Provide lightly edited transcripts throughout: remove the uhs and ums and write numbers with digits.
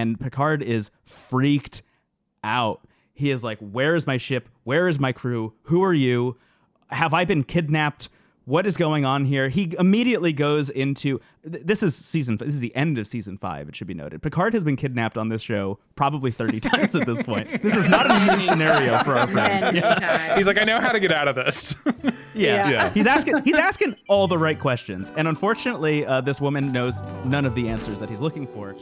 and Picard is freaked out. He is like, where is my ship? Where is my crew? Who are you? Have I been kidnapped? What is going on here? He immediately goes into this is the end of season 5. It should be noted. Picard has been kidnapped on this show probably 30 times at this point. This is not a new scenario for our friend. Yeah. He's like, I know how to get out of this. Yeah. He's asking all the right questions, and unfortunately, this woman knows none of the answers that he's looking for.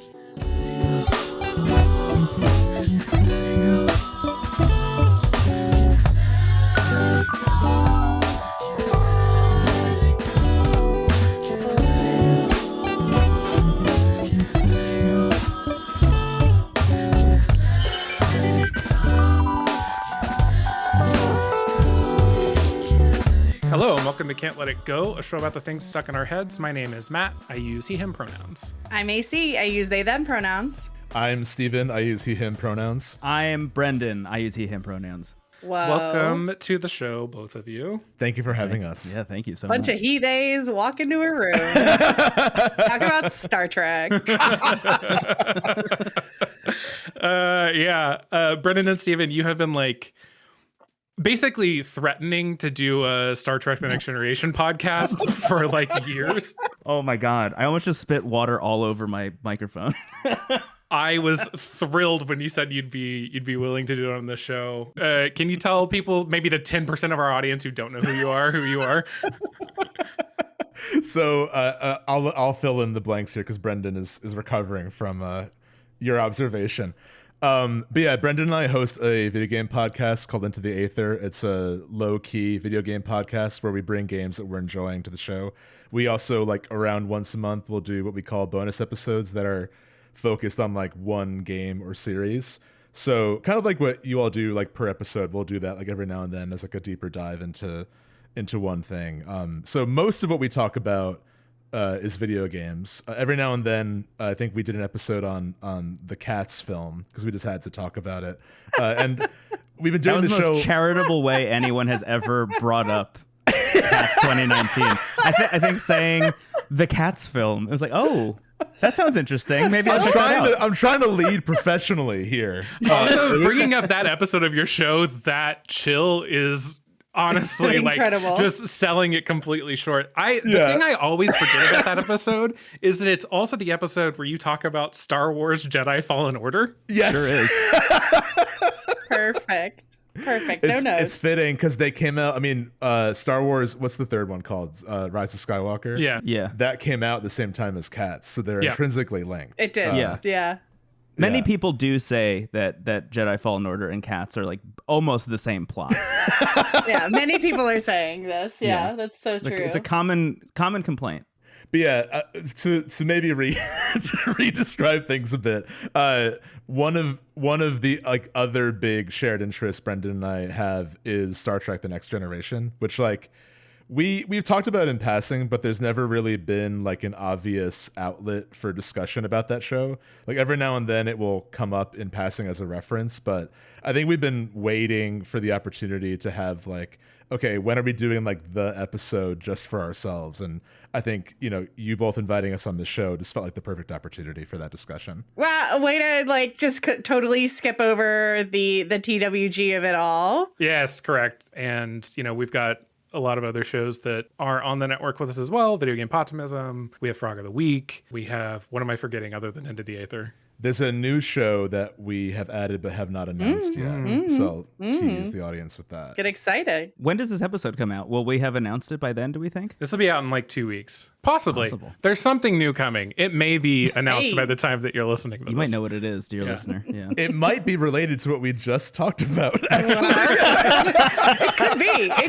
Hello and welcome to Can't Let It Go, a show about the things stuck in our heads. My name is Matt. I use he, him pronouns. I'm AC. I use they, them pronouns. I'm Steven. I use he, him pronouns. I am Brendon. I use he, him pronouns. Whoa. Welcome to the show, both of you. Thank you for having us. Yeah, thank you so Bunch much. of he days walk into a room. Talk about Star Trek. Brendon and Steven, you have been like basically threatening to do a Star Trek The Next Generation podcast for like years. Oh my God. I almost just spit water all over my microphone. I was thrilled when you said you'd be willing to do it on the show. Can you tell people, maybe the 10% of our audience who don't know who you are? So I'll fill in the blanks here because Brendon is recovering from your observation. But yeah, Brendon and I host a video game podcast called Into the Aether. It's a low-key video game podcast where we bring games that we're enjoying to the show. We also, like, around once a month, we'll do what we call bonus episodes that are focused on like one game or series. So kind of like what you all do, like per episode, we'll do that like every now and then as like a deeper dive into one thing. So most of what we talk about is video games. Every now and then, I think we did an episode on the Cats film because we just had to talk about it. And we've been doing that was the the show. most charitable way anyone has ever brought up Cats 2019. I think saying the Cats film, it was like, oh, that sounds interesting. Maybe I'll check that out. I'm trying to lead professionally here. Also, bringing up that episode of your show, that chill is honestly like just selling it completely short. The thing I always forget about that episode is that it's also the episode where you talk about Star Wars Jedi Fallen Order. Yes. Sure is. Perfect. No notes. It's fitting because they came out. I mean, Star Wars. What's the third one called? Rise of Skywalker. Yeah. That came out at the same time as Cats, so they're intrinsically linked. It did. Yeah. Many people do say that Jedi Fallen Order and Cats are like almost the same plot. Yeah. Many people are saying this. Yeah. That's so true. It's a common complaint. But yeah, to maybe to re-describe things a bit. One of the like other big shared interests Brendon and I have is Star Trek: The Next Generation, which like we've talked about in passing, but there's never really been like an obvious outlet for discussion about that show. Like every now and then it will come up in passing as a reference, but I think we've been waiting for the opportunity to have like, okay, when are we doing like the episode just for ourselves? And I think, you both inviting us on the show just felt like the perfect opportunity for that discussion. Well, way to like just totally skip over the TWG of it all. Yes, correct. And, we've got a lot of other shows that are on the network with us as well. Video Game Potimism. We have Frog of the Week. We have, what am I forgetting other than Into the Aether? There's a new show that we have added but have not announced yet. So I'll tease the audience with that. Get excited. When does this episode come out? Will we have announced it by then, do we think? This will be out in like 2 weeks. Possibly. There's something new coming. It may be announced by the time that you're listening to this. You might know what it is, dear listener. Yeah. It might be related to what we just talked about. It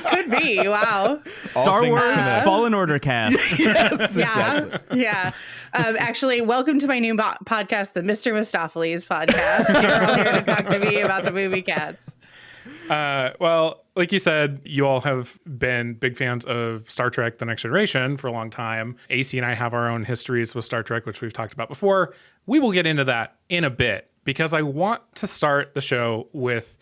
could be. Wow. Star Wars Fallen Order cast. Yes, exactly. Yeah. Actually, welcome to my new podcast, the Mr. Mistopheles podcast. You're all here to talk to me about the movie Cats. Well, like you said, you all have been big fans of Star Trek: The Next Generation for a long time. AC and I have our own histories with Star Trek, which we've talked about before. We will get into that in a bit because I want to start the show with,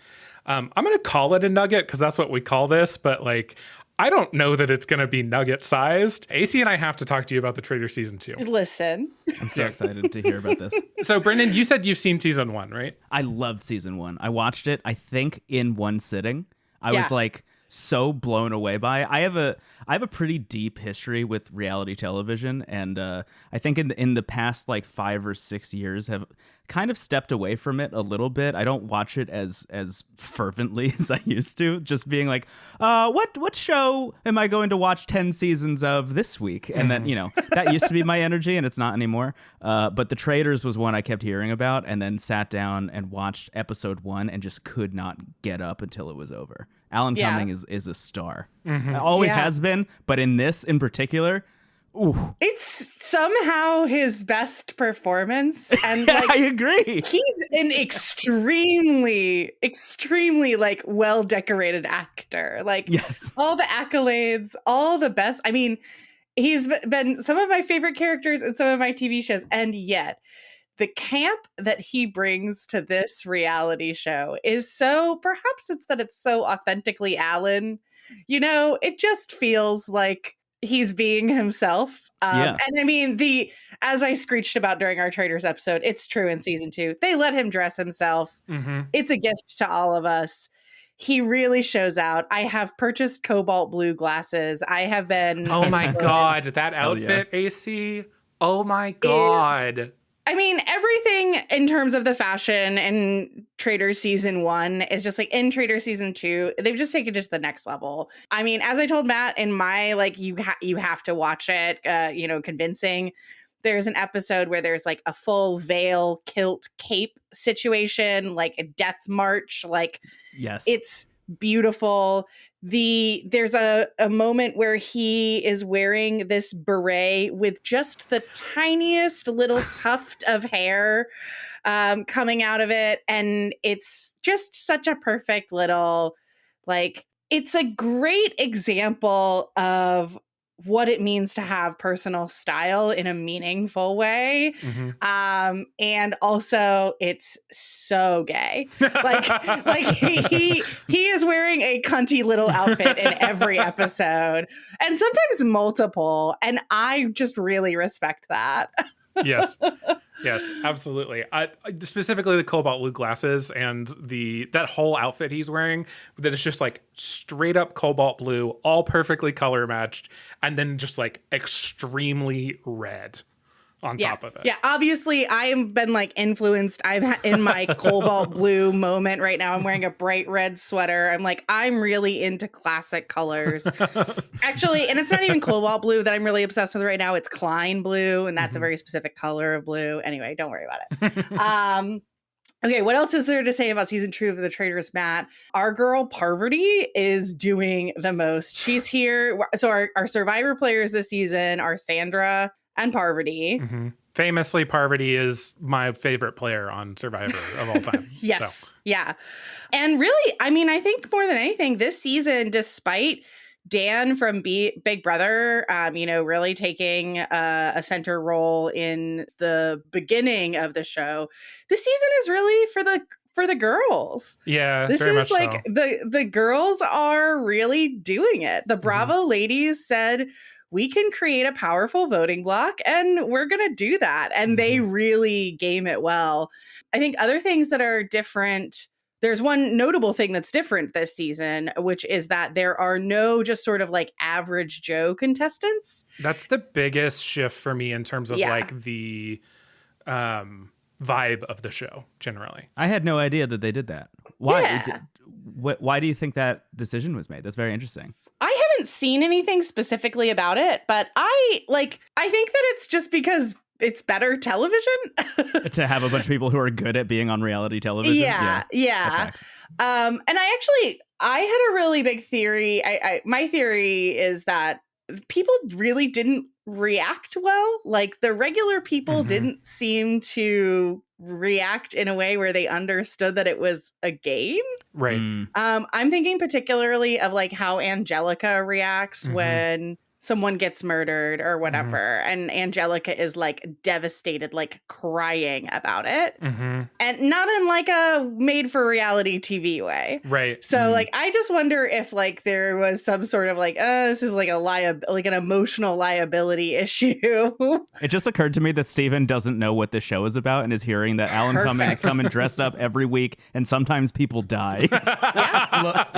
I'm going to call it a nugget because that's what we call this, but like, I don't know that it's going to be nugget sized. AC and I have to talk to you about the Traitors season 2. Listen. I'm so excited to hear about this. So, Brendon, you said you've seen season 1, right? I loved season 1. I watched it, I think, in one sitting. I was like so blown away by it. I have a pretty deep history with reality television, and I think in the past like 5 or 6 years have kind of stepped away from it a little bit. I don't watch it as fervently as I used to, just being like, what show am I going to watch 10 seasons of this week? And then, that used to be my energy, and it's not anymore. But The Traitors was one I kept hearing about, and then sat down and watched episode 1 and just could not get up until it was over. Alan Cumming is a star. Always has been, but in this in particular, ooh. It's somehow his best performance. And like, I agree. He's an extremely, extremely like well-decorated actor. Like all the accolades, all the best. I mean, he's been some of my favorite characters in some of my TV shows. And yet the camp that he brings to this reality show is so, perhaps it's that it's so authentically Alan, it just feels like he's being himself. And I mean, as I screeched about during our Traitors episode, it's true in season 2. They let him dress himself. It's a gift to all of us. He really shows out. I have purchased cobalt blue glasses. I have been. Oh my God. That outfit, AC. Oh my God. I mean, everything in terms of the fashion in Traitors season 1 is just like in Traitors season 2, they've just taken it to the next level. I mean, as I told Matt in my, like, you have to watch it, convincing, there's an episode where there's like a full veil, kilt, cape situation, like a death march. Like, it's beautiful. There's a moment where he is wearing this beret with just the tiniest little tuft of hair coming out of it. And it's just such a perfect little, like, it's a great example of what it means to have personal style in a meaningful way. And also it's so gay. like he is wearing a cunty little outfit in every episode, and sometimes multiple. And I just really respect that. Yes, absolutely. Specifically the cobalt blue glasses and that whole outfit he's wearing, that is just like straight up cobalt blue, all perfectly color matched, and then just like extremely red on top of it. Yeah, obviously I have been like influenced. I'm in my cobalt blue moment right now. I'm wearing a bright red sweater. I'm like, I'm really into classic colors. Actually, and it's not even cobalt blue that I'm really obsessed with right now. It's Klein blue, and that's a very specific color of blue. Anyway, don't worry about it. Okay, what else is there to say about season 2 of The Traitors, Matt? Our girl Parvati is doing the most. She's here. So our Survivor players this season are Sandra and Parvati. Famously, Parvati is my favorite player on Survivor of all time. Yeah. And really, I mean, I think more than anything, this season, despite Dan from Big Brother, really taking a center role in the beginning of the show, this season is really for the girls. Yeah, this very is much like so. the girls are really doing it. The Bravo ladies said, we can create a powerful voting block, and we're going to do that. And they really game it well. I think other things that are different, there's one notable thing that's different this season, which is that there are no just sort of like average Joe contestants. That's the biggest shift for me in terms of like the vibe of the show generally. I had no idea that they did that. Why? Why do you think that decision was made? That's very interesting. I haven't seen anything specifically about it, but I think that it's just because it's better television. To have a bunch of people who are good at being on reality television. Yeah. And I had a really big theory. My theory is that people really didn't react well. Like the regular people didn't seem to react in a way where they understood that it was a game. Right. I'm thinking particularly of like how Angelica reacts when someone gets murdered or whatever, and Angelica is like devastated, like crying about it, and not in like a made for reality TV way, right? So like I just wonder if like there was some sort of like this is like like an emotional liability issue. It just occurred to me that Steven doesn't know what this show is about and is hearing that Alan Cummings coming dressed up every week and sometimes people die. Yeah. Look,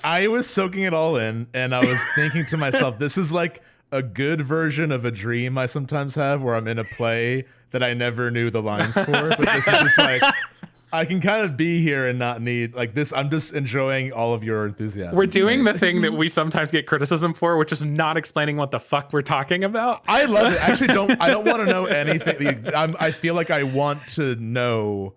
I was soaking it all in, and I was thinking to myself, this is like a good version of a dream I sometimes have where I'm in a play that I never knew the lines for, but this is just like, I can kind of be here and not need like this. I'm just enjoying all of your enthusiasm. We're doing the thing that we sometimes get criticism for, which is not explaining what the fuck we're talking about. I love it. Actually, I don't want to know anything. I feel like I want to know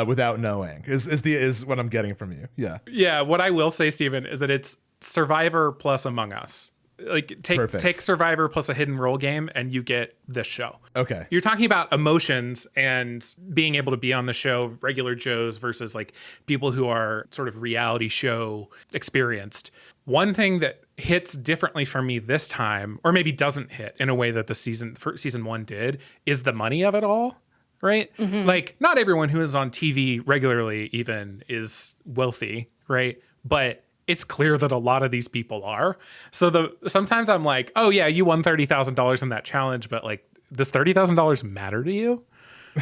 without knowing is what I'm getting from you. Yeah. Yeah. What I will say, Steven, is that it's Survivor plus Among Us. Like take Survivor plus a hidden role game and you get this show. Okay. You're talking about emotions and being able to be on the show, regular Joes versus like people who are sort of reality show experienced. One thing that hits differently for me this time, or maybe doesn't hit in a way that the season 1 did, is the money of it all. Right? Like not everyone who is on TV regularly even is wealthy, right? But it's clear that a lot of these people are. So sometimes I'm like, oh yeah, you won $30,000 in that challenge, but like, does $30,000 matter to you?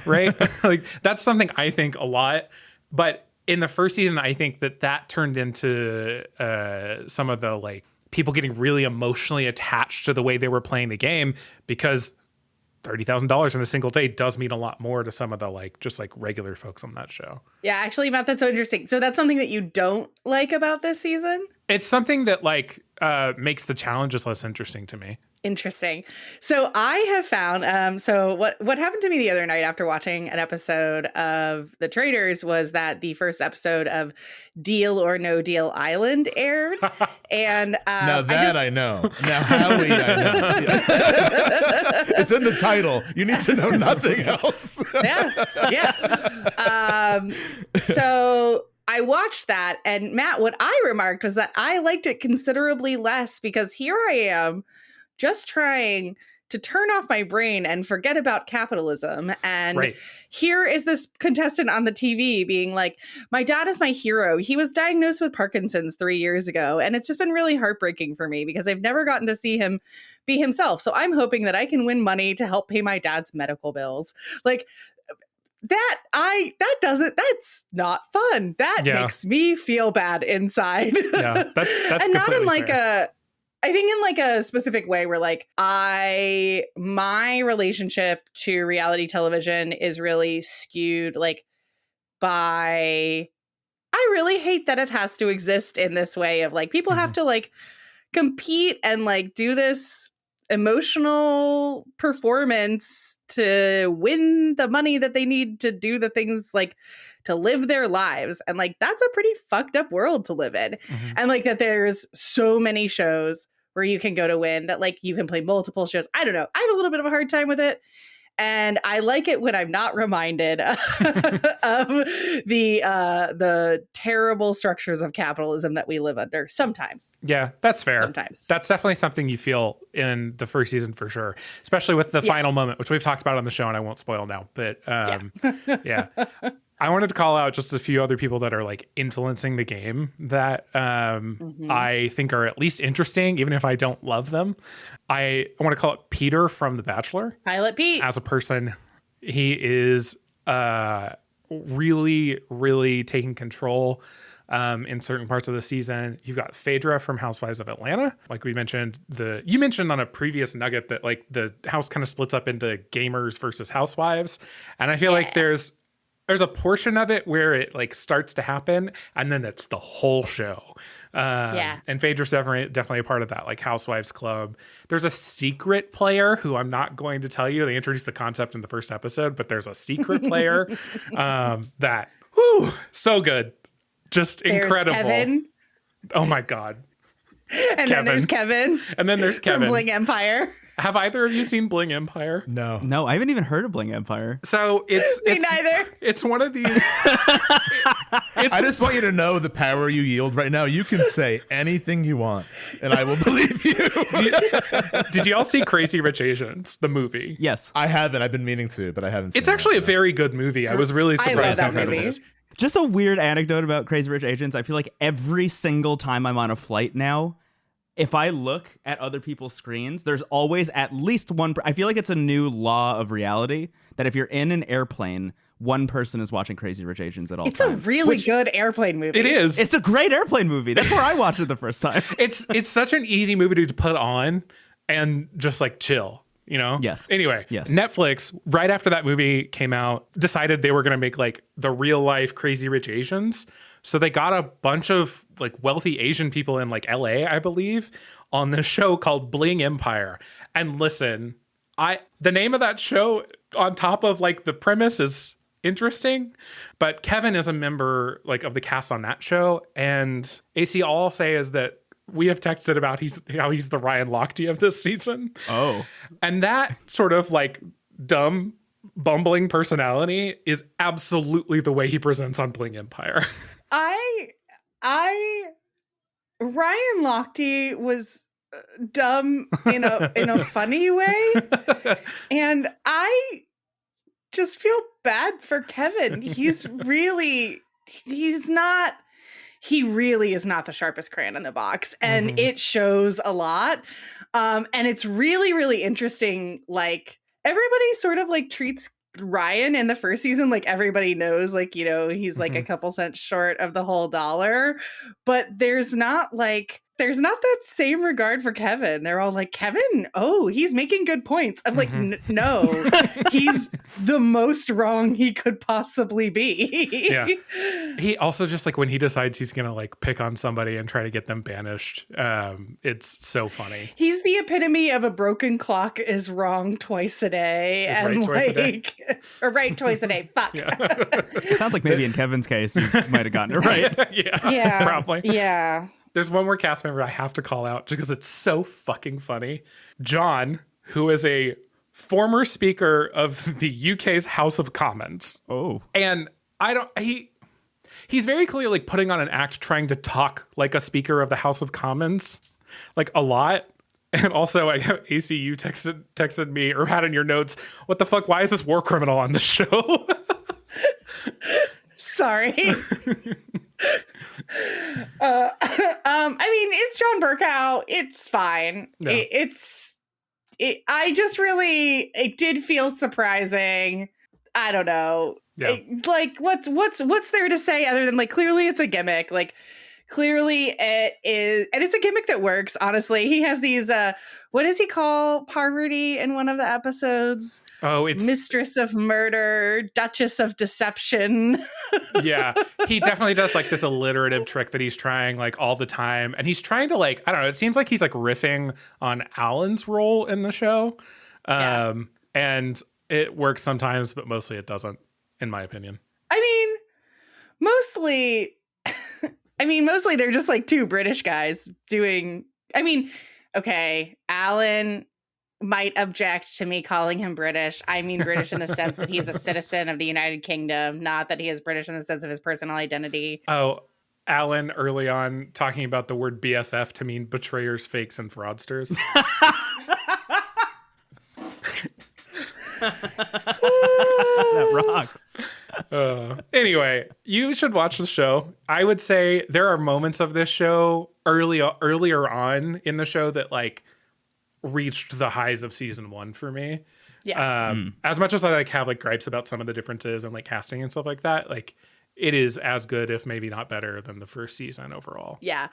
Right? Like that's something I think a lot. But in the first season, I think that turned into some of the like people getting really emotionally attached to the way they were playing the game, because $30,000 in a single day does mean a lot more to some of the like just like regular folks on that show. Yeah, actually, Matt, that's so interesting. So that's something that you don't like about this season? It's something that like makes the challenges less interesting to me. Interesting. So I have found, so what happened to me the other night after watching an episode of The Traitors was that the first episode of Deal or No Deal Island aired. And now that I know. Now Howie, I know. Yeah. It's in the title. You need to know nothing else. Yeah. So I watched that, and Matt, what I remarked was that I liked it considerably less because here I am just trying to turn off my brain and forget about capitalism. And here is this contestant on the TV being like, my dad is my hero. He was diagnosed with Parkinson's 3 years ago. And it's just been really heartbreaking for me because I've never gotten to see him be himself. So I'm hoping that I can win money to help pay my dad's medical bills. Like, that's not fun. That makes me feel bad inside. Yeah, that's and not in like fair. I think in like a specific way where like my relationship to reality television is really skewed like by, I really hate that it has to exist in this way of like people have to like compete and like do this emotional performance to win the money that they need to do the things like to live their lives. And like, that's a pretty fucked up world to live in. And like that there's so many shows where you can go to win that like you can play multiple shows. I don't know. I have a little bit of a hard time with it. And I like it when I'm not reminded of the terrible structures of capitalism that we live under sometimes. Yeah, that's fair. Sometimes. That's definitely something you feel in the first season for sure, especially with the final moment, which we've talked about on the show and I won't spoil now. But yeah. I wanted to call out just a few other people that are like influencing the game that I think are at least interesting, even if I don't love them. I want to call it Peter from The Bachelor. Pilot Pete. As a person, he is really, really taking control in certain parts of the season. You've got Phaedra from Housewives of Atlanta. Like we mentioned, you mentioned on a previous nugget that like the house kind of splits up into gamers versus housewives. And I feel like there's a portion of it where it like starts to happen and then it's the whole show. And Phaedra's definitely a part of that, like Housewives Club. There's a secret player who I'm not going to tell you. They introduced the concept in the first episode, but there's a secret player that, so good. Just incredible. Kevin. Oh my God. And then there's Kevin. And then there's Kevin. From Bling Empire. Have either of you seen Bling Empire? No, I haven't even heard of Bling Empire. So it's neither. It's one of these. I just want you to know the power you yield right now. You can say anything you want, and I will believe you. Did you all see Crazy Rich Asians, the movie? Yes. I haven't. I've been meaning to, but I haven't seen It's actually it. a very good movie. I was really surprised how good it is. Just a weird anecdote about Crazy Rich Asians. I feel like every single time I'm on a flight now, if I look at other people's screens, there's always at least one. I feel like it's a new law of reality that if you're in an airplane, one person is watching Crazy Rich Asians at all It's times. a really good airplane movie. It is. It's a great airplane movie. That's where I watched it the first time. It's such an easy movie to put on and just like chill. You know? Yes. Anyway, yes. Netflix, right after that movie came out, decided they were going to make like the real life Crazy Rich Asians. So they got a bunch of like wealthy Asian people in like LA, I believe, on this show called Bling Empire. And listen, the name of that show on top of like the premise is interesting, but Kevin is a member like of the cast on that show. And AC, all I'll say is that we have texted about how he's the Ryan Lochte of this season. Oh. And that sort of like dumb, bumbling personality is absolutely the way he presents on Bling Empire. Ryan Lochte was dumb in a funny way, and I just feel bad for Kevin. He really is not the sharpest crayon in the box, and it shows a lot. And it's really, really interesting. Like, everybody sort of like treats Ryan in the first season like everybody knows, like, you know, he's like a couple cents short of the whole dollar, but there's not that same regard for Kevin. They're all like, Kevin, oh, he's making good points. I'm like, no, he's the most wrong he could possibly be. Yeah. He also just like when he decides he's going to like pick on somebody and try to get them banished. It's so funny. He's the epitome of a broken clock is wrong twice a day. Right twice a day. Or right twice a day. Fuck. Yeah. It sounds like maybe in Kevin's case, you might have gotten it right. Yeah. Probably. Yeah. There's one more cast member I have to call out because it's so fucking funny. John, who is a former speaker of the UK's House of Commons. Oh. And he's very clearly like putting on an act trying to talk like a speaker of the House of Commons, like a lot. And also, I have ACU texted me or had in your notes, what the fuck? Why is this war criminal on the show? Sorry. I mean, it's John Burkow. It's fine. No. It did feel surprising. I don't know. Yeah. Like, what's there to say other than like, clearly it's a gimmick. Like, clearly it is, and it's a gimmick that works. Honestly, he has these. What does he call Parvati in one of the episodes? Oh, it's Mistress of Murder, Duchess of Deception. Yeah, he definitely does like this alliterative trick that he's trying like all the time. And he's trying to like, I don't know, it seems like he's like riffing on Alan's role in the show. And it works sometimes, but mostly it doesn't, in my opinion. I mean, mostly they're just like two British guys doing, okay, Alan might object to me calling him British. I mean British in the sense that he's a citizen of the United Kingdom, not that he is British in the sense of his personal identity. Oh, Alan early on talking about the word BFF to mean betrayers, fakes, and fraudsters. That rocks. Anyway, you should watch the show. I would say there are moments of this show earlier on in the show that like reached the highs of season 1 for me. Yeah. As much as I like have like gripes about some of the differences and like casting and stuff like that, like it is as good, if maybe not better, than the first season overall. Yeah.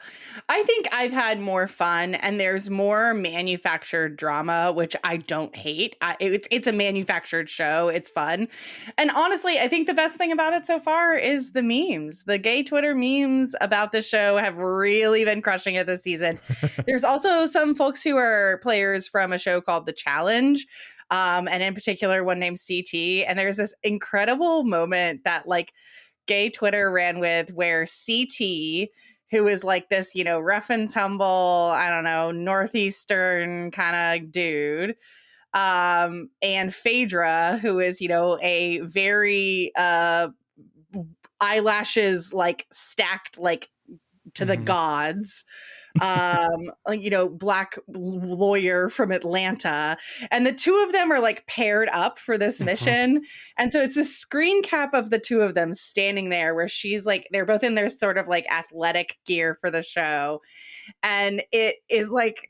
I think I've had more fun, and there's more manufactured drama, which I don't hate. It's a manufactured show. It's fun. And honestly, I think the best thing about it so far is the memes. The gay Twitter memes about the show have really been crushing it this season. There's also some folks who are players from a show called The Challenge. And in particular, one named CT. And there's this incredible moment that like gay Twitter ran with where CT, who is like this, you know, rough and tumble, I don't know, Northeastern kind of dude. And Phaedra, who is, you know, a very eyelashes like stacked like to the gods, you know, black lawyer from Atlanta, and the two of them are like paired up for this mission. And so it's a screen cap of the two of them standing there where she's like, they're both in their sort of like athletic gear for the show, and it is like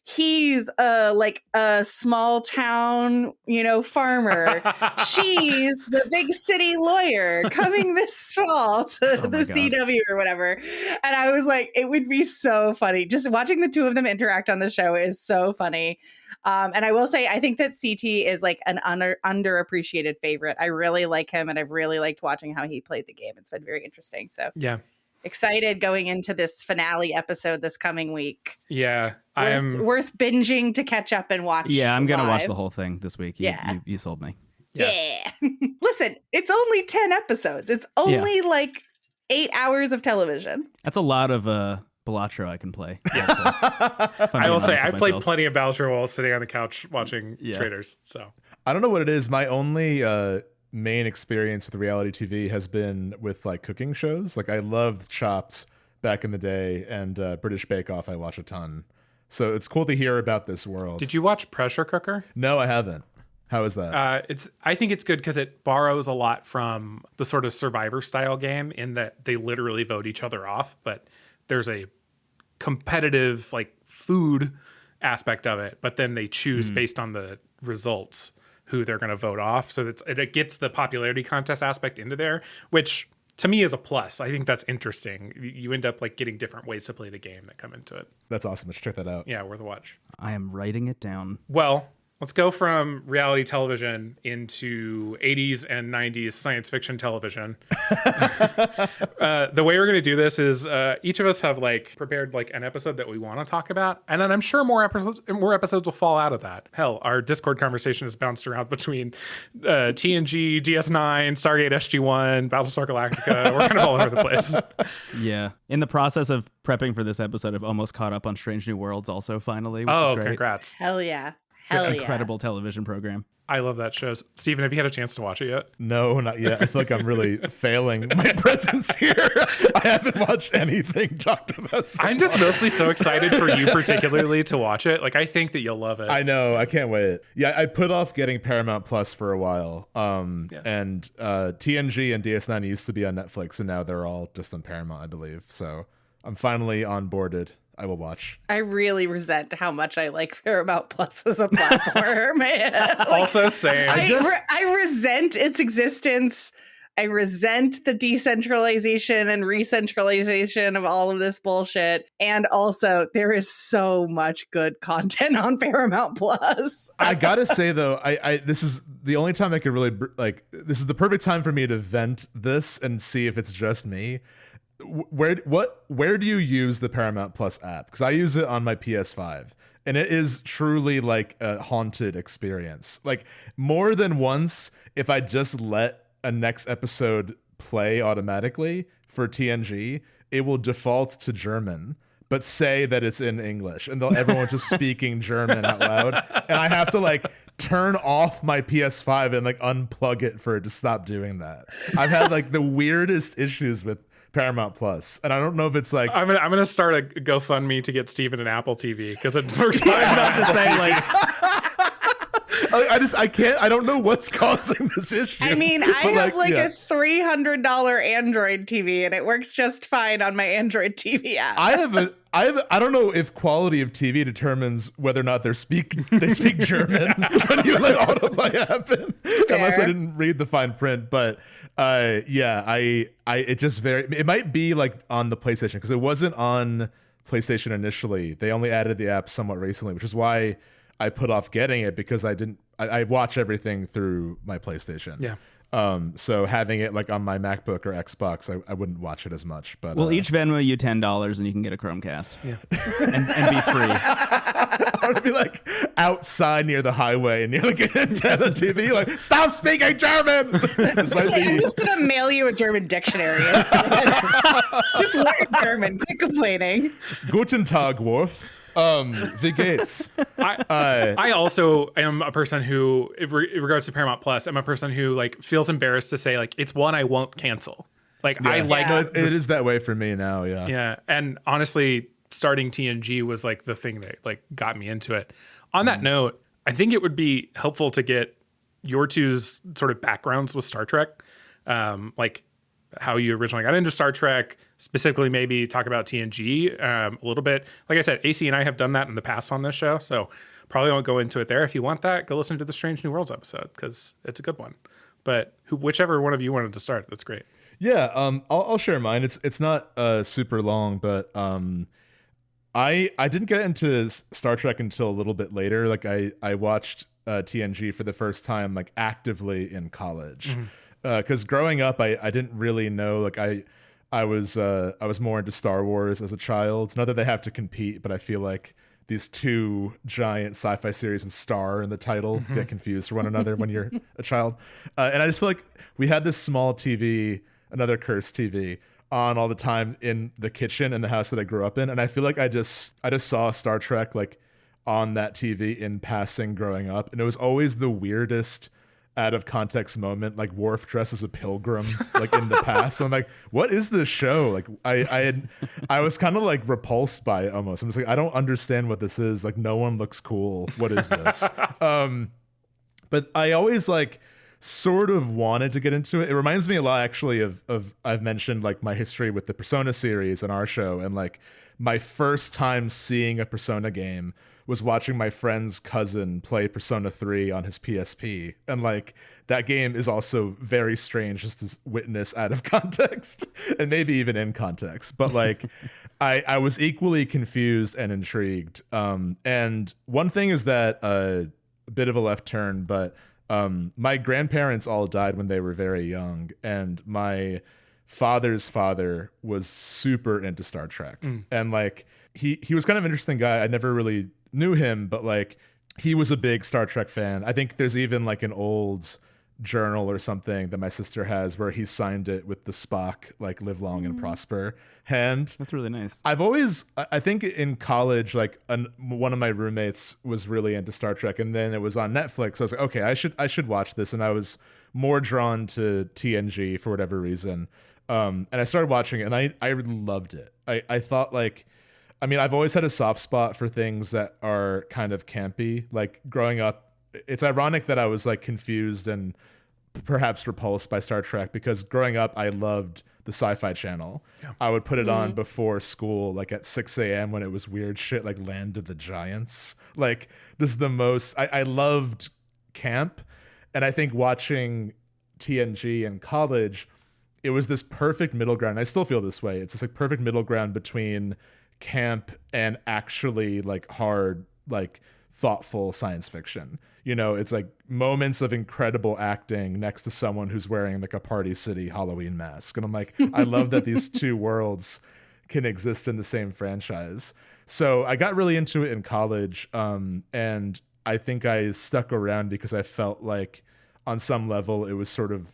he's like a small town, you know, farmer. She's the big city lawyer coming this fall to the CW or whatever. And I was like, it would be so funny. Just watching the two of them interact on the show is so funny. And I will say, I think that CT is like an underappreciated favorite. I really like him, and I've really liked watching how he played the game. It's been very interesting. So yeah. Excited going into this finale episode this coming week. Yeah, worth binging to catch up and watch. Yeah, I'm gonna watch the whole thing this week. You sold me. Yeah. Listen, it's only 10 episodes. It's only like 8 hours of television. That's a lot of Balatro I can play. Yes. I will say I've played plenty of Balatro while sitting on the couch watching Traitors. So I don't know what it is. My only main experience with reality TV has been with like cooking shows. Like I loved Chopped back in the day, and British Bake Off I watch a ton. So it's cool to hear about this world. Did you watch Pressure Cooker? No, I haven't. How is that? I think it's good because it borrows a lot from the sort of Survivor style game in that they literally vote each other off, but there's a competitive like food aspect of it, but then they choose based on the results who they're going to vote off. So it gets the popularity contest aspect into there, which to me is a plus. I think that's interesting. You end up like getting different ways to play the game that come into it. That's awesome. Let's check that out. Yeah, worth a watch. I am writing it down. Well, let's go from reality television into 80s and 90s science fiction television. The way we're going to do this is each of us have like prepared like an episode that we want to talk about. And then I'm sure more episodes will fall out of that. Hell, our Discord conversation has bounced around between TNG, DS9, Stargate SG-1, Battlestar Galactica. We're kind of all over the place. Yeah. In the process of prepping for this episode, I've almost caught up on Strange New Worlds also finally. Oh, congrats. Hell yeah. Incredible television program. I love that show. Steven, have you had a chance to watch it yet? No, not yet. I feel like I'm really failing my presence here. I haven't watched anything talked about. I'm just mostly so excited for you particularly to watch it. Like, I think that you'll love it. I know. I can't wait. Yeah, I put off getting Paramount Plus for a while. And TNG and DS9 used to be on Netflix, and now they're all just on Paramount, I believe. So I'm finally onboarded. I will watch. I really resent how much I like Paramount Plus as a platform. Also, same. I resent its existence. I resent the decentralization and re-centralization of all of this bullshit. And also, there is so much good content on Paramount Plus. I gotta say though, I this is the only time I could really this is the perfect time for me to vent this and see if it's just me. Where do you use the Paramount Plus app? Because I use it on my PS5, and it is truly like a haunted experience. Like more than once, if I just let a next episode play automatically for TNG, it will default to German, but say that it's in English, and everyone's just speaking German out loud, and I have to like turn off my PS5 and like unplug it for it to stop doing that. I've had like the weirdest issues with Paramount Plus, and I don't know if it's like I'm gonna start a GoFundMe to get Steven an Apple TV because it works fine. I don't know what's causing this issue. I mean, I have a $300 Android TV, and it works just fine on my Android TV app. I don't know if quality of TV determines whether or not they speak German when you let autoplay happen. Fair. Unless I didn't read the fine print, but it might be like on the PlayStation, because it wasn't on PlayStation initially. They only added the app somewhat recently, which is why I put off getting it, because I watch everything through my PlayStation. Yeah. So having it like on my MacBook or Xbox, I wouldn't watch it as much. But we'll each Venmo you $10 and you can get a Chromecast. Yeah. and be free. I would be like outside near the highway and you're like on TV, like, stop speaking German. This might I'm be... just gonna mail you a German dictionary. Just learn German. Quit complaining. Guten Tag, Worf. Wie geht's? I also am a person who, in regards to Paramount Plus, I'm a person who like feels embarrassed to say like it's one I won't cancel. Like I like no, it is that way for me now. Yeah. Yeah, and honestly, starting TNG was like the thing that like got me into it. On that note, I think it would be helpful to get your two's sort of backgrounds with Star Trek, like how you originally got into Star Trek, specifically maybe talk about TNG a little bit. Like I said, AC and I have done that in the past on this show, so probably won't go into it there. If you want that, go listen to the Strange New Worlds episode because it's a good one. But whichever one of you wanted to start, that's great. Yeah, I'll share mine. It's not super long, but I didn't get into Star Trek until a little bit later. Like I watched TNG for the first time like actively in college. Because growing up, I didn't really know. Like I was more into Star Wars as a child. Not that they have to compete, but I feel like these two giant sci-fi series with "Star" in the title get confused for one another when you're a child. And I just feel like we had this small TV, another cursed TV, on all the time in the kitchen in the house that I grew up in, and I feel like I just saw Star Trek like on that TV in passing growing up, and it was always the weirdest out of context moment, like Worf dressed as a pilgrim like in the past. So I'm like, what is this show? Like I was kind of like repulsed by it almost. I'm just like, I don't understand what this is. Like no one looks cool. What is this? But I always like sort of wanted to get into it. It reminds me a lot actually of I've mentioned like my history with the Persona series in our show, and like my first time seeing a Persona game was watching my friend's cousin play Persona 3 on his PSP. And like that game is also very strange just to witness out of context and maybe even in context. But like I was equally confused and intrigued. And one thing is that a bit of a left turn, but my grandparents all died when they were very young. And my father's father was super into Star Trek. And like he was kind of an interesting guy. I never really knew him, but like he was a big Star Trek fan. I think there's even like an old journal or something that my sister has where he signed it with the Spock like live long and prosper hand. That's really nice. I think in college like one of my roommates was really into Star Trek, and then it was on Netflix. I was like, okay, I should watch this, and I was more drawn to TNG for whatever reason. And I started watching it, and I loved it. I thought like, I mean, I've always had a soft spot for things that are kind of campy. Like growing up, it's ironic that I was like confused and perhaps repulsed by Star Trek, because growing up, I loved the Sci-Fi Channel. Yeah. I would put it on before school, like at 6 a.m. when it was weird shit like Land of the Giants. Like this is the most, I loved camp. And I think watching TNG in college, it was this perfect middle ground. I still feel this way. It's this like perfect middle ground between camp and actually like hard, like thoughtful science fiction. You know, it's like moments of incredible acting next to someone who's wearing like a Party City Halloween mask. And I'm like, I love that these two worlds can exist in the same franchise. So I got really into it in college. And I think I stuck around because I felt like on some level it was sort of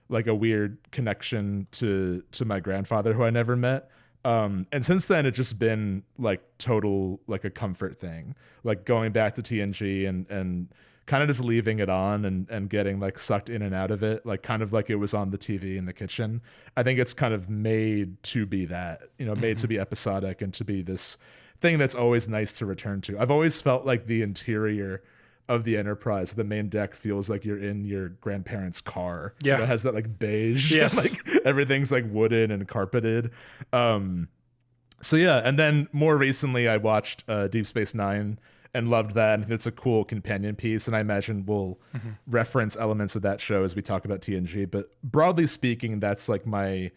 like a weird connection to my grandfather who I never met. And since then it's just been like total, like a comfort thing, like going back to TNG and kind of just leaving it on and getting like sucked in and out of it, like kind of like it was on the TV in the kitchen. I think it's kind of made to be that, you know, made to be episodic and to be this thing that's always nice to return to. I've always felt like the interior of the Enterprise, the main deck, feels like you're in your grandparents' car. Yeah. It has that like beige, yes. like everything's like wooden and carpeted. So yeah, and then more recently I watched Deep Space Nine and loved that, and it's a cool companion piece, and I imagine we'll reference elements of that show as we talk about TNG. But broadly speaking, that's like my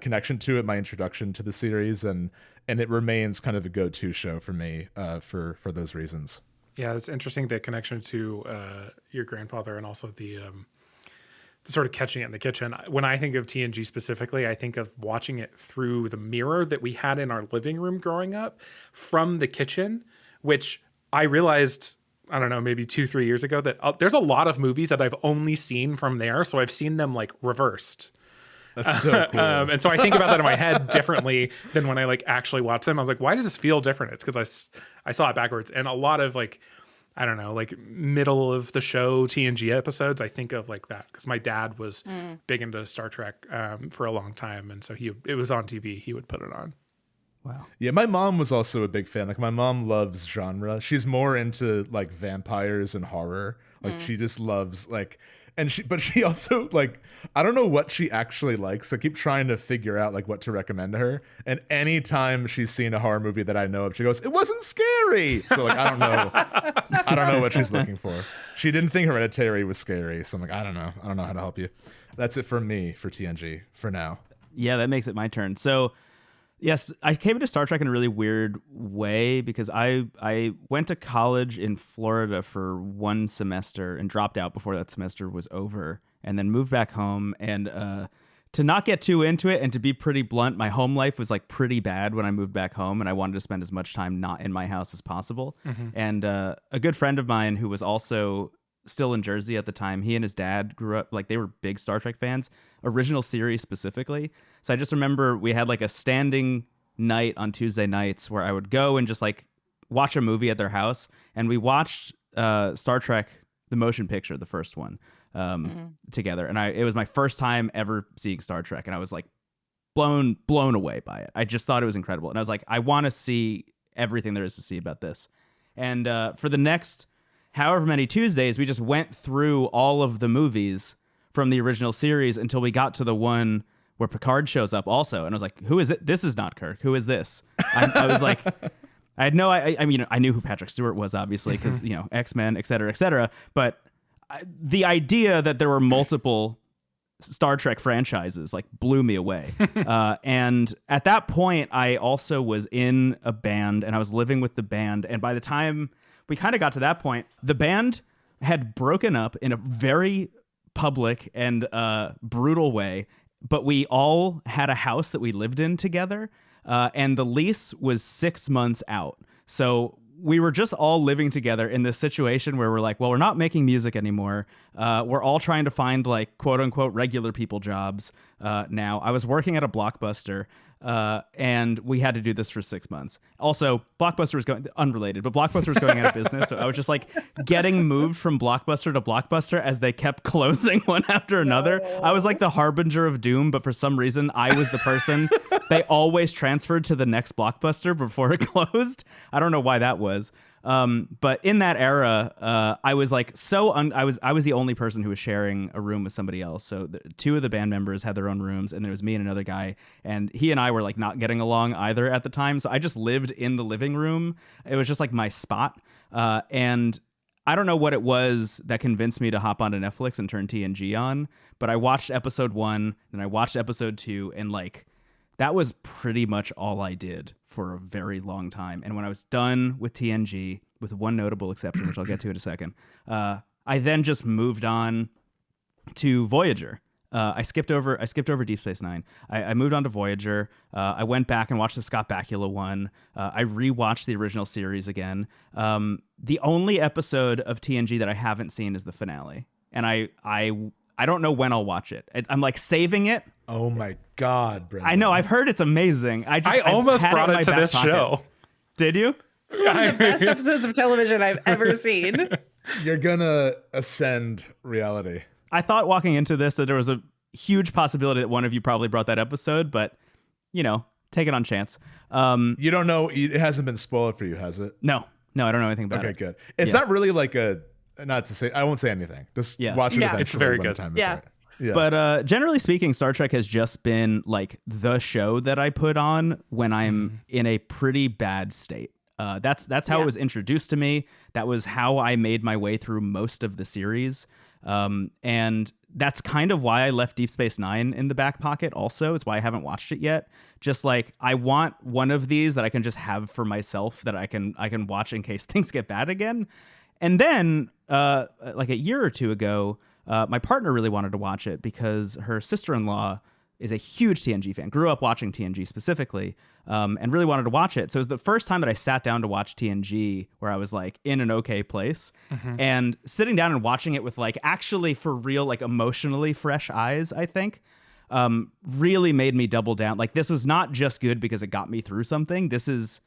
connection to it, my introduction to the series, and it remains kind of a go-to show for me for those reasons. Yeah, it's interesting, the connection to your grandfather and also sort of catching it in the kitchen. When I think of TNG specifically, I think of watching it through the mirror that we had in our living room growing up from the kitchen, which I realized, I don't know, maybe 2-3 years ago that there's a lot of movies that I've only seen from there. So I've seen them like reversed. That's so cool. And so I think about that in my head differently than when I like actually watch them. I'm like, why does this feel different? It's because I saw it backwards. And a lot of like, I don't know, like middle of the show TNG episodes, I think of like that because my dad was big into Star Trek for a long time. And so it was on TV. He would put it on. Wow. Yeah, my mom was also a big fan. Like my mom loves genre. She's more into like vampires and horror. Like she just loves like, but she also like, I don't know what she actually likes. I keep trying to figure out like what to recommend to her. And anytime she's seen a horror movie that I know of, she goes, "It wasn't scary." So like, I don't know what she's looking for. She didn't think Hereditary was scary. So I'm like, I don't know how to help you. That's it for me for TNG for now. Yeah, that makes it my turn. So yes, I came into Star Trek in a really weird way because I went to college in Florida for one semester and dropped out before that semester was over, and then moved back home. And to not get too into it and to be pretty blunt, my home life was like pretty bad when I moved back home, and I wanted to spend as much time not in my house as possible. And a good friend of mine who was also still in Jersey at the time, he and his dad grew up, like they were big Star Trek fans, original series specifically. So I just remember we had like a standing night on Tuesday nights where I would go and just like watch a movie at their house, and we watched Star Trek the motion picture, the first one, together. And it was my first time ever seeing Star Trek, and I was like blown away by it. I just thought it was incredible, and I was like, I want to see everything there is to see about this. And for the next however many Tuesdays, we just went through all of the movies from the original series until we got to the one where Picard shows up also. And I was like, who is it? This is not Kirk. Who is this? I was like, I had no, I mean, I knew who Patrick Stewart was, obviously, because, you know, X-Men, et cetera. But the idea that there were multiple Star Trek franchises like blew me away. And at that point, I also was in a band and I was living with the band. And by the time we kind of got to that point, the band had broken up in a very public and brutal way, but we all had a house that we lived in together, and the lease was 6 months out. So we were just all living together in this situation where we're like, well, we're not making music anymore. We're all trying to find like quote unquote regular people jobs now. I was working at a Blockbuster, and we had to do this for 6 months. Also, Blockbuster was unrelated, but Blockbuster was going out of business. So I was just like getting moved from Blockbuster to Blockbuster as they kept closing one after another. I was like the harbinger of doom, but for some reason I was the person they always transferred to the next Blockbuster before it closed. I don't know why that was. But in that era, I was like I was the only person who was sharing a room with somebody else. So two of the band members had their own rooms, and there was me and another guy, and he and I were like not getting along either at the time. So I just lived in the living room. It was just like my spot. And I don't know what it was that convinced me to hop onto Netflix and turn TNG on, but I watched episode 1, then I watched episode 2, and like that was pretty much all I did for a very long time. And when I was done with TNG, with one notable exception, which I'll get to in a second, I then just moved on to Voyager. I skipped over Deep Space Nine. I moved on to Voyager. I went back and watched the Scott Bakula one. I rewatched the original series again. The only episode of TNG that I haven't seen is the finale, and I don't know when I'll watch it. I'm like saving it. Oh my God, Brendon. I know. I've heard it's amazing. I almost brought it to this show. Did you? It's one of the best episodes of television I've ever seen. You're gonna ascend reality. I thought walking into this that there was a huge possibility that one of you probably brought that episode, but you know, take it on chance. You don't know. It hasn't been spoiled for you, has it? No, I don't know anything about it. Okay, good. It's not really like not to say, I won't say anything. Just watch it eventually. It's very good. Yeah. But generally speaking, Star Trek has just been like the show that I put on when I'm in a pretty bad state. That's how it was introduced to me. That was how I made my way through most of the series. And that's kind of why I left Deep Space Nine in the back pocket also. It's why I haven't watched it yet. Just like I want one of these that I can just have for myself that I can watch in case things get bad again. And then like a year or two ago, my partner really wanted to watch it because her sister-in-law is a huge TNG fan, grew up watching TNG specifically, and really wanted to watch it. So it was the first time that I sat down to watch TNG where I was like in an okay place. And sitting down and watching it with like actually for real, like emotionally fresh eyes, I think, really made me double down. Like this was not just good because it got me through something. This is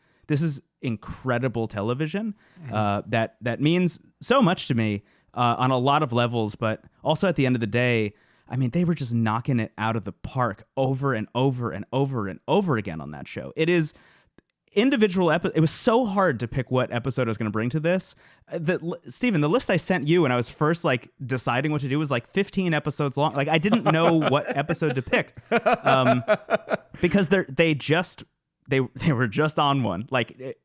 incredible television that means so much to me on a lot of levels, but also at the end of the day, I mean, they were just knocking it out of the park over and over and over and over again on that show. It is individual episode. It was so hard to pick what episode I was going to bring to this. Steven, the list I sent you when I was first like deciding what to do was like 15 episodes long. Like I didn't know what episode to pick because they were just on one. Like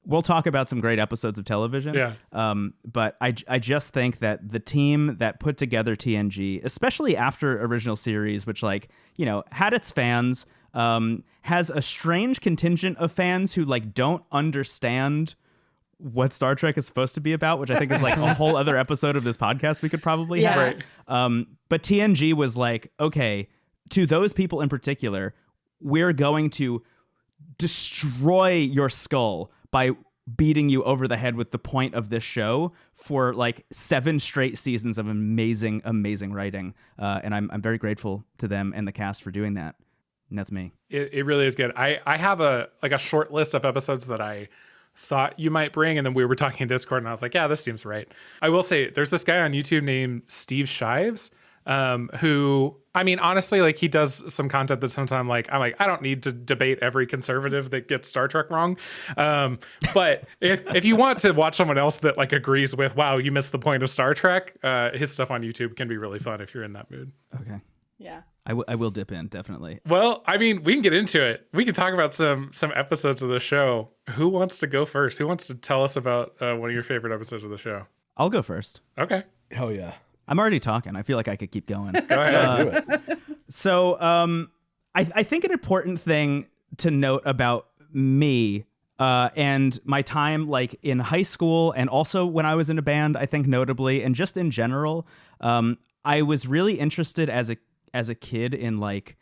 we'll talk about some great episodes of television. Yeah. But I just think that the team that put together TNG, especially after original series, which like, you know, had its fans, has a strange contingent of fans who like don't understand what Star Trek is supposed to be about, which I think is like a whole other episode of this podcast we could probably have. Right. But TNG was like, okay, to those people in particular, we're going to destroy your skull by beating you over the head with the point of this show for like 7 straight seasons of amazing, amazing writing. And I'm very grateful to them and the cast for doing that. And that's me. It really is good. I have a short list of episodes that I thought you might bring. And then we were talking in Discord and I was like, yeah, this seems right. I will say there's this guy on YouTube named Steve Shives, who, I mean, honestly, like he does some content that sometimes I'm like, I don't need to debate every conservative that gets Star Trek wrong. But if you want to watch someone else that like agrees with, wow, you missed the point of Star Trek, his stuff on YouTube can be really fun if you're in that mood. Okay. Yeah. I will dip in, definitely. Well, I mean, we can get into it. We can talk about some episodes of the show. Who wants to go first? Who wants to tell us about one of your favorite episodes of the show? I'll go first. Okay. Hell yeah. I'm already talking. I feel like I could keep going. Go ahead. Do it. So I think an important thing to note about me and my time like in high school and also when I was in a band, I think notably, and just in general, I was really interested as a kid in like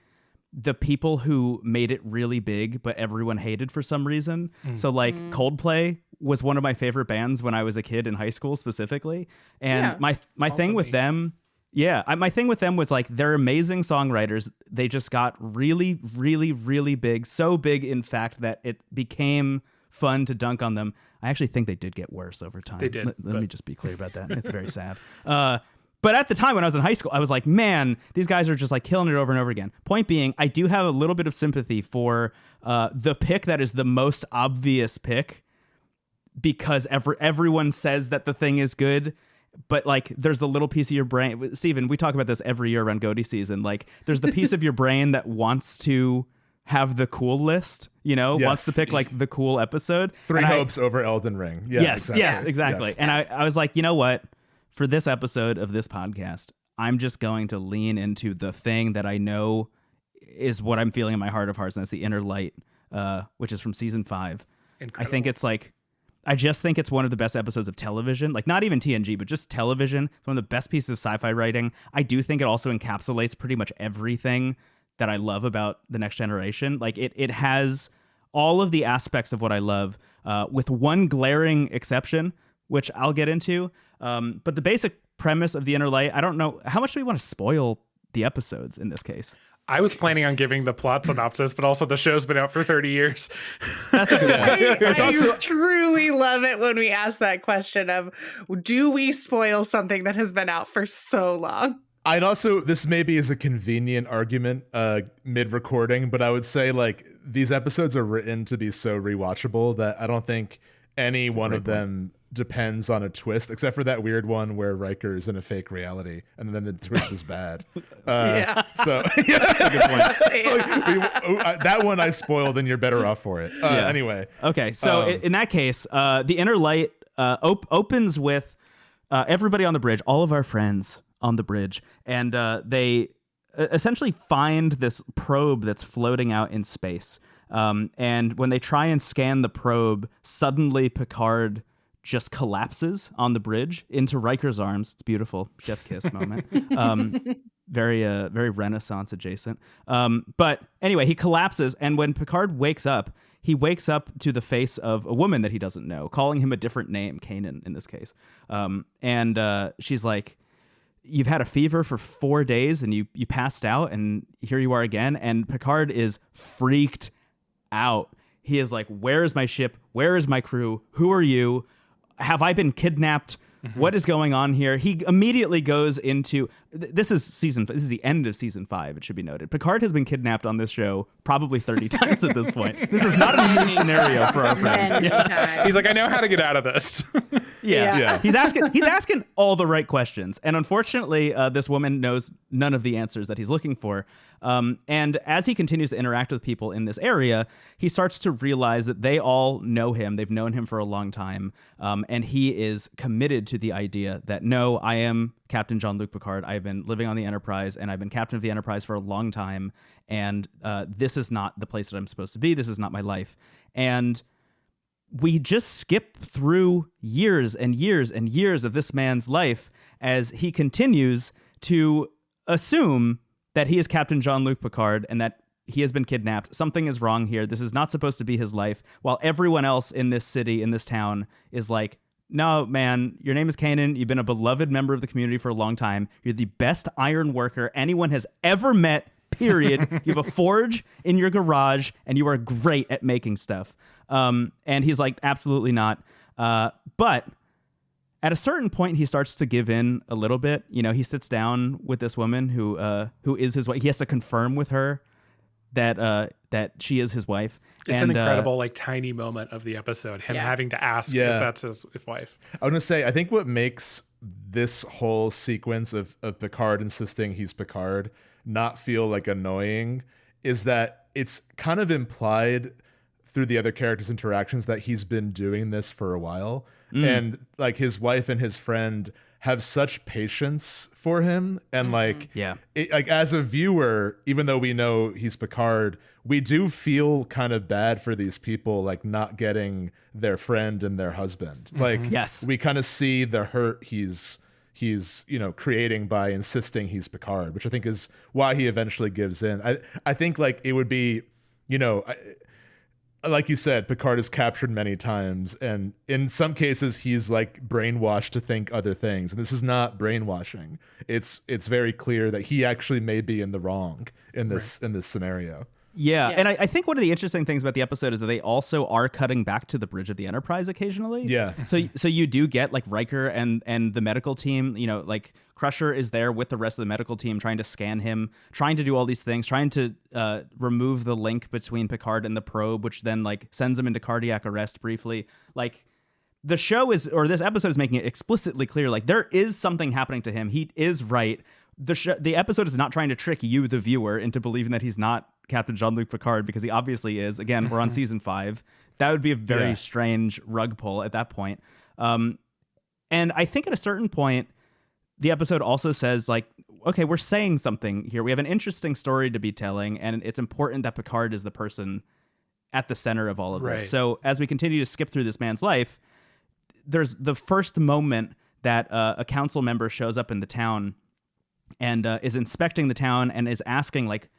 the people who made it really big, but everyone hated for some reason. So like Coldplay was one of my favorite bands when I was a kid in high school specifically. And my thing with them, my thing with them was like, they're amazing songwriters. They just got really, really, really big. So big, in fact, that it became fun to dunk on them. I actually think they did get worse over time. They did. Let me just be clear about that. It's very sad. But at the time when I was in high school, I was like, man, these guys are just like killing it over and over again. Point being, I do have a little bit of sympathy for the pick that is the most obvious pick because everyone says that the thing is good. But like, there's the little piece of your brain. Steven, we talk about this every year around Goaty season. Like, there's the piece of your brain that wants to have the cool list, you know, wants to pick like the cool episode. Three Hopes over Elden Ring. Yeah, yes, exactly. And I was like, you know what? For this episode of this podcast, I'm just going to lean into the thing that I know is what I'm feeling in my heart of hearts, and that's the Inner Light, which is from season 5. Incredible. I think it's like, I just think it's one of the best episodes of television, like not even TNG, but just television. It's one of the best pieces of sci-fi writing. I do think it also encapsulates pretty much everything that I love about The Next Generation. Like it has all of the aspects of what I love, with one glaring exception, which I'll get into. But the basic premise of the Inner Light, I don't know, how much do we want to spoil the episodes in this case? I was planning on giving the plot synopsis, but also the show's been out for 30 years. That's a good one. I truly love it when we ask that question of, do we spoil something that has been out for so long? I'd also, this maybe is a convenient argument mid-recording, but I would say like these episodes are written to be so rewatchable that I don't think any one of them depends on a twist, except for that weird one where Riker's in a fake reality, and then the twist is bad. So that one I spoiled, and you're better off for it. Anyway. Okay, so in that case, the Inner Light opens with everybody on the bridge, all of our friends on the bridge, and they essentially find this probe that's floating out in space. And when they try and scan the probe, suddenly Picard just collapses on the bridge into Riker's arms. It's beautiful. Chef kiss moment. Very Renaissance adjacent. But anyway, he collapses. And when Picard wakes up, he wakes up to the face of a woman that he doesn't know, calling him a different name, Kanan in this case. And she's like, you've had a fever for 4 days and you passed out and here you are again. And Picard is freaked out. He is like, where is my ship? Where is my crew? Who are you? Have I been kidnapped? What is going on here? He immediately goes into this is the end of season 5. It should be noted. Picard has been kidnapped on this show probably 30 times at this point. This is not a new scenario for our friend. Yeah. He's like, I know how to get out of this. Yeah. He's asking all the right questions, and unfortunately, this woman knows none of the answers that he's looking for. And as he continues to interact with people in this area, he starts to realize that they all know him. They've known him for a long time. And he is committed to the idea that, no, I am Captain Jean-Luc Picard. I've been living on the Enterprise and I've been captain of the Enterprise for a long time. And this is not the place that I'm supposed to be. This is not my life. And we just skip through years and years and years of this man's life as he continues to assume that he is Captain Jean-Luc Picard and that he has been kidnapped. Something is wrong here. This is not supposed to be his life. While everyone else in this city, in this town, is like, no, man, your name is Kanan. You've been a beloved member of the community for a long time. You're the best iron worker anyone has ever met, period. You have a forge in your garage, and you are great at making stuff. And he's like, absolutely not. But at a certain point, he starts to give in a little bit. You know, he sits down with this woman who is his wife. He has to confirm with her that she is his wife. It's an incredible, tiny moment of the episode. Him having to ask if that's his wife. I want to say, I think what makes this whole sequence of Picard insisting he's Picard not feel like annoying is that it's kind of implied through the other characters' interactions that he's been doing this for a while. And like his wife and his friend have such patience for him. And like as a viewer, even though we know he's Picard, we do feel kind of bad for these people, like not getting their friend and their husband. Like, we kind of see the hurt he's creating by insisting he's Picard, which I think is why he eventually gives in. I think like it would be, like you said, Picard is captured many times, and in some cases he's like brainwashed to think other things. And this is not brainwashing. It's very clear that he actually may be in the wrong in this scenario. Yeah. And I think one of the interesting things about the episode is that they also are cutting back to the bridge of the Enterprise occasionally. Yeah. So you do get like Riker and the medical team, like Crusher is there with the rest of the medical team trying to scan him, trying to do all these things, trying to remove the link between Picard and the probe, which then like sends him into cardiac arrest briefly. Like the show is, or this episode is making it explicitly clear, like there is something happening to him. He is right. The episode is not trying to trick you, the viewer, into believing that he's not Captain Jean-Luc Picard, because he obviously is. Again, we're on season 5. That would be a very strange rug pull at that point. And I think at a certain point, the episode also says, like, okay, we're saying something here. We have an interesting story to be telling, and it's important that Picard is the person at the center of all of this. So as we continue to skip through this man's life, there's the first moment that a council member shows up in the town and is inspecting the town and is asking, like,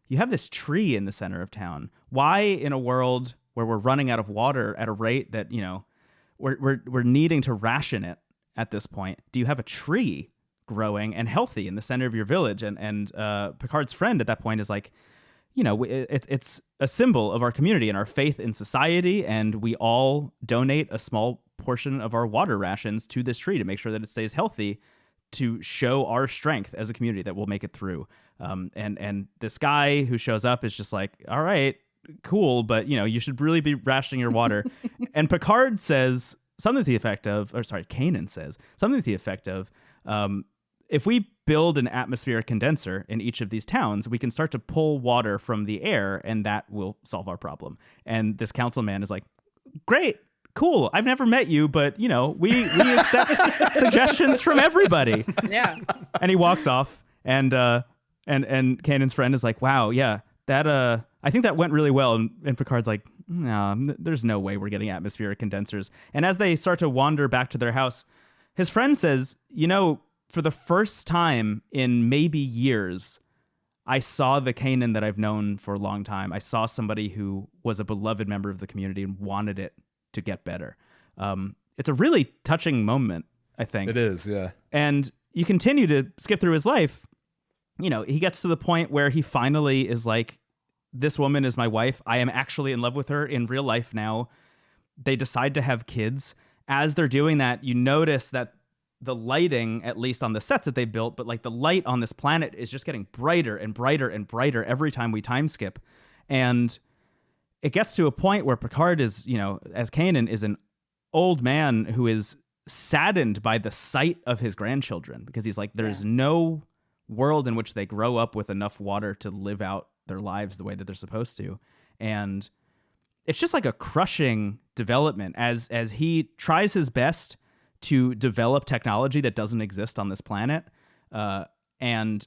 you have this tree in the center of town. Why, in a world where we're running out of water at a rate that, we're needing to ration it at this point, do you have a tree growing and healthy in the center of your village? And Picard's friend at that point is like, it's a symbol of our community and our faith in society, and we all donate a small portion of our water rations to this tree to make sure that it stays healthy, to show our strength as a community that we'll make it through. And this guy who shows up is just like, all right, cool, but you should really be rationing your water. And Picard says something to the effect of, Kanan says something to the effect of, if we build an atmospheric condenser in each of these towns, we can start to pull water from the air, and that will solve our problem. And this councilman is like, great, cool. I've never met you, but we accept suggestions from everybody. Yeah. And he walks off, and Kanan's friend is like, wow, yeah, that I think that went really well. And Picard's like, no, there's no way we're getting atmospheric condensers. And as they start to wander back to their house, his friend says, for the first time in maybe years, I saw the Kanan that I've known for a long time. I saw somebody who was a beloved member of the community and wanted it to get better. It's a really touching moment, I think. It is, yeah. And you continue to skip through his life. He gets to the point where he finally is like, this woman is my wife. I am actually in love with her in real life now. They decide to have kids. As they're doing that, you notice that the lighting, at least on the sets that they built, but like the light on this planet is just getting brighter and brighter and brighter every time we time skip. And it gets to a point where Picard is, as Kanan, is an old man who is saddened by the sight of his grandchildren, because he's like, there's no world in which they grow up with enough water to live out their lives the way that they're supposed to. And it's just like a crushing development as he tries his best to develop technology that doesn't exist on this planet. And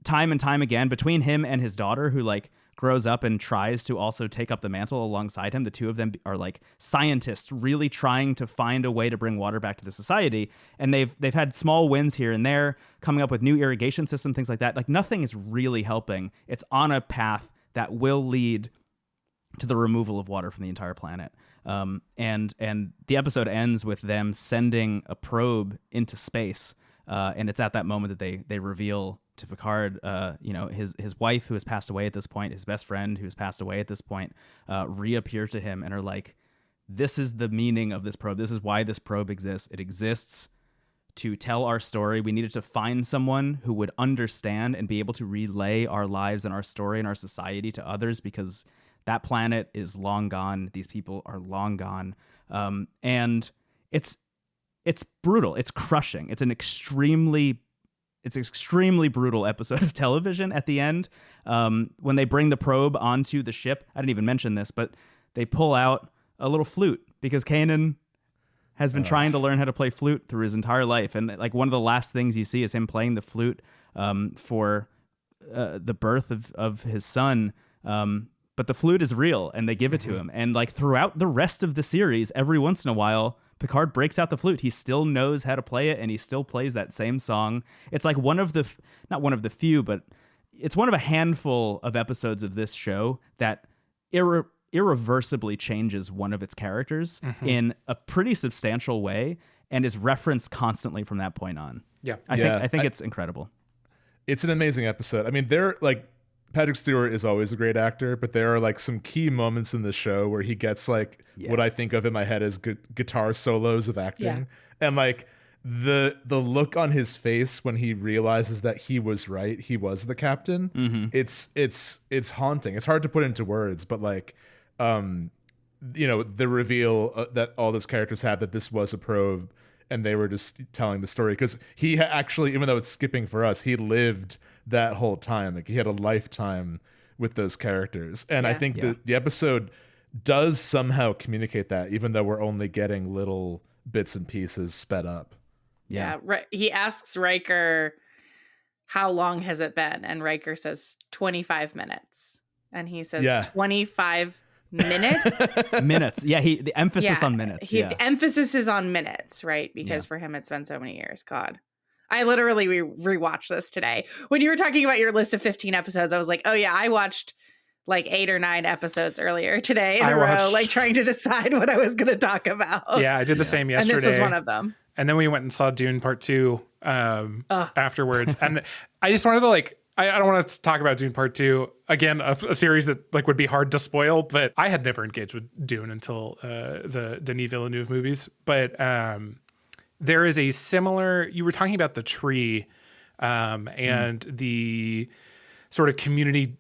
time again, between him and his daughter, who like grows up and tries to also take up the mantle alongside him, the two of them are like scientists really trying to find a way to bring water back to the society. And they've had small wins here and there, coming up with new irrigation systems, things like that. Like nothing is really helping. It's on a path that will lead to the removal of water from the entire planet. And the episode ends with them sending a probe into space. And it's at that moment that they reveal to Picard, his wife, who has passed away at this point, his best friend, who has passed away at this point, reappear to him and are like, this is the meaning of this probe. This is why this probe exists. It exists to tell our story. We needed to find someone who would understand and be able to relay our lives and our story and our society to others, because that planet is long gone. These people are long gone. And it's brutal. It's crushing. It's an extremely brutal episode of television at the end. When they bring the probe onto the ship, I didn't even mention this, but they pull out a little flute, because Kanan has been trying to learn how to play flute through his entire life. And like one of the last things you see is him playing the flute for the birth of his son. But the flute is real, and they give it to him. And like throughout the rest of the series, every once in a while, Picard breaks out the flute. He still knows how to play it, and he still plays that same song. It's like not one of the few, but it's one of a handful of episodes of this show that irreversibly changes one of its characters in a pretty substantial way, and is referenced constantly from that point on. Yeah. I think it's incredible. It's an amazing episode. I mean, Patrick Stewart is always a great actor, but there are like some key moments in the show where he gets like what I think of in my head as guitar solos of acting, and like the look on his face when he realizes that he was right, he was the captain. It's haunting. It's hard to put into words, but like the reveal that all those characters had, that this was a probe and they were just telling the story, because he actually, even though it's skipping for us, he lived that whole time. Like he had a lifetime with those characters. And I think the episode does somehow communicate that, even though we're only getting little bits and pieces sped up. He asks Riker, how long has it been? And Riker says 25 minutes. And he says 25 minutes? Minutes. Yeah, the emphasis on minutes. The emphasis is on minutes, right? Because for him, it's been so many years. God. I literally rewatched this today. When you were talking about your list of 15 episodes, I was like, oh yeah, I watched like 8 or 9 episodes earlier today in a row, like trying to decide what I was going to talk about. Yeah, I did the same yesterday. And this was one of them. And then we went and saw Dune Part 2 afterwards. And I just wanted to I don't want to talk about Dune Part 2. Again, a series that would be hard to spoil, but I had never engaged with Dune until the Denis Villeneuve movies. But there is a similar, you were talking about the tree and the sort of community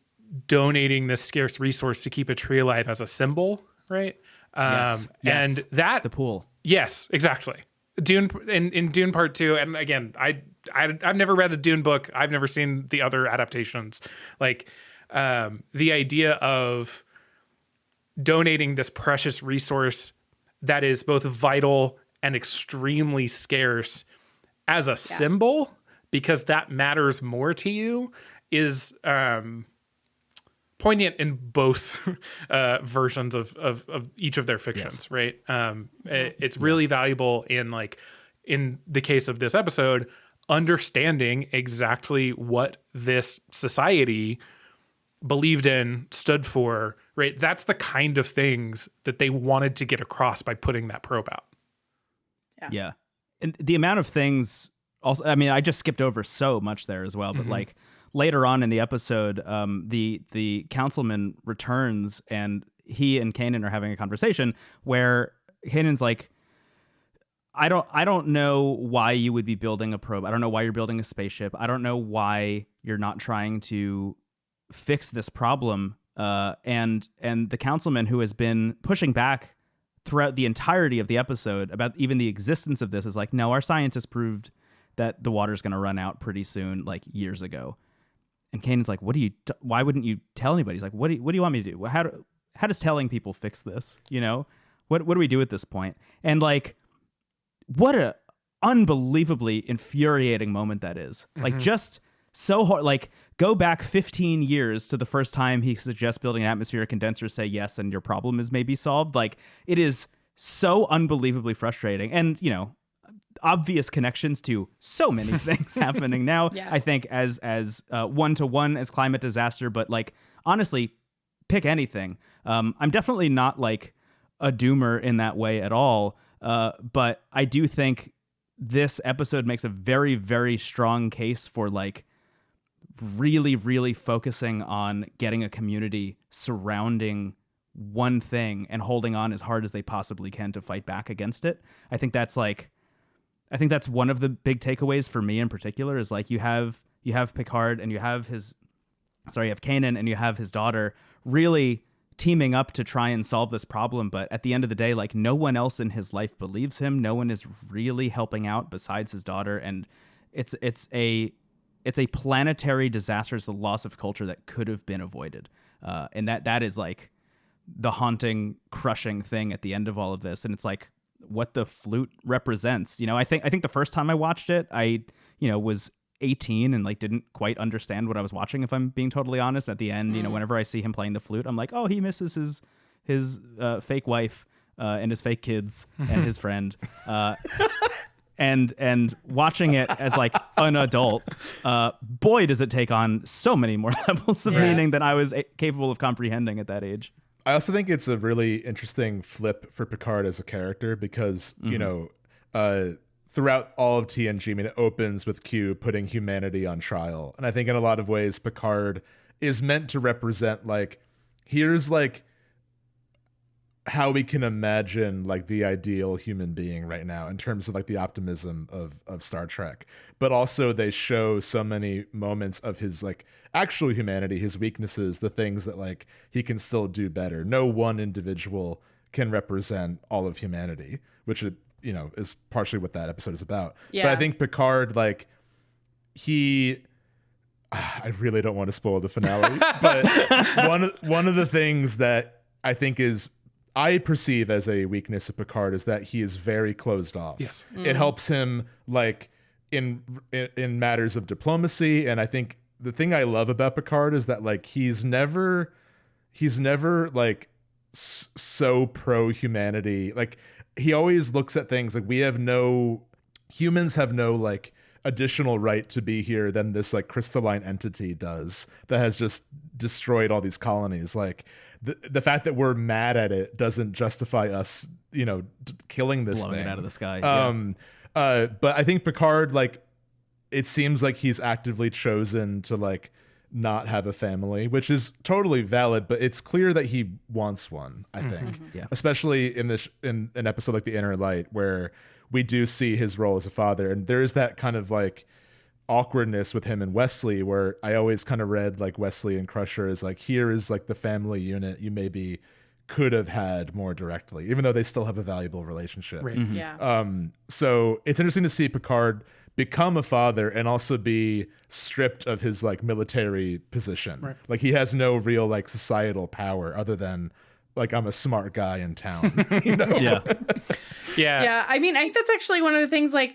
donating this scarce resource to keep a tree alive as a symbol, right? Yes. And that the pool. Yes, exactly. Dune in Dune Part 2, and again, I've never read a Dune book. I've never seen the other adaptations. Like the idea of donating this precious resource that is both vital and extremely scarce as a symbol, because that matters more to you, is poignant in both versions of each of their fictions, right? It's really valuable in the case of this episode, understanding exactly what this society believed in, stood for, right? That's the kind of things that they wanted to get across by putting that probe out. Yeah. And the amount of things also, I mean, I just skipped over so much there as well, but like later on in the episode, the councilman returns and he and Kanan are having a conversation where Kanan's like, I don't know why you would be building a probe. I don't know why you're building a spaceship. I don't know why you're not trying to fix this problem. And the councilman, who has been pushing back throughout the entirety of the episode about even the existence of this, is like, no, our scientists proved that the water's going to run out pretty soon, like years ago. And Kanan's like, why wouldn't you tell anybody? He's like, what do you want me to do? How does telling people fix this? You know, what do we do at this point? And like, what a unbelievably infuriating moment that is. Like, just so hard. Like, go back 15 years to the first time he suggests building an atmospheric condenser, say yes, and your problem is maybe solved. Like, it is so unbelievably frustrating. And, you know, obvious connections to so many things happening now. Yeah. I think as one-to-one as climate disaster, but like, honestly, pick anything. I'm definitely not like a doomer in that way at all. But I do think this episode makes a very, very strong case for like really, really focusing on getting a community surrounding one thing and holding on as hard as they possibly can to fight back against it. I think that's one of the big takeaways for me in particular is like you have Picard and you have Kanan and you have his daughter really teaming up to try and solve this problem, but at the end of the day, like, no one else in his life believes him. No one is really helping out besides his daughter, and it's a planetary disaster. It's a loss of culture that could have been avoided, and that is like the haunting, crushing thing at the end of all of this. And it's like what the flute represents. You know, I think the first time I watched it, I was 18 and like didn't quite understand what I was watching, if I'm being totally honest. At the end, you know, whenever I see him playing the flute, I'm like, oh, he misses his fake wife and his fake kids and his friend. And watching it as like an adult, boy, does it take on so many more levels of meaning than I was capable of comprehending at that age. I also think it's a really interesting flip for Picard as a character because, you know, throughout all of TNG, I mean, it opens with Q putting humanity on trial. And I think in a lot of ways, Picard is meant to represent, like, here's, like, how we can imagine, like, the ideal human being right now in terms of, like, the optimism of Star Trek. But also they show so many moments of his, like, actual humanity, his weaknesses, the things that, like, he can still do better. No one individual can represent all of humanity, which it, you know, is partially what that episode is about. Yeah. But I think Picard, like, I really don't want to spoil the finale, but one of the things that I think I perceive as a weakness of Picard is that he is very closed off. Yes. It helps him, like, in matters of diplomacy. And I think the thing I love about Picard is that, like, he's never like so pro humanity. Like, he always looks at things like humans have no like additional right to be here than this like crystalline entity does that has just destroyed all these colonies. Like the fact that we're mad at it doesn't justify us, you know, killing this blowing thing it out of the sky. But I think Picard, like, it seems like he's actively chosen to like not have a family, which is totally valid, but it's clear that he wants one, I think. Yeah. Especially in an episode like The Inner Light, where we do see his role as a father. And there's that kind of like awkwardness with him and Wesley, where I always kind of read like Wesley and Crusher as like, here is like the family unit you maybe could have had more directly, even though they still have a valuable relationship. Right. Mm-hmm. Yeah. So it's interesting to see Picard become a father and also be stripped of his like military position. Right. Like, he has no real like societal power other than like, I'm a smart guy in town. You know? Yeah. Yeah. Yeah. I mean, I think that's actually one of the things, like,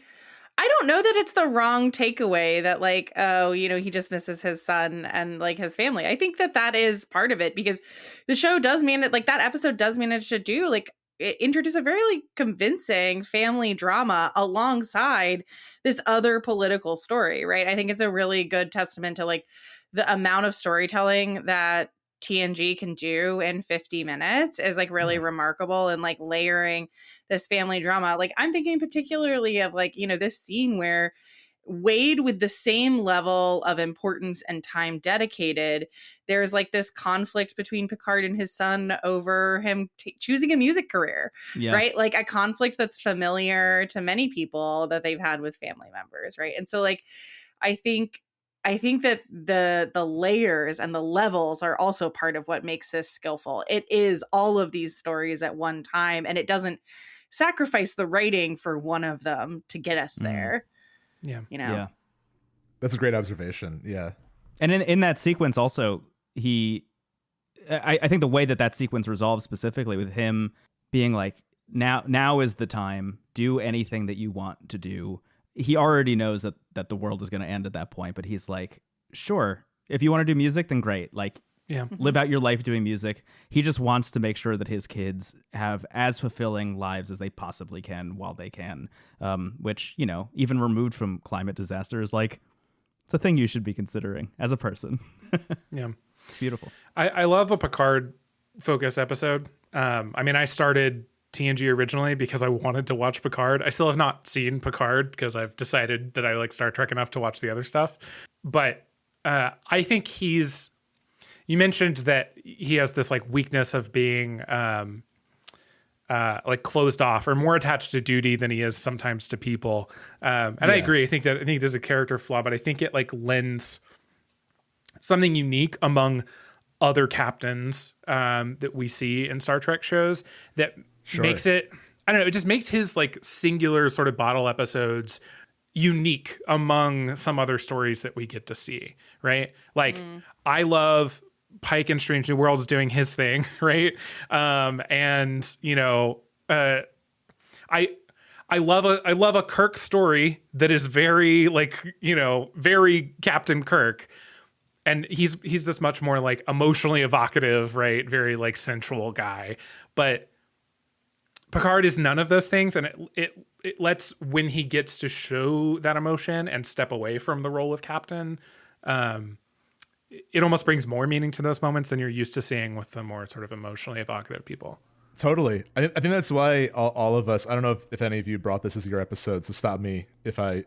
I don't know that it's the wrong takeaway that like, oh, he just misses his son and like his family. I think that is part of it, because the show does manage, like that episode does manage to do like introduce a very like, convincing family drama alongside this other political story, right? I think it's a really good testament to like the amount of storytelling that TNG can do in 50 minutes is like really remarkable, and like layering this family drama. Like I'm thinking particularly of like, this scene where Wade, with the same level of importance and time dedicated, there's like this conflict between Picard and his son over him choosing a music career, right? Like a conflict that's familiar to many people that they've had with family members, right? And so like, I think that the layers and the levels are also part of what makes this skillful. It is all of these stories at one time, and it doesn't sacrifice the writing for one of them to get us there. Yeah. Yeah. That's a great observation. Yeah. And in that sequence also, I think the way that sequence resolves specifically with him being like, now is the time, do anything that you want to do. He already knows that the world is going to end at that point, but he's like, sure, if you want to do music, then great. Like, live out your life doing music. He just wants to make sure that his kids have as fulfilling lives as they possibly can while they can, which, even removed from climate disaster is like, it's a thing you should be considering as a person. Yeah. It's beautiful. I love a Picard focus episode. I started TNG originally because I wanted to watch Picard. I still have not seen Picard because I've decided that I like Star Trek enough to watch the other stuff. But I think you mentioned that he has this like weakness of being like closed off or more attached to duty than he is sometimes to people. I agree. I think there's a character flaw, but I think it like lends something unique among other captains that we see in Star Trek shows that makes it, I don't know, it just makes his like singular sort of bottle episodes unique among some other stories that we get to see, right? Like I love Pike in Strange New Worlds doing his thing, right? I love a Kirk story that is very like, very Captain Kirk. And he's this much more like emotionally evocative, right? Very like sensual guy. But Picard is none of those things, and it lets, when he gets to show that emotion and step away from the role of captain, it almost brings more meaning to those moments than you're used to seeing with the more sort of emotionally evocative people. Totally. I think that's why all of us, I don't know if any of you brought this as your episode, so stop me if I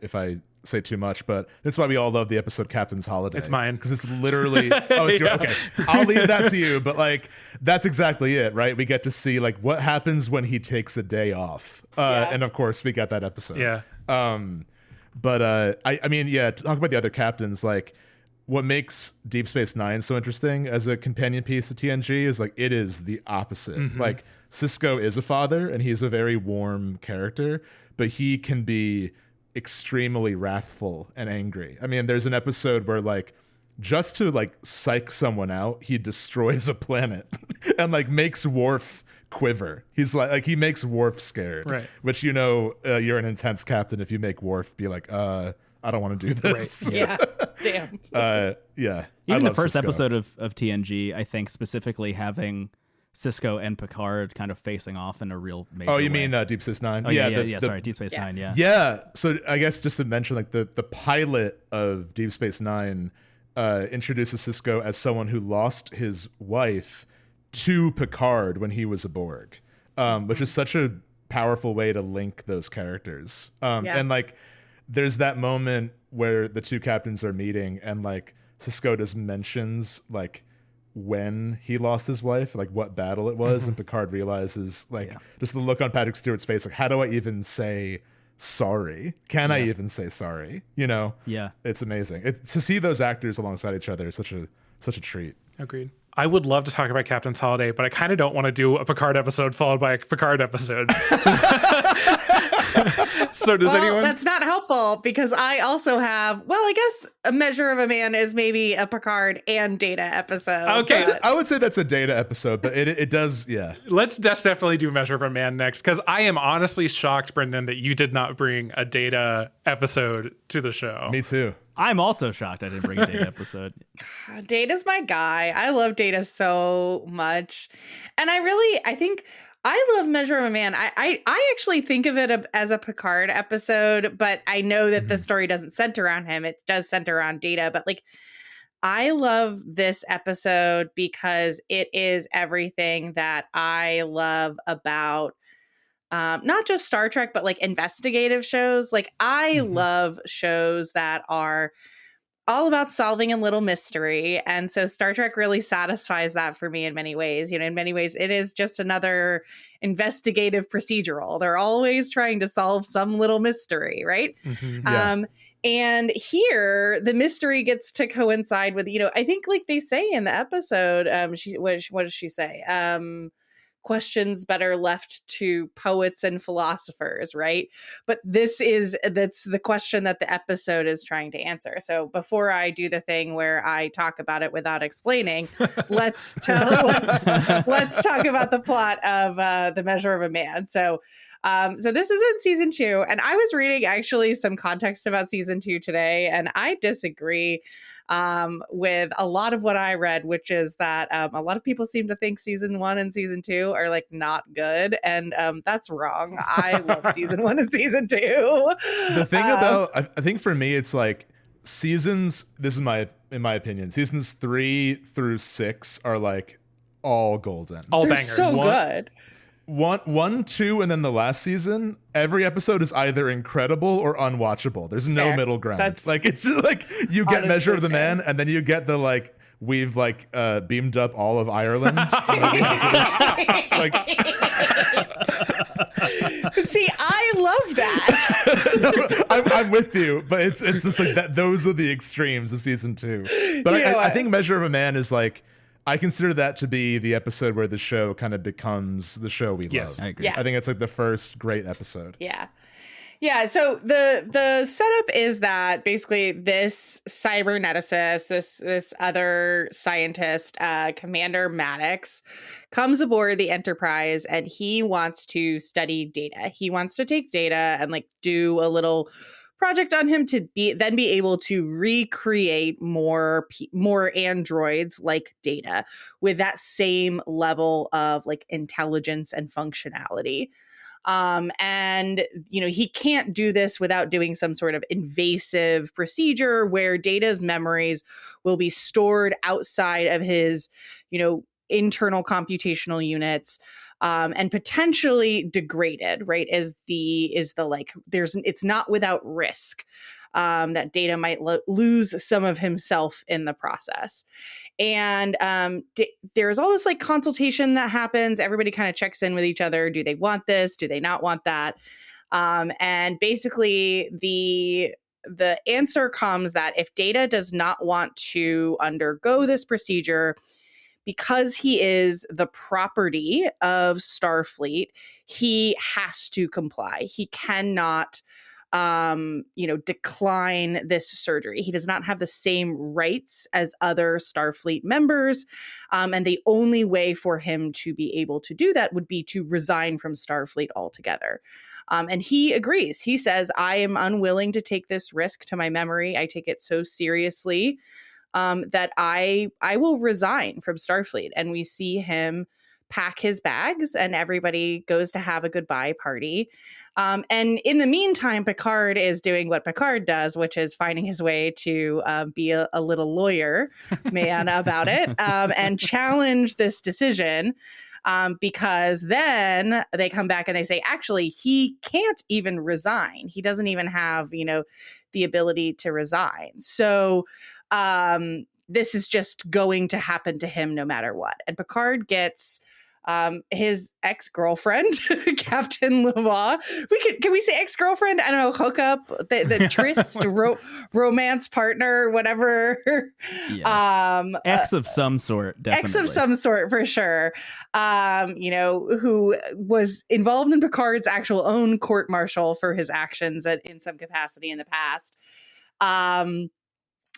say too much, but that's why we all love the episode Captain's Holiday. It's mine. Because it's literally, it's your, okay, I'll leave that to you, but like, that's exactly it, right? We get to see like what happens when he takes a day off. And of course we got that episode. Yeah. But talk about the other captains, like, what makes Deep Space Nine so interesting as a companion piece to TNG is like it is the opposite. Mm-hmm. Like Sisko is a father and he's a very warm character, but he can be extremely wrathful and angry. I mean, there's an episode where like just to like psych someone out, he destroys a planet and like makes Worf quiver. He's like he makes Worf scared. Right. Which you're an intense captain if you make Worf be like, I don't want to do this. Right. Yeah. Damn. Yeah. Even the first episode of TNG, I think specifically having Sisko and Picard kind of facing off in a real major way. You mean Deep Space Nine? Oh, yeah. Sorry, Deep Space Nine, yeah. Yeah. So I guess just to mention, like the pilot of Deep Space Nine introduces Sisko as someone who lost his wife to Picard when he was a Borg, which is such a powerful way to link those characters. And like, there's that moment where the two captains are meeting and like Sisko just mentions like when he lost his wife, like what battle it was. And Picard realizes like just the look on Patrick Stewart's face, like, how do I even say sorry? Can I even say sorry? Yeah. It's amazing. To see those actors alongside each other is such a treat. Agreed. I would love to talk about Captain's Holiday, but I kind of don't want to do a Picard episode followed by a Picard episode. So does anyone? That's not helpful because I also have, I guess A Measure of a Man is maybe a Picard and Data episode. Okay. I would say that's a Data episode, but it does, yeah. Let's definitely do Measure of a Man next, because I am honestly shocked, Brendon, that you did not bring a Data episode to the show. Me too. I'm also shocked I didn't bring a Data episode. Data's my guy. I love Data so much. And I think I love Measure of a Man. I actually think of it as a Picard episode, but I know that the story doesn't center around him. It does center around Data. But like, I love this episode because it is everything that I love about not just Star Trek, but like investigative shows. Like, I love shows that are all about solving a little mystery. And so Star Trek really satisfies that for me in many ways. In many ways, it is just another investigative procedural. They're always trying to solve some little mystery, right? Yeah. And here, the mystery gets to coincide with, I think like they say in the episode, what does she say? Questions better left to poets and philosophers, right? But that's the question that the episode is trying to answer. So before I do the thing where I talk about it without explaining, let's talk about the plot of The Measure of a Man. So this is in season 2, and I was reading actually some context about season 2 today, and I disagree with a lot of what I read, which is that a lot of people seem to think season 1 and season 2 are like not good, and that's wrong. I love season 1 and season 2. The thing about, I think for me, it's like seasons. This is in my opinion, seasons 3 through 6 are like all golden, all They're bangers. So good. 1, 2, and then the last season, every episode is either incredible or unwatchable. There's no middle ground. It's just like you get Measure of the Man, and then you get the like we've like beamed up all of Ireland. But see, I love that. I'm with you, but it's just like that. Those are the extremes of season 2. But I think Measure of a Man is like, I consider that to be the episode where the show kind of becomes the show we love. I agree. Yeah. I think it's like the first great episode. Yeah. So the setup is that basically this cyberneticist, this other scientist, Commander Maddox, comes aboard the Enterprise, and he wants to study data. He wants to take data and like do a little project on him to be able to recreate more androids like Data with that same level of like intelligence and functionality. And he can't do this without doing some sort of invasive procedure where Data's memories will be stored outside of his internal computational units, and potentially degraded, right? Is the like, it's not without risk that Data might lose some of himself in the process. And there's all this like consultation that happens. Everybody kind of checks in with each other. Do they want this? Do they not want that? And basically the answer comes that if Data does not want to undergo this procedure, because he is the property of Starfleet, he has to comply. He cannot, decline this surgery. He does not have the same rights as other Starfleet members. And the only way for him to be able to do that would be to resign from Starfleet altogether. And he agrees. He says, I am unwilling to take this risk to my memory. I take it so seriously that I will resign from Starfleet. And we see him pack his bags, and everybody goes to have a goodbye party. And in the meantime, Picard is doing what Picard does, which is finding his way to be a little lawyer man about it, and challenge this decision. Because then they come back and they say, actually, he can't even resign. He doesn't even have, the ability to resign. So this is just going to happen to him no matter what. And Picard gets his ex-girlfriend, Captain Lavoie. Can we say ex-girlfriend? I don't know, hookup, the tryst, romance partner, whatever. Yeah. Ex of some sort, definitely. Ex of some sort, for sure. Who was involved in Picard's actual own court-martial for his actions in some capacity in the past.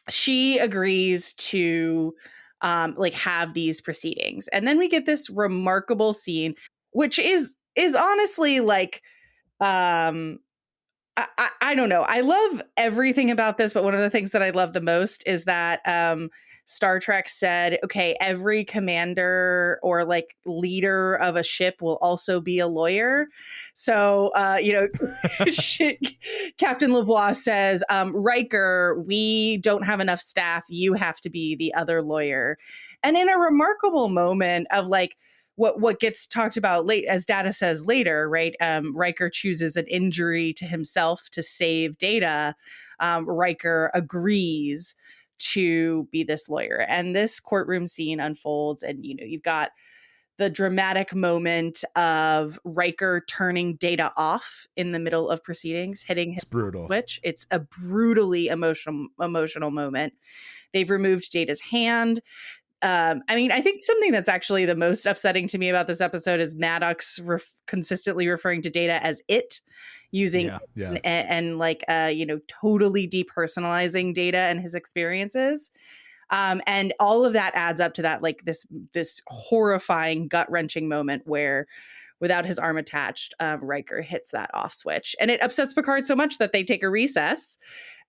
She agrees to have these proceedings, and then we get this remarkable scene, which is honestly like I don't know. I love everything about this, but one of the things that I love the most is that Star Trek said, okay, every commander or like leader of a ship will also be a lawyer. So, Captain Lavoie says, Riker, we don't have enough staff. You have to be the other lawyer. And in a remarkable moment of like, what gets talked about late, as Data says later, right? Riker chooses an injury to himself to save Data. Riker agrees to be this lawyer, and this courtroom scene unfolds, and you've got the dramatic moment of Riker turning Data off in the middle of proceedings, hitting his switch. It's a brutally emotional moment. They've removed Data's hand. I think something that's actually the most upsetting to me about this episode is Maddox consistently referring to Data as it, using and totally depersonalizing Data and his experiences. And all of that adds up to that, like this horrifying, gut-wrenching moment where, without his arm attached, Riker hits that off switch. And it upsets Picard so much that they take a recess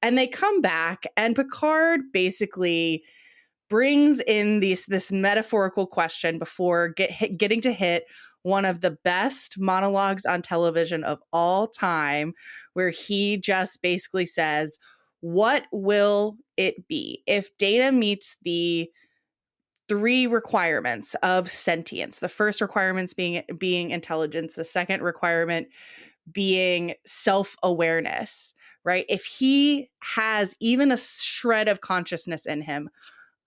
and they come back, and Picard basically brings in this metaphorical question before getting to hit one of the best monologues on television of all time, where he just basically says, what will it be if Data meets the 3 requirements of sentience? The first requirements being intelligence, the second requirement being self-awareness, right? If he has even a shred of consciousness in him,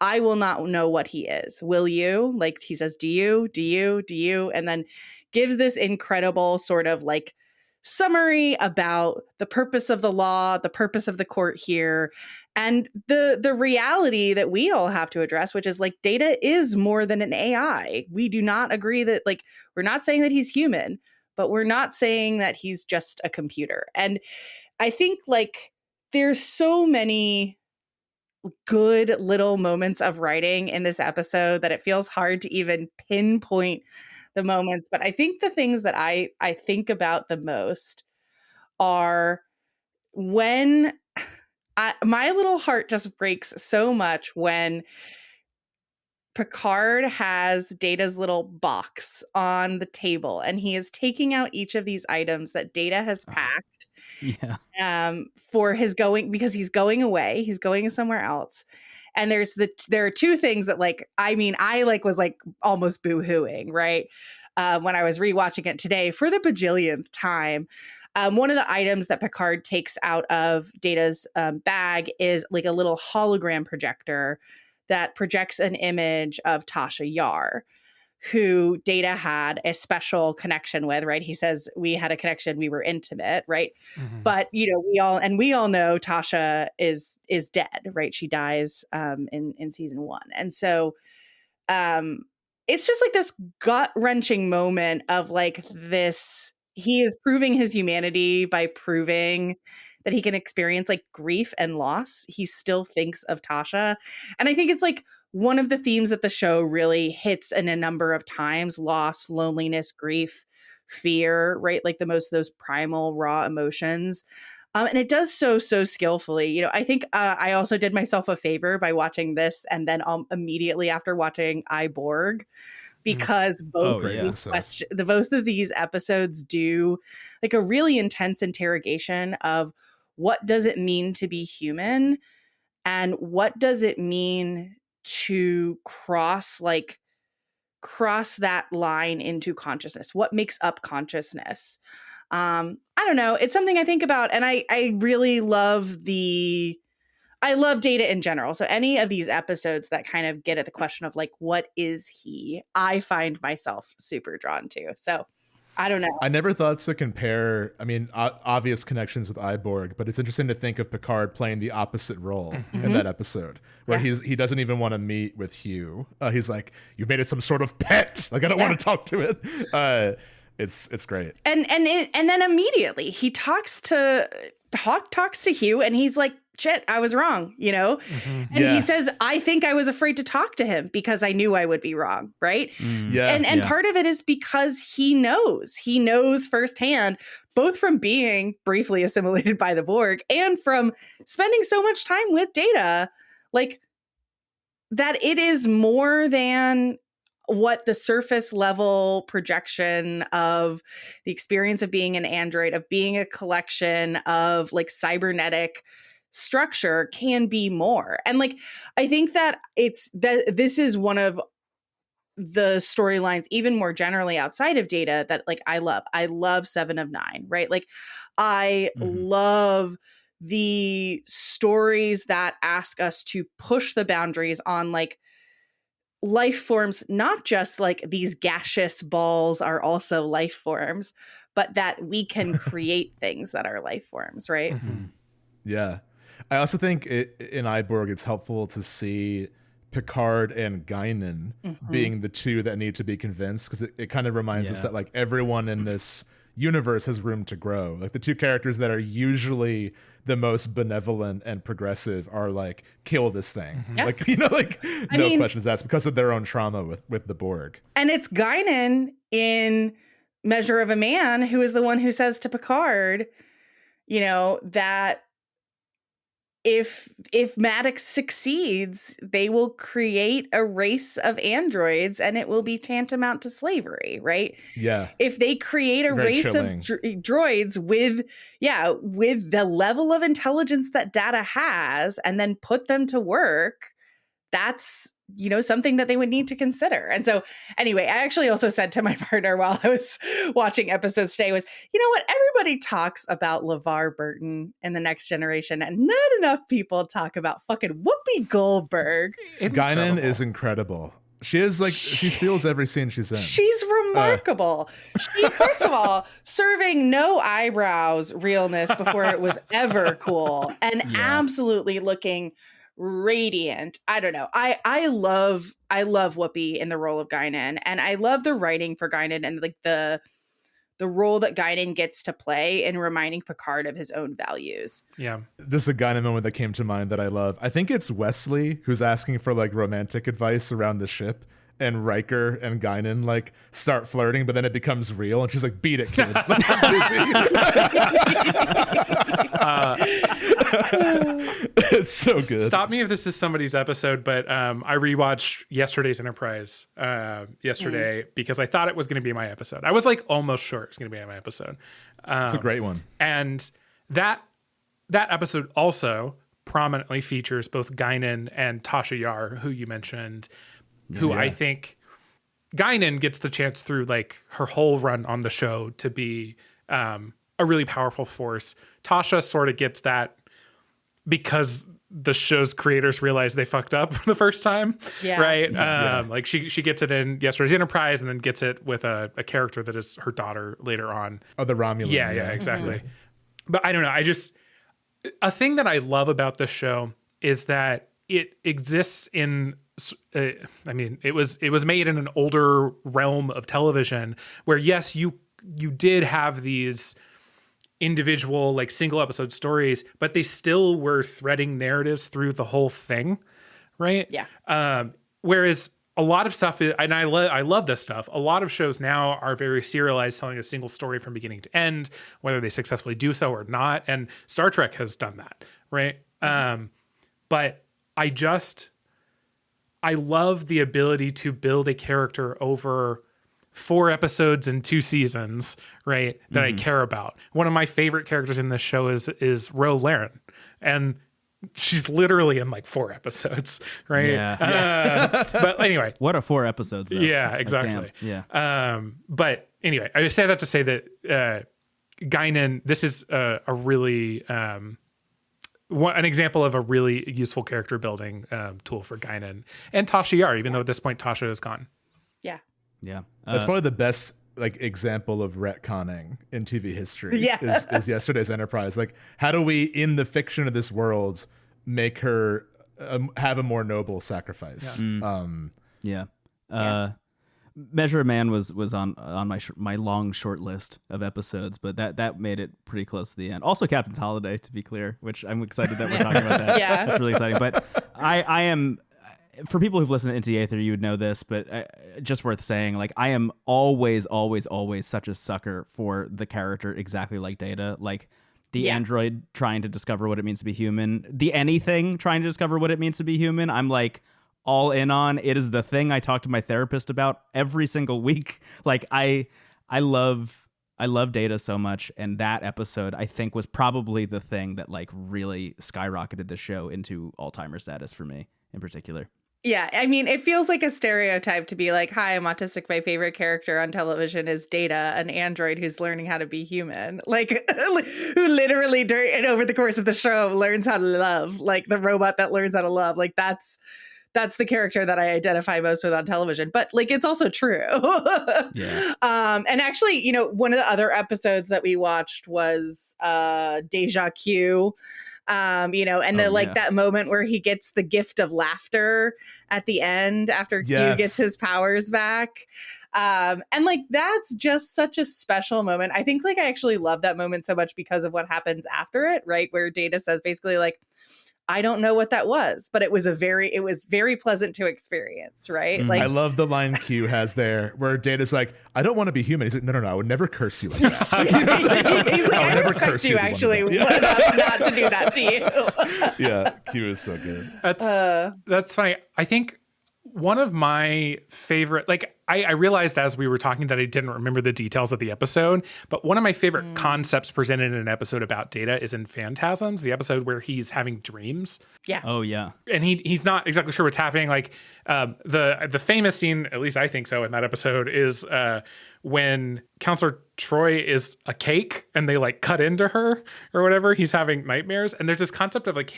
I will not know what he is. Will you? Like, he says, do you? And then gives this incredible sort of like summary about the purpose of the law, the purpose of the court here, and the reality that we all have to address, which is like Data is more than an AI. We do not agree that, like, we're not saying that he's human, but we're not saying that he's just a computer. And I think like there's so many good little moments of writing in this episode that it feels hard to even pinpoint the moments. But I think the things that I think about the most are when my little heart just breaks so much when Picard has Data's little box on the table, and he is taking out each of these items that Data has packed. For his going, because he's going away, he's going somewhere else. And there are 2 things that I was like almost boo-hooing, right? When I was rewatching it today for the bajillionth time. One of the items that Picard takes out of Data's bag is like a little hologram projector that projects an image of Tasha Yar, who Data had a special connection with, right? He says, we had a connection, we were intimate, right? Mm-hmm. But, we all know Tasha is dead, right? She dies in season 1. And so it's just like this gut-wrenching moment of like this, he is proving his humanity by proving that he can experience like grief and loss. He still thinks of Tasha. And I think it's like one of the themes that the show really hits in a number of times: loss, loneliness, grief, fear, right? Like those primal, raw emotions. And it does so skillfully. I think I also did myself a favor by watching this and then immediately after watching I, Borg, because both of these episodes do like a really intense interrogation of what does it mean to be human, and what does it mean to cross that line into consciousness? What makes up consciousness? I don't know. It's something I think about, and I really love I love Data in general. So any of these episodes that kind of get at the question of like, what is he? I find myself super drawn to. So I don't know. I never thought to compare, I mean, obvious connections with Iborg, but it's interesting to think of Picard playing the opposite role in that episode, where he doesn't even want to meet with Hugh. He's like, "You made it some sort of pet. Like, I don't want to talk to it." It's great. And then immediately he talks to Hugh, and he's like, shit, I was wrong, you know? And he says, I think I was afraid to talk to him because I knew I would be wrong, right? And part of it is because he knows firsthand, both from being briefly assimilated by the Borg and from spending so much time with Data, like, that it is more than what the surface level projection of the experience of being an android, of being a collection of like cybernetic structure can be more. And like, I think that this is one of the storylines, even more generally outside of Data, that like I love 7 of 9, right? Like I love the stories that ask us to push the boundaries on like life forms, not just like these gaseous balls are also life forms, but that we can create things that are life forms, right? Yeah. I also think in Iborg, it's helpful to see Picard and Guinan being the two that need to be convinced, because it kind of reminds us that like everyone in this universe has room to grow. Like the two characters that are usually the most benevolent and progressive are like, kill this thing. Like, you know, like no questions asked, because of their own trauma with the Borg. And it's Guinan in Measure of a Man who is the one who says to Picard, you know, that if Maddox succeeds, they will create a race of androids and it will be tantamount to slavery, right? Yeah. If they create a race chilling. Of droids with the level of intelligence that Data has and then put them to work, that's, you know, something that they would need to consider. And so anyway, I actually also said to my partner while I was watching episodes today was, you know what, everybody talks about LeVar Burton in The Next Generation and not enough people talk about fucking Whoopi Goldberg. Guinan is incredible. She is like, she steals every scene she's in. She's remarkable. She, first of all, serving no eyebrows realness before it was ever cool, and absolutely looking radiant. I don't know. I love Whoopi in the role of Guinan, and I love the writing for Guinan and like the role that Guinan gets to play in reminding Picard of his own values. Yeah. Just a Guinan moment that came to mind that I love. I think it's Wesley who's asking for like romantic advice around the ship, and Riker and Guinan like start flirting, but then it becomes real, and she's like, "Beat it, kid." Like, it's so good. Stop me if this is somebody's episode, but I rewatched yesterday's Enterprise yesterday because I thought it was going to be my episode. I was like almost sure it was going to be my episode. It's a great one. And that episode also prominently features both Guinan and Tasha Yar, who you mentioned, who I think Guinan gets the chance through like her whole run on the show to be a really powerful force. Tasha sort of gets that because the show's creators realized they fucked up the first time, right? Like she gets it in yesterday's Enterprise, and then gets it with a character that is her daughter later on. Oh, the Romulan. Yeah, exactly. But I don't know. A thing that I love about this show is that it exists in. I mean, it was made in an older realm of television where, yes, you did have these individual like single episode stories, but they still were threading narratives through the whole thing, right? Yeah. Whereas a lot of stuff, and I love this stuff, a lot of shows now are very serialized, telling a single story from beginning to end, whether they successfully do so or not. And Star Trek has done that, right? But I love the ability to build a character over 4 episodes and 2 seasons, right? That I care about. One of my favorite characters in this show is Ro Laren, and she's literally in like 4 episodes, right? Yeah. But anyway, what are 4 episodes? Though? Yeah, exactly. Like, damn. But anyway, I say that to say that Guinan, this is a really an example of a really useful character building tool for Guinan and Tasha Yar, even though at this point Tasha is gone. Yeah. Yeah. That's probably the best like example of retconning in TV history. Yeah. Is yesterday's Enterprise. Like, how do we, in the fiction of this world, make her have a more noble sacrifice? Yeah. Measure of Man was on my long short list of episodes, but that made it pretty close to the end. Also, Captain's Holiday, to be clear, which I'm excited that we're talking about that. Yeah, that's really exciting. But I am, for people who've listened to Into the Aether, you would know this, but just worth saying, like, I am always such a sucker for the character exactly like Data, like the android trying to discover what it means to be human, the anything trying to discover what it means to be human. I'm like all in on. It is the thing I talk to my therapist about every single week. Like I love Data so much, and that episode I think was probably the thing that like really skyrocketed the show into all-timer status for me in particular. Yeah, I mean, it feels like a stereotype to be like, hi, I'm autistic. My favorite character on television is Data, an android who's learning how to be human. Like, who literally and over the course of the show learns how to love, like the robot that learns how to love. Like, that's the character that I identify most with on television. But like, it's also true. Yeah. And actually, you know, one of the other episodes that we watched was Deja Q. You know, and that moment where he gets the gift of laughter at the end after Q gets his powers back. And like, that's just such a special moment. I think like I actually love that moment so much because of what happens after it, right? Where Data says basically like, I don't know what that was, but it was very pleasant to experience, right? Mm-hmm. Like, I love the line Q has there where Data's like, I don't want to be human. He's like, no, I would never curse you like that. He's like, I respect you actually not to do that to you. Yeah, Q is so good. That's funny. I think one of my favorite, like, I realized as we were talking that I didn't remember the details of the episode, but one of my favorite concepts presented in an episode about Data is in Phantasms, the episode where he's having dreams. Yeah. Oh yeah. And he's not exactly sure what's happening. Like the famous scene, at least I think so, in that episode is when Counselor Troy is a cake and they like cut into her or whatever. He's having nightmares, and there's this concept of like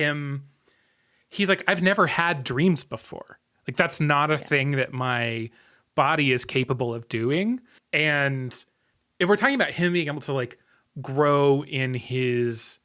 he's like, I've never had dreams before. Like, that's not a thing that my body is capable of doing. And if we're talking about him being able to like grow in his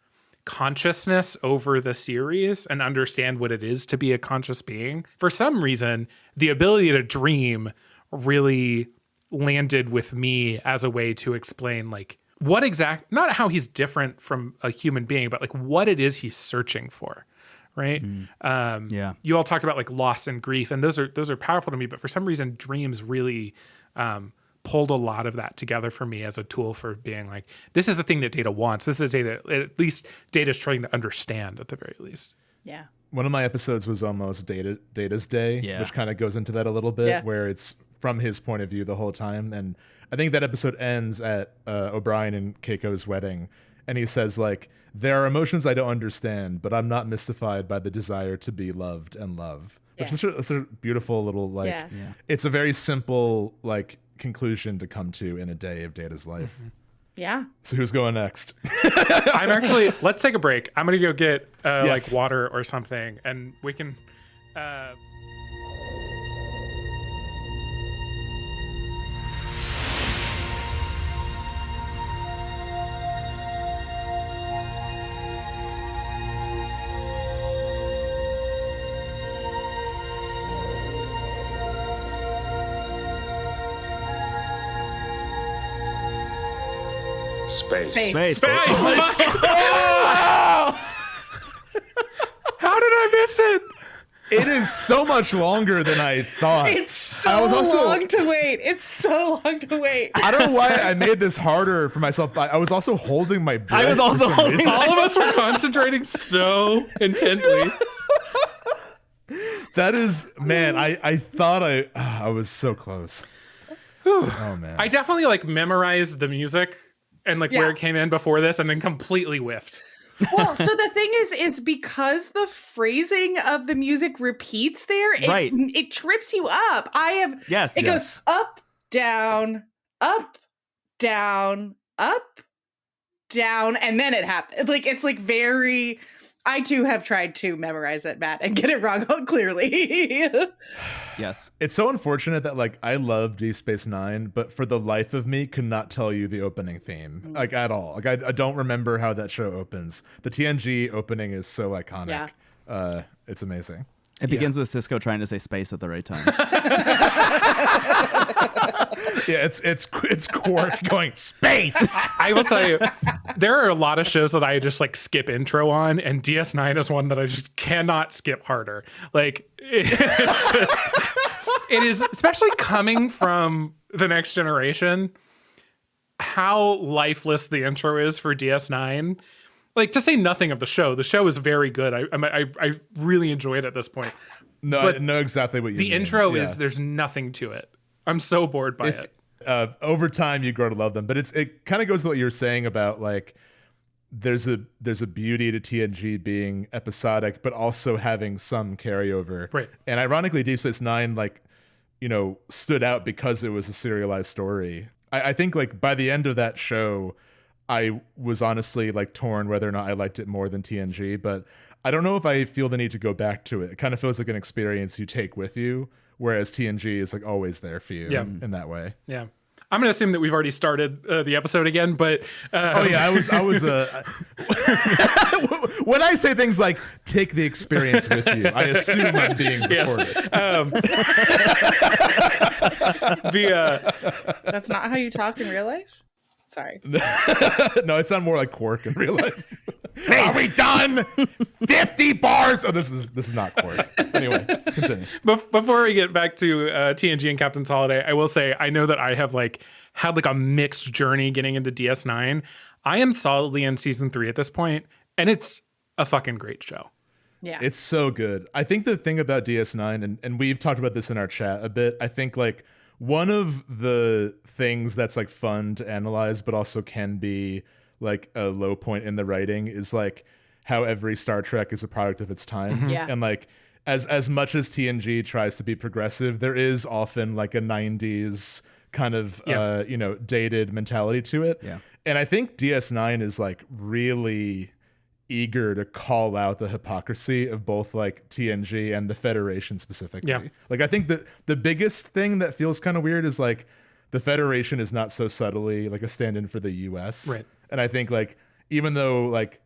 consciousness over the series and understand what it is to be a conscious being, for some reason, the ability to dream really landed with me as a way to explain like not how he's different from a human being, but like what it is he's searching for. Right. You all talked about like loss and grief, and those are powerful to me. But for some reason, dreams really pulled a lot of that together for me as a tool for being like, this is the thing that Data wants. This is Data, at least Data's trying to understand at the very least. Yeah. One of my episodes was almost Data's Day, which kind of goes into that a little bit, where it's from his point of view the whole time. And I think that episode ends at O'Brien and Keiko's wedding, and he says like, there are emotions I don't understand, but I'm not mystified by the desire to be loved and love. Which is a beautiful little, like, it's a very simple, like, conclusion to come to in a day of Data's life. Mm-hmm. Yeah. So who's going next? Let's take a break. I'm going to go get, like, water or something, and we can... Space. Oh! How did I miss it? It is so much longer than I thought. It's so long to wait. It's so long to wait. I don't know why I made this harder for myself. I was also holding my breath. I was also holding. All of us were concentrating so intently. That is, man, I thought I was so close. Oh, man. I definitely like memorized the music and like where it came in before this, and then completely whiffed. Well, so the thing is because the phrasing of the music repeats there, it trips you up. It goes up, down, up, down, up, down, and then it happens. Like, it's like very I too have tried to memorize it, Matt, and get it wrong clearly. Yes. It's so unfortunate that like I love Deep Space Nine, but for the life of me could not tell you the opening theme like at all. Like I don't remember how that show opens. The TNG opening is so iconic. Yeah. It's amazing. It begins with Cisco trying to say space at the right time. Yeah, it's Quark going space. I will tell you, there are a lot of shows that I just like skip intro on, and DS9 is one that I just cannot skip harder. Like it's just, it is, especially coming from the Next Generation, how lifeless the intro is for DS9. Like, to say nothing of the show is very good. I really enjoy it at this point. No, but I know exactly what you mean. The intro is, there's nothing to it. I'm so bored by it. Over time, you grow to love them. But it kind of goes to what you were saying about, like, there's a beauty to TNG being episodic, but also having some carryover. Right. And ironically, Deep Space Nine, like, you know, stood out because it was a serialized story. I think, like, by the end of that show, I was honestly like torn whether or not I liked it more than TNG, but I don't know if I feel the need to go back to it. It kind of feels like an experience you take with you, whereas TNG is like always there for you in that way. Yeah. I'm going to assume that we've already started the episode again, but... Oh, yeah, I was when I say things like, take the experience with you, I assume I'm being recorded. That's not how you talk in real life? Sorry. No, it sounded more like Quark in real life. Are we done? 50 bars. Oh, this is not Quark. Anyway, continue. Before we get back to TNG and Captain's Holiday, I will say I know that I have like had like a mixed journey getting into DS9. I am solidly in season 3 at this point, and it's a fucking great show. Yeah, it's so good. I think the thing about DS9, and we've talked about this in our chat a bit. I think like one of the things that's like fun to analyze, but also can be like a low point in the writing is like how every Star Trek is a product of its time. Mm-hmm. Yeah. And like as much as TNG tries to be progressive, there is often like a 90s kind of dated mentality to it. Yeah. And I think DS9 is like really eager to call out the hypocrisy of both like TNG and the Federation specifically. Yeah. Like I think that the biggest thing that feels kind of weird is like the Federation is not so subtly like a stand-in for the US. Right. And I think like even though like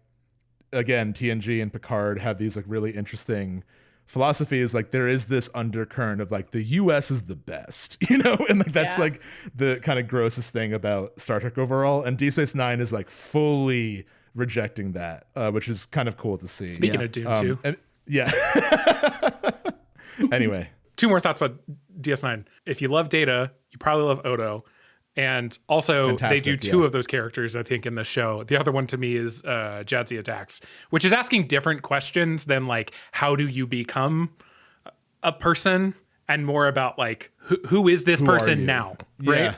again TNG and Picard have these like really interesting philosophies, like there is this undercurrent of like the US is the best, you know, and like that's like the kind of grossest thing about Star Trek overall. And Deep Space Nine is like fully rejecting that, which is kind of cool to see. Speaking of Dune too. Anyway. 2 more thoughts about DS9. If you love Data, you probably love Odo. And also, Fantastic, they do 2 of those characters, I think, in the show. The other one to me is Jadzia Dax, which is asking different questions than like, how do you become a person? And more about like, who is this person now? Right?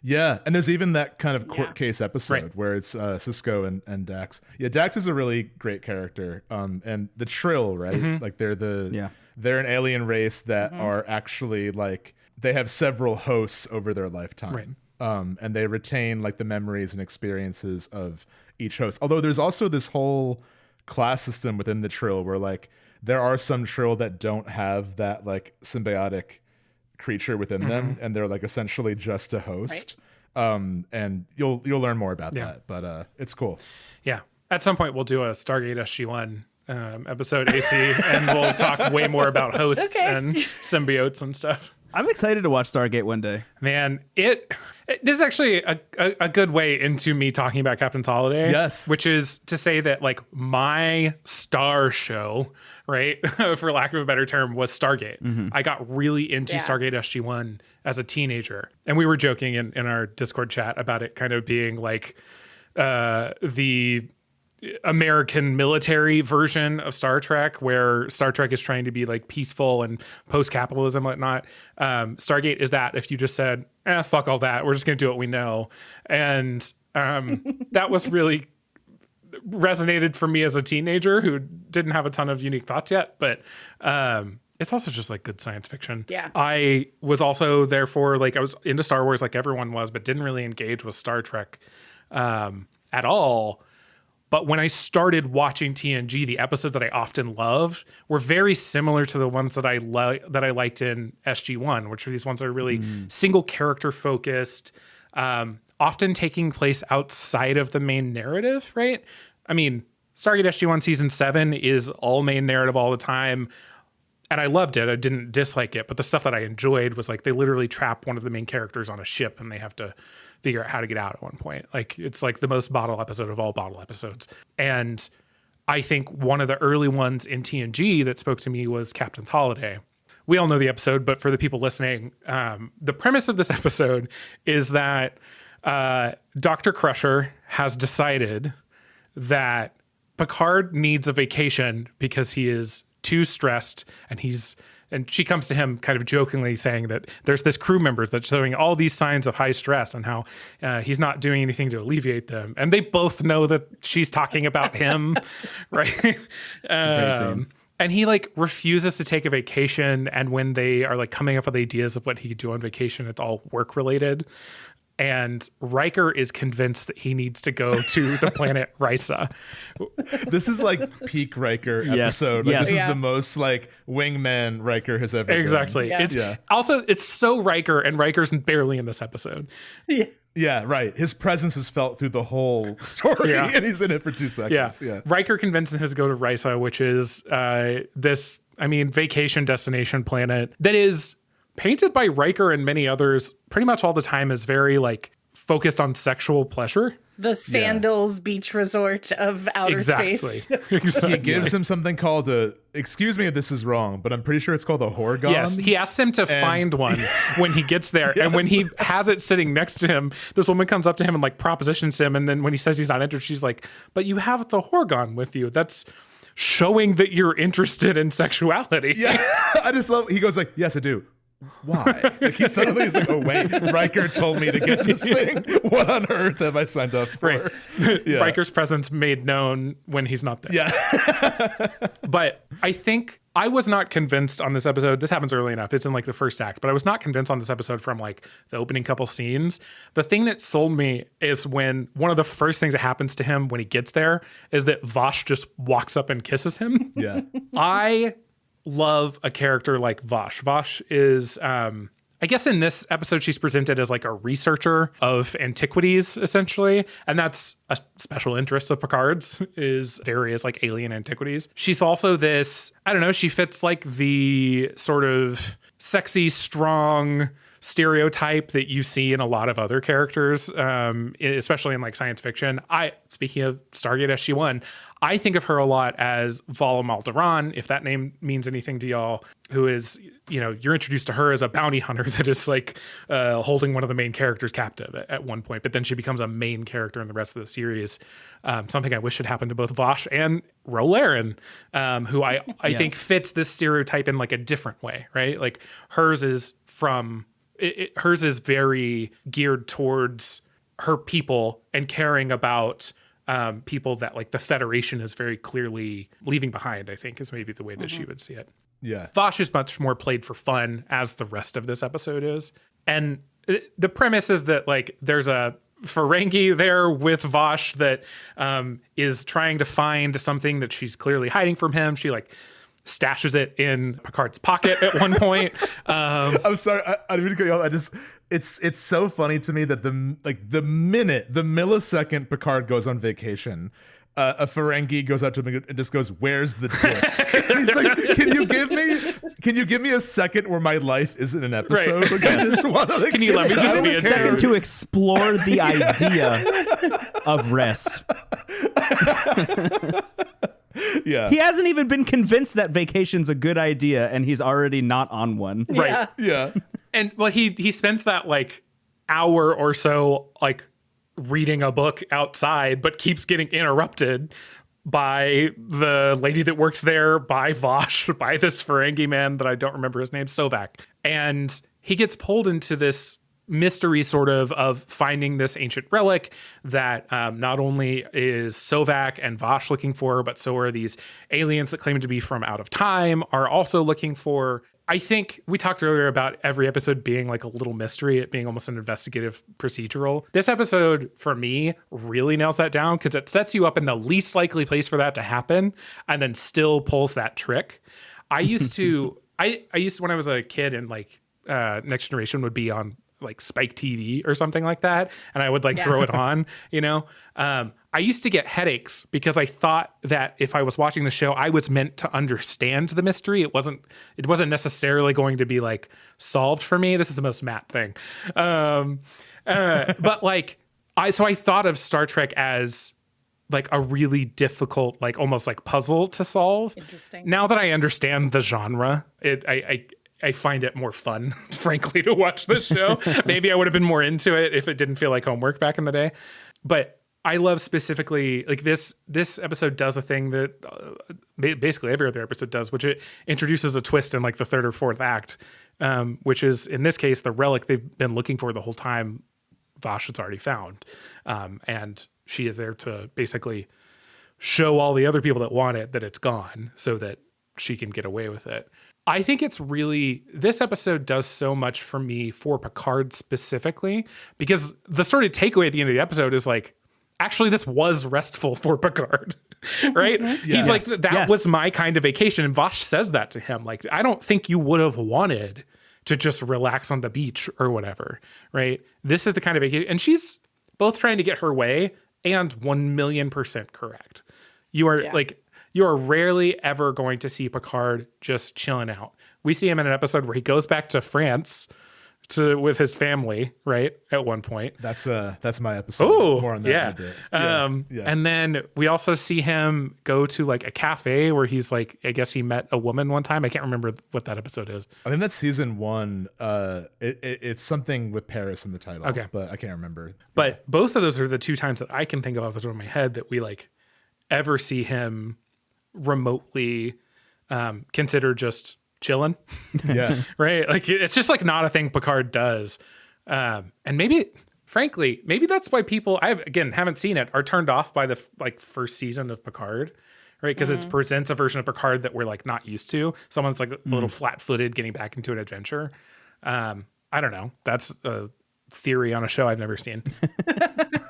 Yeah, and there's even that kind of court case episode where it's Cisco and Dax. Yeah, Dax is a really great character. And the Trill, right? Mm-hmm. Like they're an alien race that are actually like they have several hosts over their lifetime. Right. And they retain like the memories and experiences of each host. Although there's also this whole class system within the Trill where like there are some Trill that don't have that like symbiotic creature within them, and they're like essentially just a host. And you'll learn more about that, but it's cool. Yeah. At some point we'll do a Stargate SG-1 episode AC and we'll talk way more about hosts and symbiotes and stuff. I'm excited to watch Stargate one day. Man, this is actually a good way into me talking about Captain's Holiday. Yes. Which is to say that like my star show, right, for lack of a better term, was Stargate. Mm-hmm. I got really into Stargate SG-1 as a teenager. And we were joking in our Discord chat about it kind of being like the American military version of Star Trek, where Star Trek is trying to be like peaceful and post-capitalism and whatnot. Stargate is that if you just said, fuck all that, we're just going to do what we know. And that was really resonated for me as a teenager who didn't have a ton of unique thoughts yet. But it's also just like good science fiction. Yeah. I was also therefore like I was into Star Wars like everyone was, but didn't really engage with Star Trek at all But when I started watching TNG, the episodes that I often loved were very similar to the ones that I liked in SG1, which are these ones that are really single character focused, often taking place outside of the main narrative, right? I mean, Stargate SG1 season 7 is all main narrative all the time. And I loved it. I didn't dislike it. But the stuff that I enjoyed was like they literally trap one of the main characters on a ship and they have to figure out how to get out at one point. Like it's like the most bottle episode of all bottle episodes. And I think one of the early ones in TNG that spoke to me was Captain's Holiday. We all know the episode, but for the people listening, the premise of this episode is that Dr. Crusher has decided that Picard needs a vacation because he is too stressed, and she comes to him kind of jokingly saying that there's this crew member that's showing all these signs of high stress and how he's not doing anything to alleviate them. And they both know that she's talking about him, right? And he like refuses to take a vacation. And when they are like coming up with ideas of what he could do on vacation, it's all work related. And Riker is convinced that he needs to go to the planet Risa. This is like peak Riker episode. This is the most like wingman Riker has ever Exactly. done. Also, it's so Riker, and Riker's barely in this episode. Yeah, right. His presence is felt through the whole story, and he's in it for 2 seconds. Yeah. Riker convinces him to go to Risa, which is this, vacation destination planet that is painted by Riker and many others pretty much all the time as very like focused on sexual pleasure. The Sandals beach resort of outer space. Exactly. He gives him something called excuse me if this is wrong, but I'm pretty sure it's called a Horgon. Yes, he asks him to find one when he gets there. And when he has it sitting next to him, this woman comes up to him and like propositions him. And then when he says he's not interested, she's like, but you have the Horgon with you. That's showing that you're interested in sexuality. Yeah, I just love, he goes like, yes, I do. Why? Like he suddenly is like, oh wait, Riker told me to get this thing. What on earth have I signed up for? Right. Riker's presence made known when he's not there. Yeah. But I think I was not convinced on this episode. This happens early enough. It's in like the first act, but I was not convinced on this episode from like the opening couple scenes. The thing that sold me is when one of the first things that happens to him when he gets there is that Vosh just walks up and kisses him. Yeah. I love a character like Vosh. Vosh is, I guess in this episode, she's presented as like a researcher of antiquities, essentially. And that's a special interest of Picard's, is various like alien antiquities. She's also this, I don't know, she fits like the sort of sexy, strong stereotype that you see in a lot of other characters, especially in like science fiction. Speaking of Stargate SG-1, I think of her a lot as Vala Maldaran, if that name means anything to y'all, who is, you're introduced to her as a bounty hunter that is like holding one of the main characters captive at one point, but then she becomes a main character in the rest of the series. Something I wish had happened to both Vosh and Rolaren, who I think fits this stereotype in like a different way, right? Like hers is hers is very geared towards her people and caring about people that like the Federation is very clearly leaving behind, I think is maybe the way that she would see it. Yeah. Vosh is much more played for fun, as the rest of this episode is. And the premise is that like there's a Ferengi there with Vosh that is trying to find something that she's clearly hiding from him. She like stashes it in Picard's pocket at one point. I'm sorry, I didn't mean to cut you off. It's so funny to me that the millisecond Picard goes on vacation, a Ferengi goes out to him and just goes, "Where's the disc?" And he's like, "Can you give me a second where my life isn't an episode? Right. Like, I just want to. Like, can you let me just be a second to explore the idea of rest?" Yeah. He hasn't even been convinced that vacation's a good idea, and he's already not on one. Right. Yeah. And well, he spends that like hour or so like reading a book outside, but keeps getting interrupted by the lady that works there, by Vosh, by this Ferengi man that I don't remember his name, Sovak. And he gets pulled into this mystery sort of finding this ancient relic that not only is Sovak and Vosh looking for, but so are these aliens that claim to be from out of time are also looking for. I think we talked earlier about every episode being like a little mystery, it being almost an investigative procedural. This episode, for me, really nails that down because it sets you up in the least likely place for that to happen and then still pulls that trick. I used to, when I was a kid and like Next Generation would be on like Spike TV or something like that, and I would like throw it on, you know? I used to get headaches because I thought that if I was watching the show, I was meant to understand the mystery. It wasn't necessarily going to be like solved for me. This is the most Matt thing. But like, I thought of Star Trek as like a really difficult, like almost like puzzle to solve. Interesting. Now that I understand the genre, I find it more fun, frankly, to watch this show. Maybe I would have been more into it if it didn't feel like homework back in the day. But I love specifically, like this episode does a thing that basically every other episode does, which it introduces a twist in like the third or fourth act, which is, in this case, the relic they've been looking for the whole time, Vash has already found. And she is there to basically show all the other people that want it that it's gone so that she can get away with it. I think it's really, this episode does so much for me for Picard specifically, because the sort of takeaway at the end of the episode is like, actually, this was restful for Picard, right? He's like, that was my kind of vacation. And Vash says that to him. Like, I don't think you would have wanted to just relax on the beach or whatever, right? This is the kind of vacation. And she's both trying to get her way and 1,000,000% correct. You are like, you are rarely ever going to see Picard just chilling out. We see him in an episode where he goes back to France with his family, right? At one point. That's my episode. Oh, more on that in a bit. And then we also see him go to like a cafe where he's like, I guess he met a woman one time. I can't remember what that episode is. I think that's season 1. It's something with Paris in the title. Okay. But I can't remember. But both of those are the two times that I can think of off the top of my head that we like ever see him remotely consider just chilling. Yeah. Right? Like, it's just like not a thing Picard does. And maybe, frankly, maybe that's why people, haven't seen it, are turned off by the like first season of Picard, right? Because it presents a version of Picard that we're like not used to. Someone that's like a little flat-footed getting back into an adventure. I don't know. That's a theory on a show I've never seen.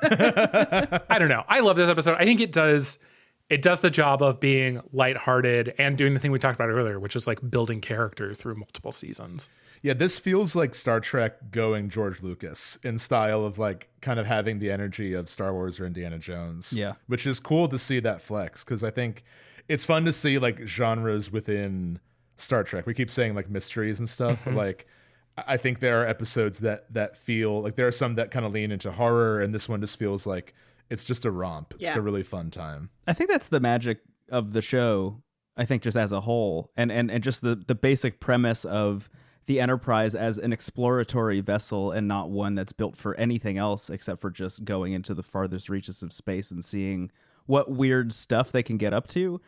I don't know. I love this episode. I think it does the job of being lighthearted and doing the thing we talked about earlier, which is like building character through multiple seasons. Yeah, this feels like Star Trek going George Lucas in style of like kind of having the energy of Star Wars or Indiana Jones. Yeah. Which is cool to see that flex, because I think it's fun to see like genres within Star Trek. We keep saying like mysteries and stuff, but like I think there are episodes that feel like there are some that kind of lean into horror, and this one just feels like it's just a romp. It's like a really fun time. I think that's the magic of the show, I think, just as a whole. And just the basic premise of the Enterprise as an exploratory vessel and not one that's built for anything else except for just going into the farthest reaches of space and seeing what weird stuff they can get up to,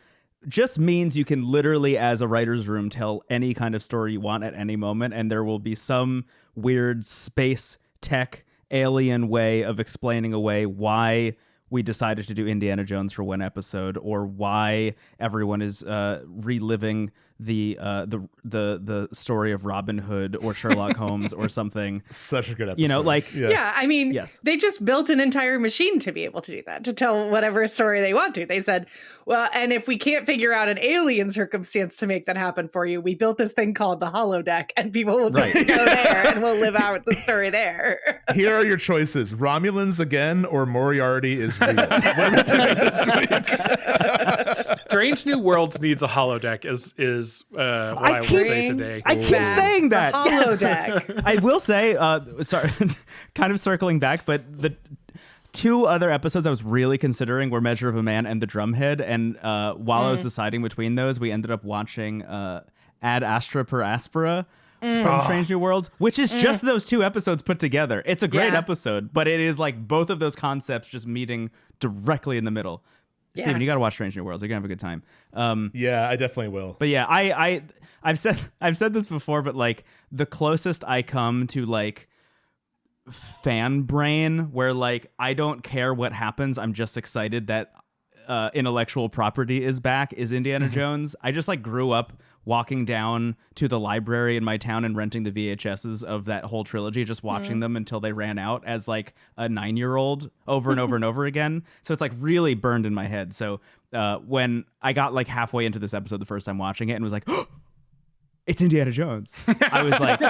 just means you can literally, as a writer's room, tell any kind of story you want at any moment, and there will be some weird space tech alien way of explaining away why we decided to do Indiana Jones for one episode, or why everyone is reliving the story of Robin Hood or Sherlock Holmes or something. Such a good episode. You know, like I mean, they just built an entire machine to be able to do that, to tell whatever story they want to. They said, well, and if we can't figure out an alien circumstance to make that happen for you, we built this thing called the holodeck, and people will just go there and we'll live out the story there. Here are your choices: Romulans again, or Moriarty is real. What are we doing this week? Strange New Worlds needs a holodeck is what I will say today. I keep saying that. Holodeck. Yes. I will say, sorry, kind of circling back, but the two other episodes I was really considering were Measure of a Man and The Drumhead. And while I was deciding between those, we ended up watching Ad Astra per Aspera from Strange New Worlds, which is just those two episodes put together. It's a great episode, but it is like both of those concepts just meeting directly in the middle. Yeah. Steven, you got to watch Strange New Worlds. You're gonna have a good time. Yeah, I definitely will. But yeah, I've said this before, but like the closest I come to like fan brain, where like I don't care what happens, I'm just excited that intellectual property is back is Indiana Jones. I just like grew up walking down to the library in my town and renting the VHSs of that whole trilogy, just watching them until they ran out as like a 9-year-old over and over and over again. So it's like really burned in my head. So when I got like halfway into this episode the first time watching it and was like, oh, it's Indiana Jones, I was like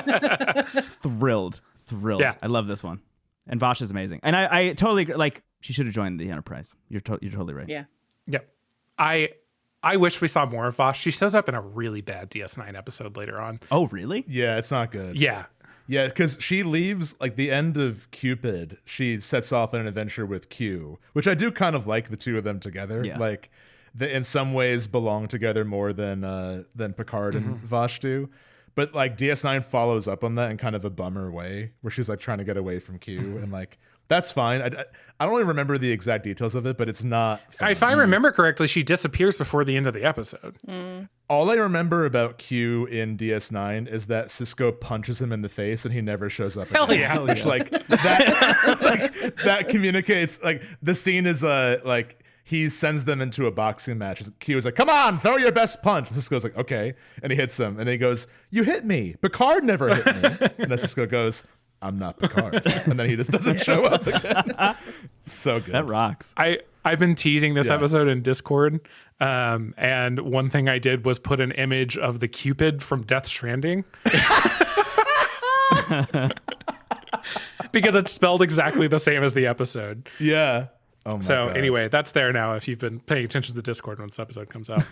thrilled. Yeah. I love this one. And Vosh is amazing. And I totally like, she should have joined the Enterprise. You're totally right. Yeah. Yep. I wish we saw more of Vosh. She shows up in a really bad DS9 episode later on. Oh, really? Yeah, it's not good. Yeah. Yeah, because she leaves, like, the end of Cupid, she sets off on an adventure with Q, which I do kind of like the two of them together. Yeah. Like, they in some ways belong together more than Picard and Vosh do. But, like, DS9 follows up on that in kind of a bummer way, where she's, like, trying to get away from Q, and, like, that's fine. I don't really remember the exact details of it, but it's not fun. If I remember correctly, she disappears before the end of the episode. All I remember about Q in DS9 is that Cisco punches him in the face and he never shows up again. Hell yeah. Which, like, that, like, that communicates, like, the scene is, like, he sends them into a boxing match. Q is like, come on, throw your best punch. And Cisco's like, okay. And he hits him. And then he goes, you hit me. Picard never hit me. And then Cisco goes, I'm not Picard. And then he just doesn't show up again. So good. That rocks. I've been teasing this episode in Discord. And one thing I did was put an image of the Cupid from Death Stranding. Because it's spelled exactly the same as the episode. Yeah. Oh my God. Anyway, that's there now if you've been paying attention to the Discord when this episode comes out.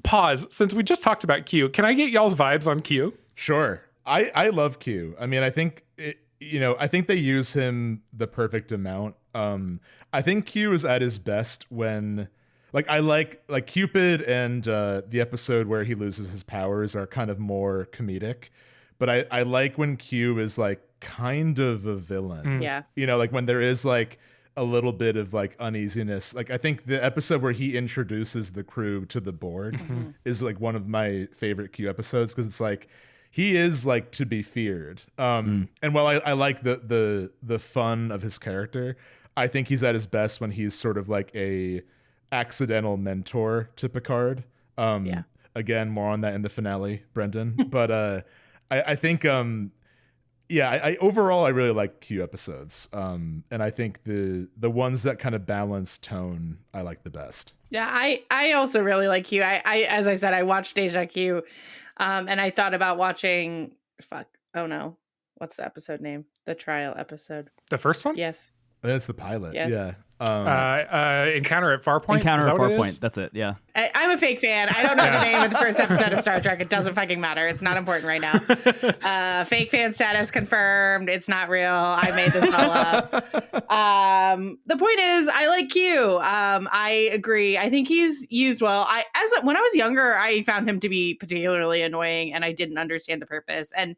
Pause. Since we just talked about Q, can I get y'all's vibes on Q? Sure. I love Q. I mean, I think I think they use him the perfect amount. I think Q is at his best when, like, I like Cupid and the episode where he loses his powers are kind of more comedic, but I like when Q is like kind of a villain. Yeah. You know, like when there is like a little bit of like uneasiness. Like I think the episode where he introduces the crew to the Borg is like one of my favorite Q episodes because it's like, he is like to be feared. And while I like the fun of his character, I think he's at his best when he's sort of like a accidental mentor to Picard. Again, more on that in the finale, Brendon. But I think I overall I really like Q episodes. And I think the ones that kind of balance tone I like the best. Yeah, I also really like Q. I as I said, I watched Deja Q. And I thought about watching, what's the episode name? The trial episode. The first one? Yes. That's the pilot. Yes. Yeah. Encounter at Farpoint? Encounter at Farpoint. That's it. Yeah. I'm a fake fan. I don't know the name of the first episode of Star Trek. It doesn't fucking matter. It's not important right now. Fake fan status confirmed. It's not real. I made this all up. The point is, I like Q. I agree. I think he's used well. When I was younger, I found him to be particularly annoying, and I didn't understand the purpose. And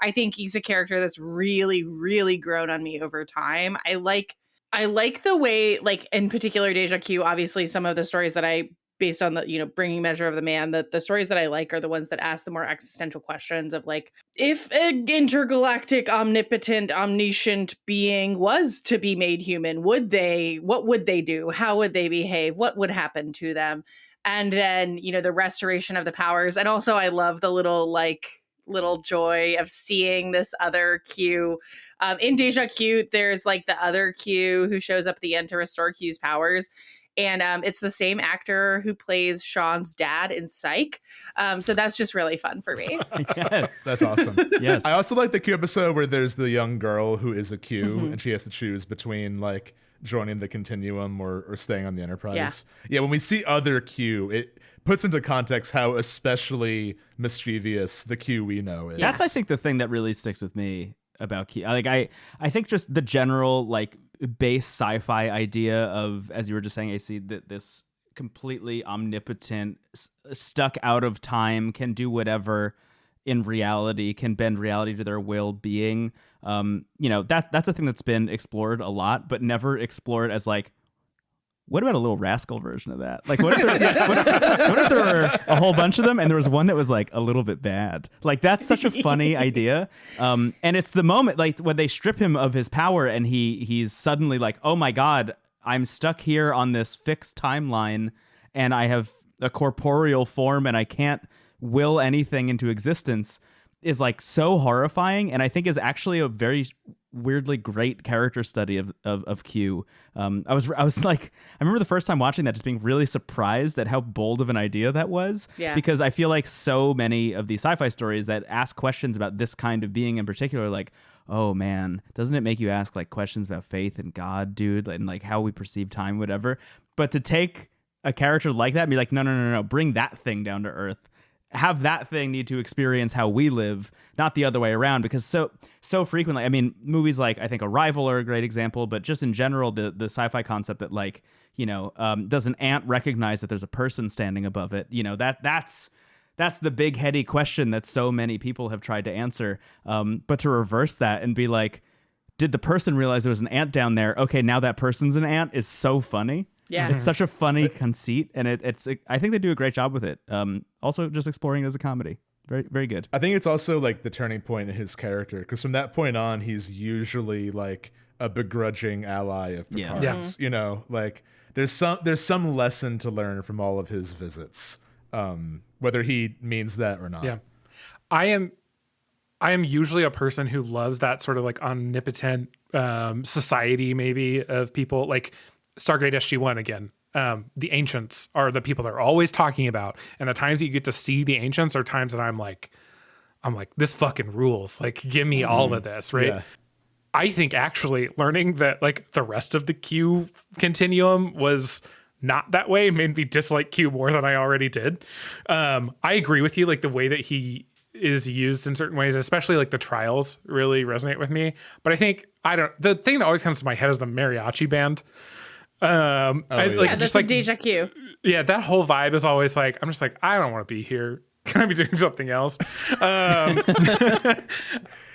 I think he's a character that's really, really grown on me over time. I like the way, like, in particular, Deja Q, obviously some of the stories that I, based on the, Bringing Measure of the Man, the stories that I like are the ones that ask the more existential questions of, like, if an intergalactic, omnipotent, omniscient being was to be made human, what would they do? How would they behave? What would happen to them? And then, the restoration of the powers. And also I love the little joy of seeing this other Q. In Deja Q, there's like the other Q who shows up at the end to restore Q's powers. And it's the same actor who plays Sean's dad in Psych. So that's just really fun for me. Yes. That's awesome. Yes. I also like the Q episode where there's the young girl who is a Q and she has to choose between like joining the Continuum or staying on the Enterprise. Yeah, when we see other Q, it puts into context how especially mischievous the Q we know is. That's, I think, the thing that really sticks with me about Q. Like, I think just the general, like, base sci-fi idea of, as you were just saying, AC, that this completely omnipotent, stuck out of time, can do whatever in reality, can bend reality to their will being. That's a thing that's been explored a lot, but never explored as, like, what about a little rascal version of that? Like, what if there were a whole bunch of them and there was one that was like a little bit bad? Like, that's such a funny idea. And it's the moment, like, when they strip him of his power and he's suddenly like, oh my God, I'm stuck here on this fixed timeline and I have a corporeal form and I can't will anything into existence is like so horrifying, and I think is actually a very weirdly great character study of Q. I was like, I remember the first time watching that just being really surprised at how bold of an idea that was. Yeah. Because I feel like so many of these sci-fi stories that ask questions about this kind of being in particular, like, oh man, doesn't it make you ask like questions about faith and God, dude, and like how we perceive time, whatever. But to take a character like that and be like, no, bring that thing down to earth. Have that thing need to experience how we live, not the other way around, because so frequently, I mean, movies like, I think Arrival are a great example, but just in general, the sci-fi concept that like, does an ant recognize that there's a person standing above it? That's the big heady question that so many people have tried to answer. But to reverse that and be like, did the person realize there was an ant down there? Okay, now that person's an ant is so funny. Yeah. It's such a funny conceit, and I think they do a great job with it. Also, just exploring it as a comedy. Very, very good. I think it's also like the turning point in his character, because from that point on, he's usually like a begrudging ally of Picard's. Like there's some lesson to learn from all of his visits, whether he means that or not. Yeah, I am usually a person who loves that sort of like omnipotent society, maybe, of people like Stargate SG-1 again. The ancients are the people they're always talking about, and the times that you get to see the ancients are times that I'm like, this fucking rules. Like, give me all of this, right? Yeah. I think actually learning that like the rest of the Q continuum was not that way made me dislike Q more than I already did. I agree with you, like the way that he is used in certain ways, especially like the trials really resonate with me. But I think the thing that always comes to my head is the mariachi band. That's like deja Q. Yeah, that whole vibe is always like, I'm just like, I don't want to be here. Can I be doing something else?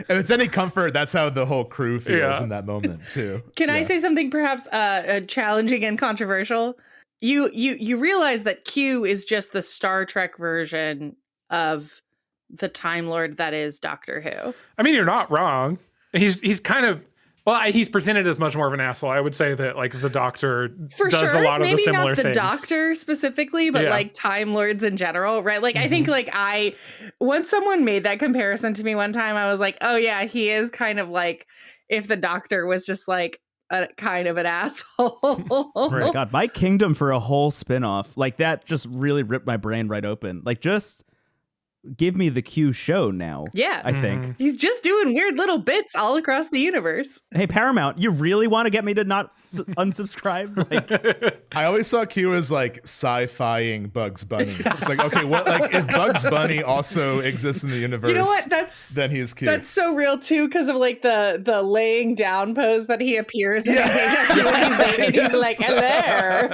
If it's any comfort, that's how the whole crew feels in that moment too. Can I say something perhaps challenging and controversial? You realize that Q is just the Star Trek version of the Time Lord that is Doctor Who. I mean, you're not wrong. He's kind of, well, he's presented as much more of an asshole. I would say that like the Doctor does a lot of the similar things. Maybe not the Doctor specifically, but like Time Lords in general, right? Like I think like once someone made that comparison to me one time, I was like, oh yeah, he is kind of like if the Doctor was just like a kind of an asshole. Right. God, my kingdom for a whole spinoff like that just really ripped my brain right open. Like just give me the Q show now. Yeah. I think. He's just doing weird little bits all across the universe. Hey, Paramount, you really want to get me to not unsubscribe? Like, I always saw Q as like sci-fiing Bugs Bunny. It's like, okay, what? Like if Bugs Bunny also exists in the universe, you know what? Then he's Q. That's so real too, because of like the laying down pose that he appears in. He's like, hello.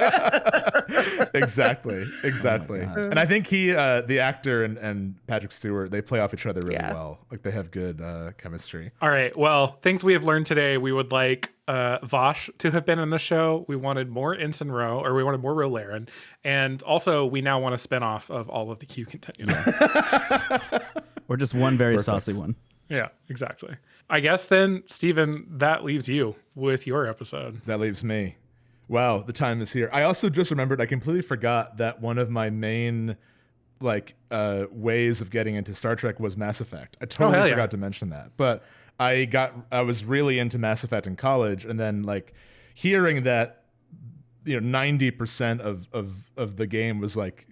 Exactly. And I think the actor and Patrick Stewart, they play off each other really well. Like they have good chemistry. All right. Well, things we have learned today. We would like Vosh to have been in the show. We wanted more Ensign Ro, or we wanted more Ro Laren. And also we now want a spinoff of all of the Q continuum. Or just one very saucy one. Yeah, exactly. I guess then, Stephen, that leaves you with your episode. That leaves me. Wow, the time is here. I also just remembered, I completely forgot that one of my main ways of getting into Star Trek was Mass Effect. I totally forgot to mention that. But I was really into Mass Effect in college, and then like hearing that 90% of the game was like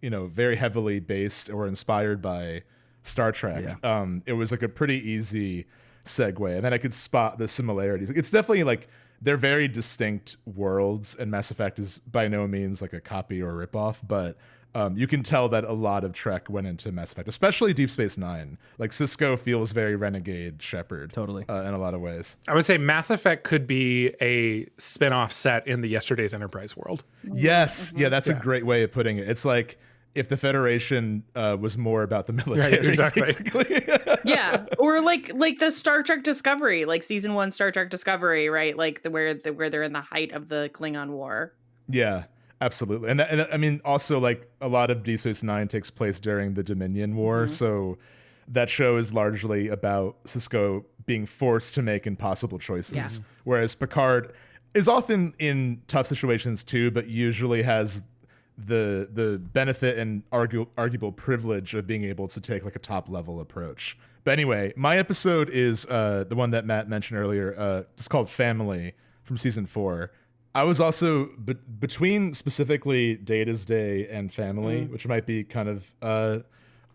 very heavily based or inspired by Star Trek. Yeah. It was like a pretty easy segue, and then I could spot the similarities. It's definitely like they're very distinct worlds, and Mass Effect is by no means like a copy or a ripoff, but you can tell that a lot of Trek went into Mass Effect, especially Deep Space Nine. Like Sisko feels very Renegade Shepard, totally, in a lot of ways. I would say Mass Effect could be a spin-off set in the Yesterday's Enterprise world. Yes, yeah, that's a great way of putting it. It's like if the Federation was more about the military, right, exactly. Basically. Yeah, or like the Star Trek Discovery, like season 1 Star Trek Discovery, right? Like where they're in the height of the Klingon War. Yeah. Absolutely. And I mean, also, like, a lot of Deep Space Nine takes place during the Dominion War. Mm-hmm. So that show is largely about Sisko being forced to make impossible choices. Yeah. Whereas Picard, is often in tough situations too, but usually has the benefit and arguable privilege of being able to take like a top level approach. But anyway, my episode is the one that Matt mentioned earlier. It's called Family from season 4. I was also between specifically Data's Day and Family, which might be kind of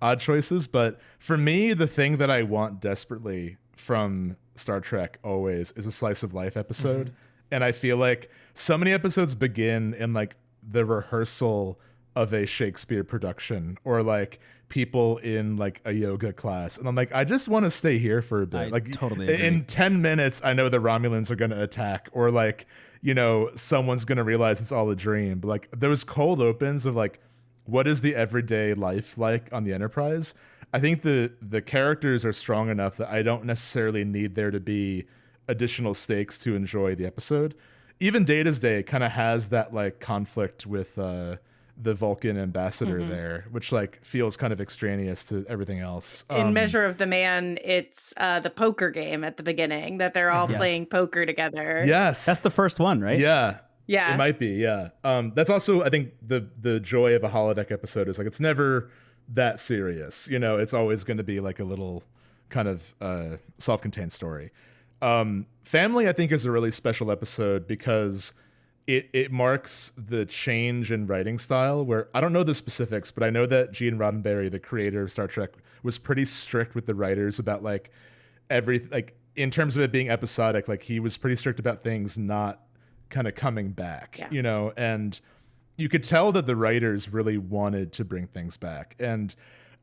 odd choices. But for me, the thing that I want desperately from Star Trek always is a slice of life episode. And I feel like so many episodes begin in like the rehearsal of a Shakespeare production or like people in like a yoga class, and I'm like, I just want to stay here for a bit. Like totally agree. In 10 minutes I know the Romulans are going to attack, or like, you know, someone's going to realize it's all a dream. But like those cold opens of like, what is the everyday life like on the Enterprise? I think the characters are strong enough that I don't necessarily need there to be additional stakes to enjoy the episode. Even Data's Day kind of has that like conflict with the Vulcan ambassador there, which like feels kind of extraneous to everything else. In Measure of the Man, it's the poker game at the beginning that they're all playing poker together. Yes. That's the first one, right? Yeah. Yeah. It might be, yeah. That's also, I think, the joy of a holodeck episode is like it's never that serious. You know, it's always going to be like a little kind of self-contained story. Family, I think, is a really special episode because it marks the change in writing style where I don't know the specifics, but I know that Gene Roddenberry, the creator of Star Trek, was pretty strict with the writers about like in terms of it being episodic, like he was pretty strict about things not kind of coming back, you know, and you could tell that the writers really wanted to bring things back. And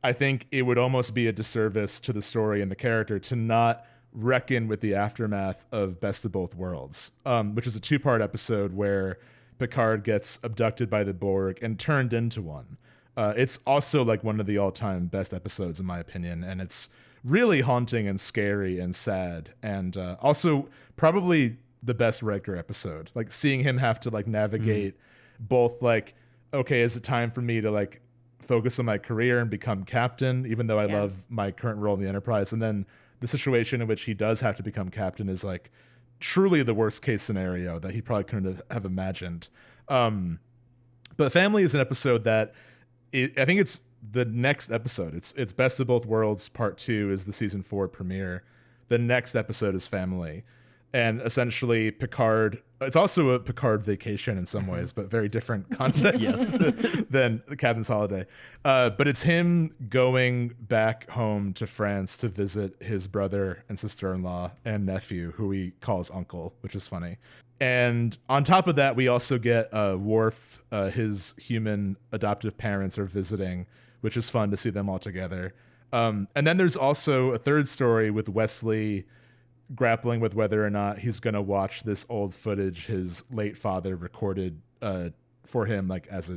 I think it would almost be a disservice to the story and the character to not reckon with the aftermath of Best of Both Worlds, which is a 2-part episode where Picard gets abducted by the Borg and turned into one. It's also like one of the all-time best episodes in my opinion, and it's really haunting and scary and sad, and also probably the best Riker episode. Like seeing him have to like navigate both like, okay, is it time for me to like focus on my career and become captain, even though I love my current role in the Enterprise, and then the situation in which he does have to become captain is like truly the worst case scenario that he probably couldn't have imagined. But Family is an episode that I think it's the next episode. It's Best of Both Worlds Part 2 is the season 4 premiere. The next episode is Family. And essentially Picard, it's also a Picard vacation in some ways, but very different context than the Captain's Holiday. But it's him going back home to France to visit his brother and sister-in-law and nephew, who he calls uncle, which is funny. And on top of that, we also get Worf, his human adoptive parents are visiting, which is fun to see them all together. And then there's also a third story with Wesley grappling with whether or not he's going to watch this old footage his late father recorded for him, like as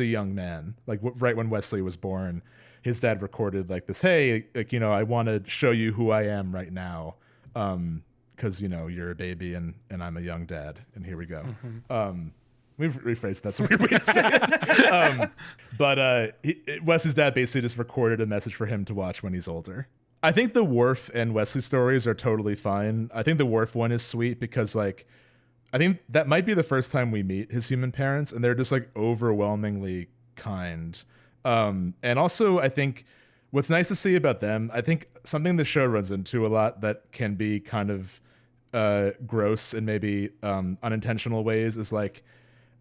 a young man, like right when Wesley was born. His dad recorded like this, hey, like, you know, I want to show you who I am right now, because, you know, you're a baby and I'm a young dad, and here we go. We've rephrased that's a weird way to say it. But Wesley's dad basically just recorded a message for him to watch when he's older. I think the Worf and Wesley stories are totally fine. I think the Worf one is sweet because, like, I think that might be the first time we meet his human parents, and they're just, like, overwhelmingly kind. And also, I think what's nice to see about them, I think something the show runs into a lot that can be kind of gross and maybe unintentional ways is, like,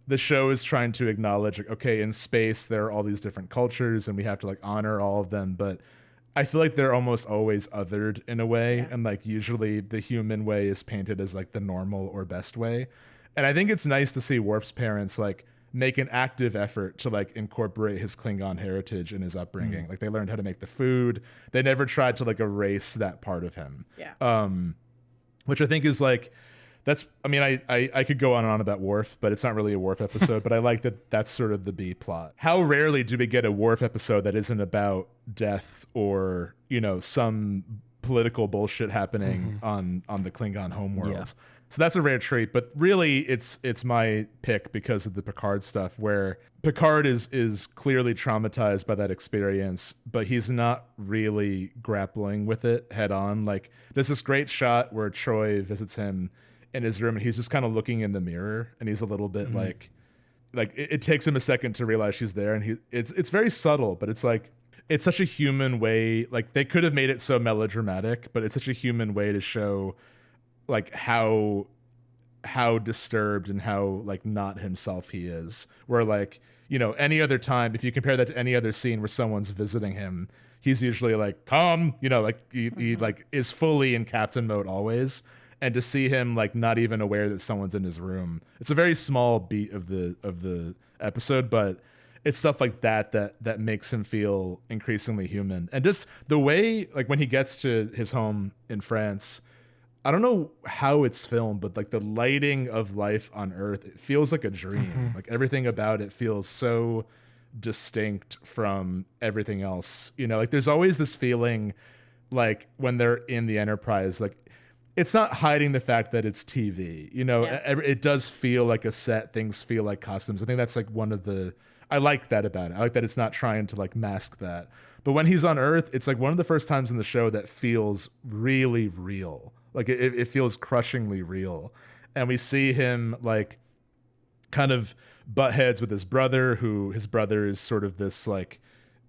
the show is trying to acknowledge, like, okay, in space, there are all these different cultures, and we have to, like, honor all of them, but I feel like they're almost always othered in a way, and like usually the human way is painted as like the normal or best way. And I think it's nice to see Worf's parents like make an active effort to like incorporate his Klingon heritage in his upbringing. Like they learned how to make the food. They never tried to like erase that part of him. Which I think is like, that's, I mean, I could go on and on about Worf, but it's not really a Worf episode, but I like that that's sort of the B plot. How rarely do we get a Worf episode that isn't about death or, you know, some political bullshit happening on the Klingon homeworld. Yeah. So that's a rare treat, but really it's my pick because of the Picard stuff, where Picard is clearly traumatized by that experience, but he's not really grappling with it head on. Like there's this great shot where Troy visits him in his room, and he's just kind of looking in the mirror, and he's a little bit like it takes him a second to realize she's there, and it's very subtle, but it's like it's such a human way. Like they could have made it so melodramatic, but it's such a human way to show like how disturbed and how like not himself he is. Where like, you know, any other time, if you compare that to any other scene where someone's visiting him, he's usually like calm, you know, like he like is fully in captain mode always. And to see him like not even aware that someone's in his room, it's a very small beat of the episode, but it's stuff like that makes him feel increasingly human. And just the way, like when he gets to his home in France, I don't know how it's filmed, but like the lighting of life on Earth, it feels like a dream. Like everything about it feels so distinct from everything else. You know, like there's always this feeling like when they're in the Enterprise, like it's not hiding the fact that it's TV. You know, it does feel like a set. Things feel like costumes. I think that's like one of the, I like that about it. I like that it's not trying to like mask that. But when he's on Earth, it's like one of the first times in the show that feels really real. Like it feels crushingly real. And we see him like kind of butt heads with his brother, who his brother is sort of this like,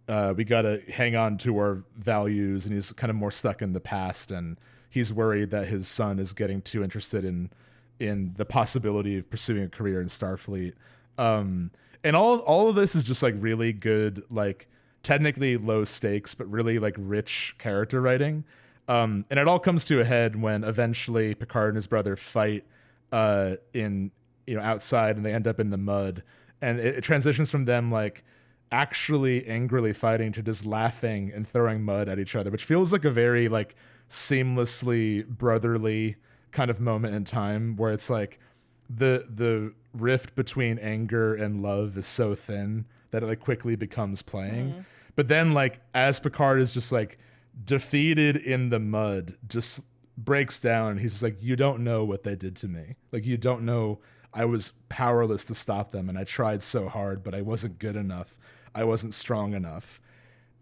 we got to hang on to our values. And he's kind of more stuck in the past. And he's worried that his son is getting too interested in the possibility of pursuing a career in Starfleet. And all of this is just like really good, like technically low stakes, but really like rich character writing. And it all comes to a head when eventually Picard and his brother fight in, you know, outside, and they end up in the mud. And it transitions from them like actually angrily fighting to just laughing and throwing mud at each other, which feels like a very like seamlessly brotherly kind of moment in time, where it's like the rift between anger and love is so thin that it like quickly becomes playing. But then like as Picard is just like defeated in the mud, just breaks down, he's just like, you don't know what they did to me. Like you don't know, I was powerless to stop them, and I tried so hard, but I wasn't good enough. I wasn't strong enough.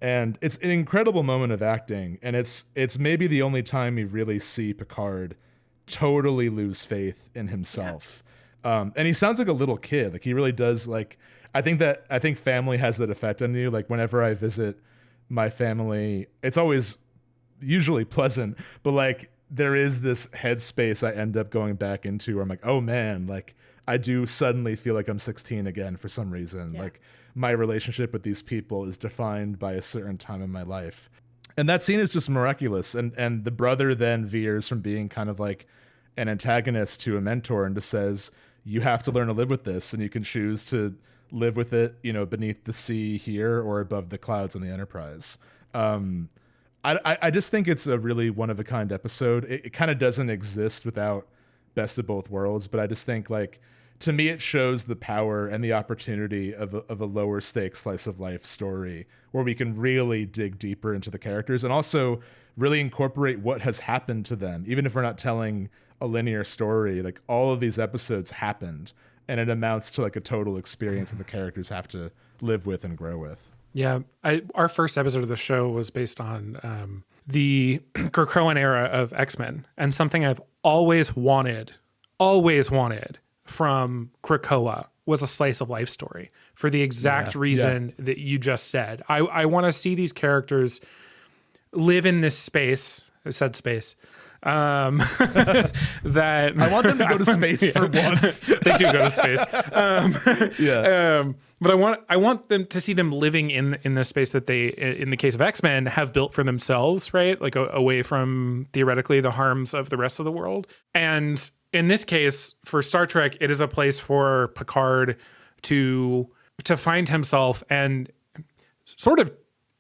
And it's an incredible moment of acting, and it's maybe the only time we really see Picard totally lose faith in himself. And he sounds like a little kid. Like he really does. Like I think family has that effect on you. Like whenever I visit my family, it's always usually pleasant, but like there is this headspace I end up going back into where I'm like, oh man, like I do suddenly feel like I'm 16 again for some reason. Like my relationship with these people is defined by a certain time in my life. And that scene is just miraculous. And the brother then veers from being kind of like an antagonist to a mentor and just says, you have to learn to live with this, and you can choose to live with it, you know, beneath the sea here or above the clouds on the Enterprise. I just think it's a really one of a kind episode. It kind of doesn't exist without Best of Both Worlds, but I just think like, to me, it shows the power and the opportunity of a lower stakes slice of life story where we can really dig deeper into the characters and also really incorporate what has happened to them. Even if we're not telling a linear story, like all of these episodes happened, and it amounts to like a total experience that the characters have to live with and grow with. Yeah. Our first episode of the show was based on the Krakoan era of X-Men, and something I've always wanted from Krakoa was a slice of life story for the exact reason that you just said. I want to see these characters live in this space. I said space. That I want them to go to space for once. They do go to space. But I want them to see them living in the space that they, in the case of X-Men, have built for themselves, right? Like away from theoretically the harms of the rest of the world. And in this case, for Star Trek, it is a place for Picard to find himself, and sort of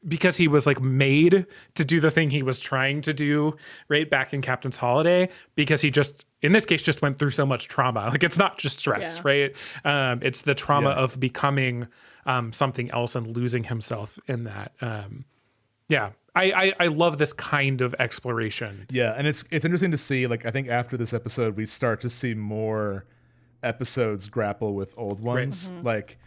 because he was like made to do the thing he was trying to do right back in Captain's Holiday, because he just, in this case, just went through so much trauma. Like it's not just stress, right? It's the trauma of becoming something else and losing himself in that. I love this kind of exploration. Yeah, and it's interesting to see, like, I think after this episode, we start to see more episodes grapple with old ones. Right. Like,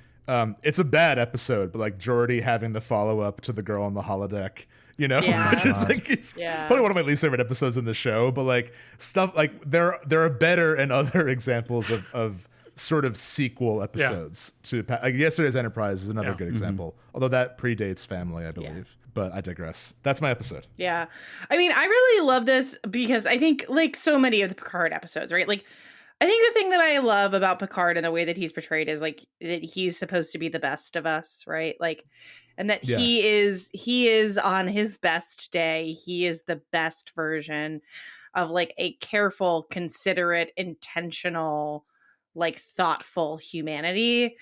it's a bad episode, but like Geordi having the follow-up to the girl on the holodeck, you know? Yeah. It's like it's probably one of my least favorite episodes in the show, but like stuff like there are better and other examples of sort of sequel episodes to like Yesterday's Enterprise is another good example, although that predates Family, I believe. But I digress. That's my episode. Yeah. I mean, I really love this because I think like so many of the Picard episodes, right? Like I think the thing that I love about Picard and the way that he's portrayed is like that he's supposed to be the best of us, right? Like, and that he is on his best day. He is the best version of like a careful, considerate, intentional, like thoughtful humanity.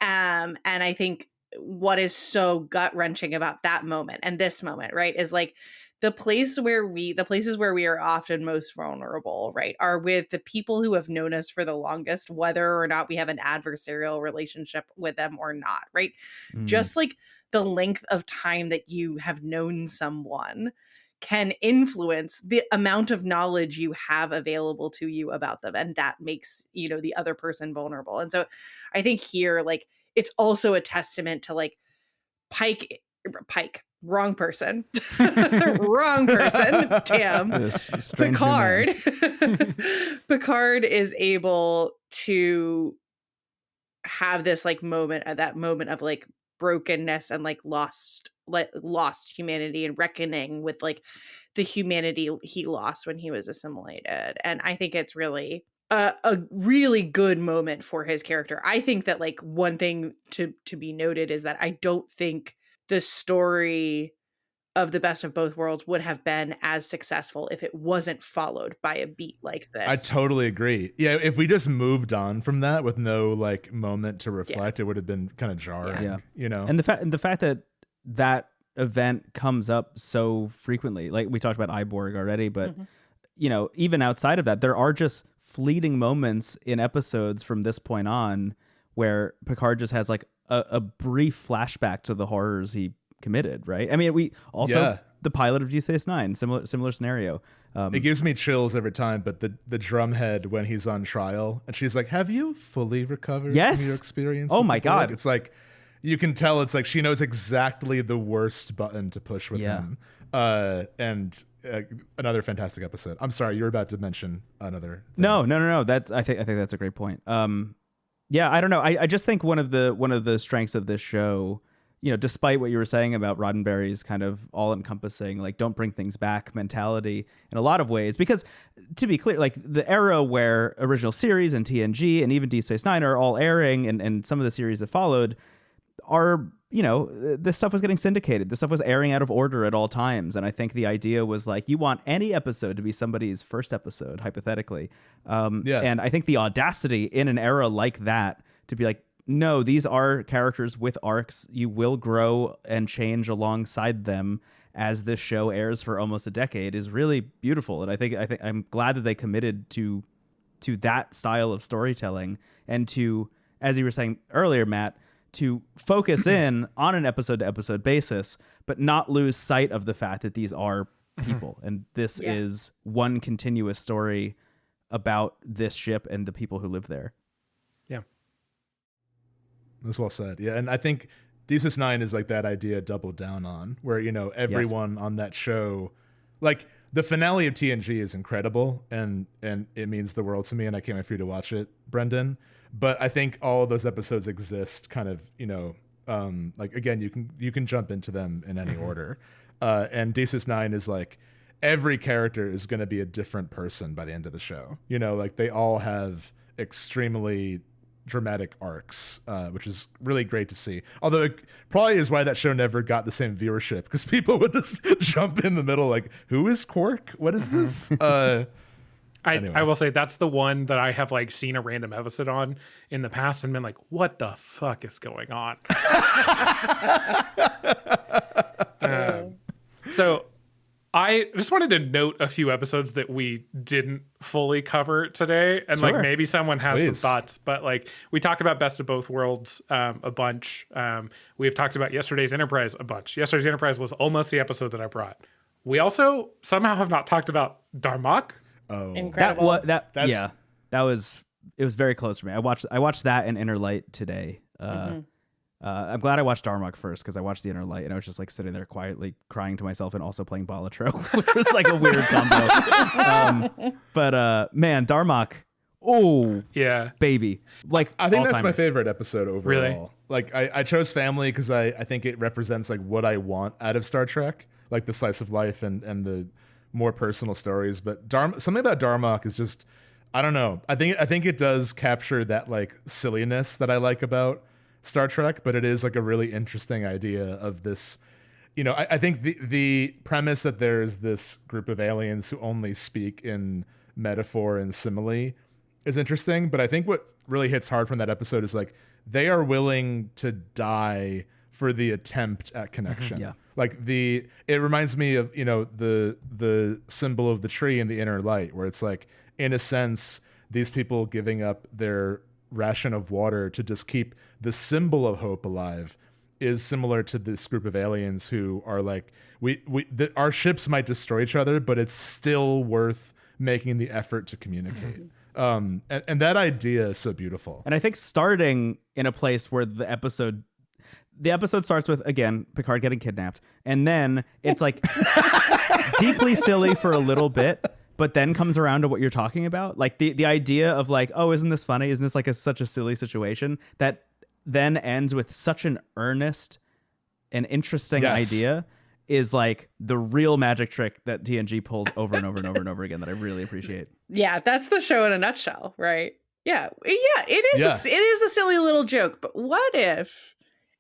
And I think what is so gut-wrenching about that moment and this moment, right, is like the places where we are often most vulnerable, right, are with the people who have known us for the longest, whether or not we have an adversarial relationship with them or not, right? Just like the length of time that you have known someone can influence the amount of knowledge you have available to you about them, and that makes, you know, the other person vulnerable. And so I think here, like, it's also a testament to like Pike, wrong person, wrong person. Damn, Picard. Picard is able to have this like moment, that moment of like brokenness and like lost humanity and reckoning with like the humanity he lost when he was assimilated. And I think it's really a really good moment for his character. I think that like one thing to be noted is that I don't think the story of the Best of Both Worlds would have been as successful if it wasn't followed by a beat like this. I totally agree. Yeah, if we just moved on from that with no like moment to reflect, it would have been kind of jarring, you know? And the fact that event comes up so frequently, like we talked about Iborg already, but you know, even outside of that, there are just fleeting moments in episodes from this point on where Picard just has like a brief flashback to the horrors he committed, right? I mean, we also the pilot of Deep Space Nine, similar scenario. It gives me chills every time, but the drumhead when he's on trial and she's like, "Have you fully recovered from your experience?" Oh my God. It's like you can tell it's like she knows exactly the worst button to push with him. And another fantastic episode. I'm sorry, you were about to mention another thing. No. That's I think that's a great point. Yeah, I don't know. I just think one of the strengths of this show, you know, despite what you were saying about Roddenberry's kind of all-encompassing, like, don't bring things back mentality in a lot of ways, because to be clear, like, the era where original series and TNG and even Deep Space Nine are all airing, and some of the series that followed are, you know, this stuff was getting syndicated. This stuff was airing out of order at all times. And I think the idea was like, you want any episode to be somebody's first episode, hypothetically. And I think the audacity in an era like that to be like, no, these are characters with arcs. You will grow and change alongside them as this show airs for almost a decade is really beautiful. And I think I'm glad that they committed to that style of storytelling and to, as you were saying earlier, Matt, to focus in on an episode-to-episode basis, but not lose sight of the fact that these are people. And this is one continuous story about this ship and the people who live there. Yeah. That's well said. Yeah, and I think Deep Space Nine is like that idea doubled down on, where, you know, everyone on that show, like, the finale of TNG is incredible, and it means the world to me, and I can't wait for you to watch it, Brendon. But I think all of those episodes exist kind of, you know, like, again, you can jump into them in any order. And Deep Space Nine is like, every character is going to be a different person by the end of the show. You know, like, they all have extremely dramatic arcs, which is really great to see. Although it probably is why that show never got the same viewership, because people would just jump in the middle like, who is Quark? What is this? Anyway. I will say that's the one that I have like seen a random episode on in the past and been like, what the fuck is going on? So I just wanted to note a few episodes that we didn't fully cover today. And like maybe someone has some thoughts, but like we talked about Best of Both Worlds a bunch. We've talked about Yesterday's Enterprise a bunch. Yesterday's Enterprise was almost the episode that I brought. We also somehow have not talked about Darmok. Oh, incredible! It was very close for me. I watched that and Inner Light today. I'm glad I watched Darmok first because I watched The Inner Light and I was just like sitting there quietly crying to myself and also playing Balatro, which was like a weird combo. But man, Darmok, oh yeah, baby! Like I think that's my favorite episode overall. Really? Like I chose family because I think it represents like what I want out of Star Trek, like the slice of life and the more personal stories. But something about Darmok is just, I don't know. I think it does capture that like silliness that I like about Star Trek, but it is like a really interesting idea of this. You know, I think the premise that there's this group of aliens who only speak in metaphor and simile is interesting. But I think what really hits hard from that episode is like they are willing to die for the attempt at connection. Mm-hmm, yeah. Like it reminds me of, you know, the symbol of the tree in The Inner Light, where it's like, in a sense, these people giving up their ration of water to just keep the symbol of hope alive is similar to this group of aliens who are like, our ships might destroy each other, but it's still worth making the effort to communicate. And that idea is so beautiful. And I think starting in a place where the episode starts with, again, Picard getting kidnapped, and then it's like deeply silly for a little bit, but then comes around to what you're talking about. Like the idea of like, oh, isn't this funny? Isn't this like such a silly situation? That then ends with such an earnest and interesting idea is like the real magic trick that TNG pulls over and over and over and over again that I really appreciate. Yeah, that's the show in a nutshell, right? Yeah, it is. It is a silly little joke, but what if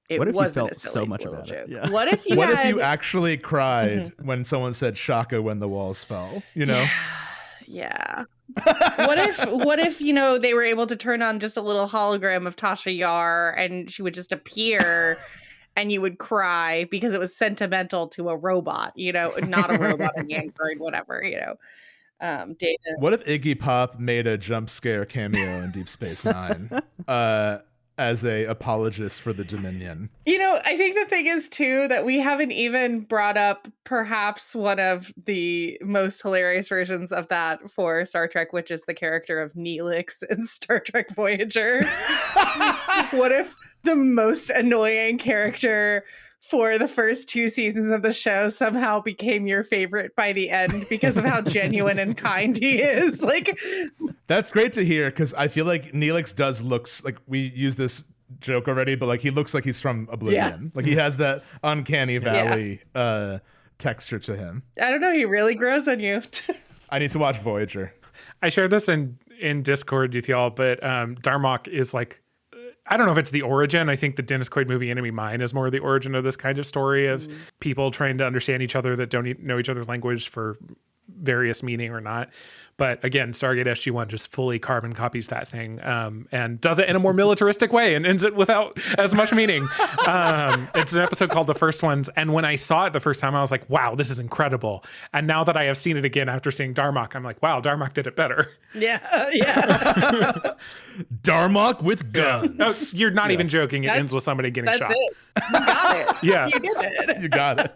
it wasn't a silly so much about joke? Yeah. What if you actually cried when someone said "Shaka" when the walls fell? You know. Yeah. What if, you know, they were able to turn on just a little hologram of Tasha Yar and she would just appear and you would cry because it was sentimental to a robot, you know, not a robot, an android, whatever, you know. Data. What if Iggy Pop made a jump scare cameo in Deep Space Nine as a apologist for the Dominion? You know, I think the thing is too that we haven't even brought up perhaps one of the most hilarious versions of that for Star Trek, which is the character of Neelix in Star Trek Voyager. What if the most annoying character for the first 2 seasons of the show somehow became your favorite by the end because of how genuine and kind he is? Like, that's great to hear, because I feel like Neelix does looks like, we use this joke already, but like he looks like he's from Oblivion. Yeah. Like he has that uncanny valley texture to him. I don't know, he really grows on you. I need to watch Voyager. I shared this in Discord with y'all, but Darmok is like, I don't know if it's the origin. I think the Dennis Quaid movie Enemy Mine is more the origin of this kind of story of people trying to understand each other that don't know each other's language for various meaning or not. But again, Stargate SG-1 just fully carbon copies that thing and does it in a more militaristic way and ends it without as much meaning. It's an episode called The First Ones. And when I saw it the first time, I was like, wow, this is incredible. And now that I have seen it again after seeing Darmok, I'm like, wow, Darmok did it better. Yeah. Darmok with guns. Oh, you're not even joking. It ends with somebody getting shot. It. You got it. Yeah. You did it. You got it.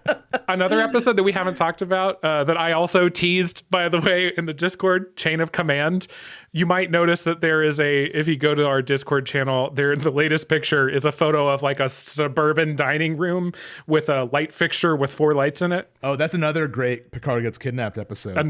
Another episode that we haven't talked about that I also teased, by the way, in the Discord, Chain of Command. You might notice that there is if you go to our Discord channel, the latest picture is a photo of like a suburban dining room with a light fixture with 4 lights in it. Oh, that's another great Picard Gets Kidnapped episode.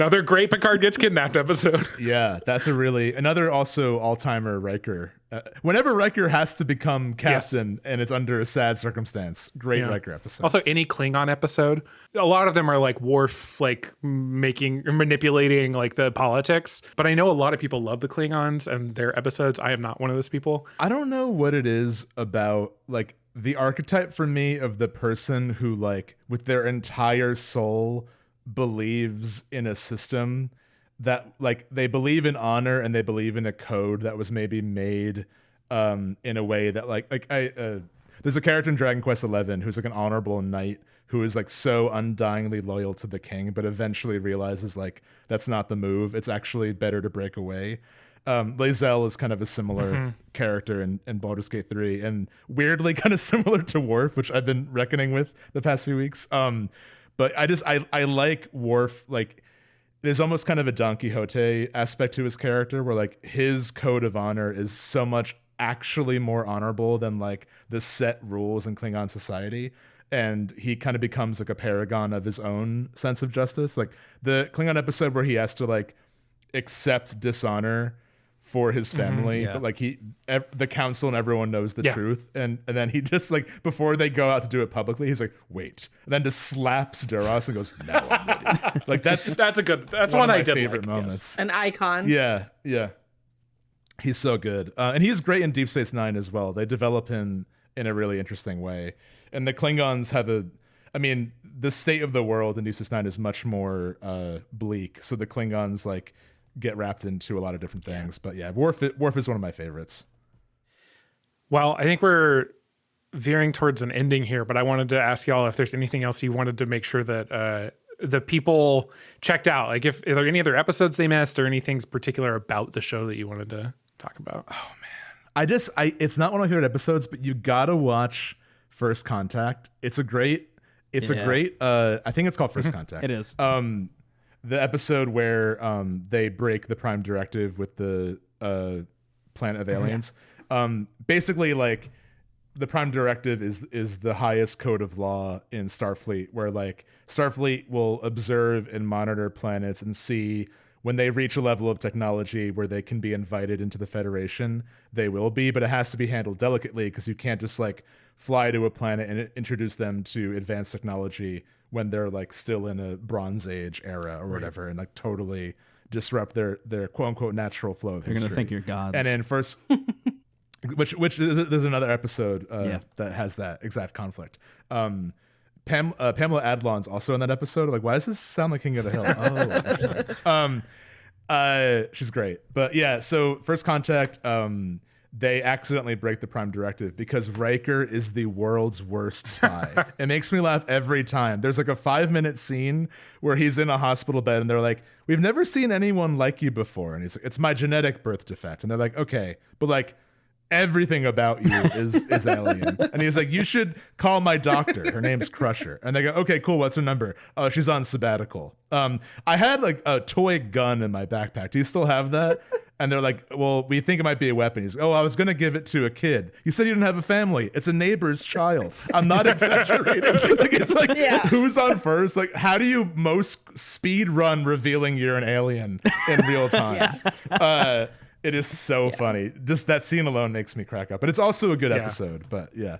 Yeah, that's another also all-timer Riker. Whenever Riker has to become captain and it's under a sad circumstance, great Riker episode. Also, any Klingon episode, a lot of them are like Worf, like manipulating like the politics. But I know a lot of people love the Klingons and their episodes. I am not one of those people. I don't know what it is about like the archetype for me of the person who like with their entire soul believes in a system that like they believe in honor and they believe in a code that was maybe made in a way that there's a character in Dragon Quest XI who's like an honorable knight who is like so undyingly loyal to the king, but eventually realizes like that's not the move. It's actually better to break away. Lae'zel is kind of a similar character in Baldur's Gate 3 and weirdly kind of similar to Worf, which I've been reckoning with the past few weeks. But I like Worf, like there's almost kind of a Don Quixote aspect to his character where like his code of honor is so much actually more honorable than like the set rules in Klingon society. And he kind of becomes like a paragon of his own sense of justice. Like the Klingon episode where he has to like accept dishonor for his family, but like the council and everyone knows the truth, and then he just like before they go out to do it publicly, he's like, wait, and then just slaps Duras and goes, now I'm ready. Like that's one I did favorite like, moments. Yes. An icon. Yeah, he's so good, and he's great in Deep Space Nine as well. They develop him in a really interesting way, and the Klingons have the state of the world in Deep Space Nine is much more bleak, so the Klingons like get wrapped into a lot of different things. But yeah, Worf is one of my favorites. Well, I think we're veering towards an ending here, but I wanted to ask y'all if there's anything else you wanted to make sure that the people checked out. Like if are there any other episodes they missed or anything particular about the show that you wanted to talk about? Oh man. It's not one of my favorite episodes, but you gotta watch First Contact. It's a great I think it's called First Contact. It is. The episode where they break the Prime Directive with the planet of aliens. Basically, like the Prime Directive is the highest code of law in Starfleet, where like Starfleet will observe and monitor planets and see when they reach a level of technology where they can be invited into the Federation, they will be, but it has to be handled delicately because you can't just like fly to a planet and introduce them to advanced technology when they're like still in a Bronze Age era or whatever, and like totally disrupt their quote unquote natural flow of history. You're gonna think you're gods. And then first, which there's another episode that has that exact conflict. Pamela Adlon's also in that episode. Like, why does this sound like King of the Hill? Oh, interesting. She's great. But yeah, so First Contact, they accidentally break the Prime Directive because Riker is the world's worst spy. It makes me laugh every time. There's like a 5-minute scene where he's in a hospital bed and they're like, we've never seen anyone like you before. And he's like, it's my genetic birth defect. And they're like, okay, but like everything about you is alien. And he's like, you should call my doctor. Her name's Crusher. And they go, okay, cool. What's her number? Oh, she's on sabbatical. I had like a toy gun in my backpack. Do you still have that? And they're like, well, we think it might be a weapon. He's like, oh, I was going to give it to a kid. You said you didn't have a family. It's a neighbor's child. I'm not exaggerating. Like, it's like, who's on first? Like, how do you most speed run revealing you're an alien in real time? It is so funny. Just that scene alone makes me crack up. But it's also a good episode. But yeah.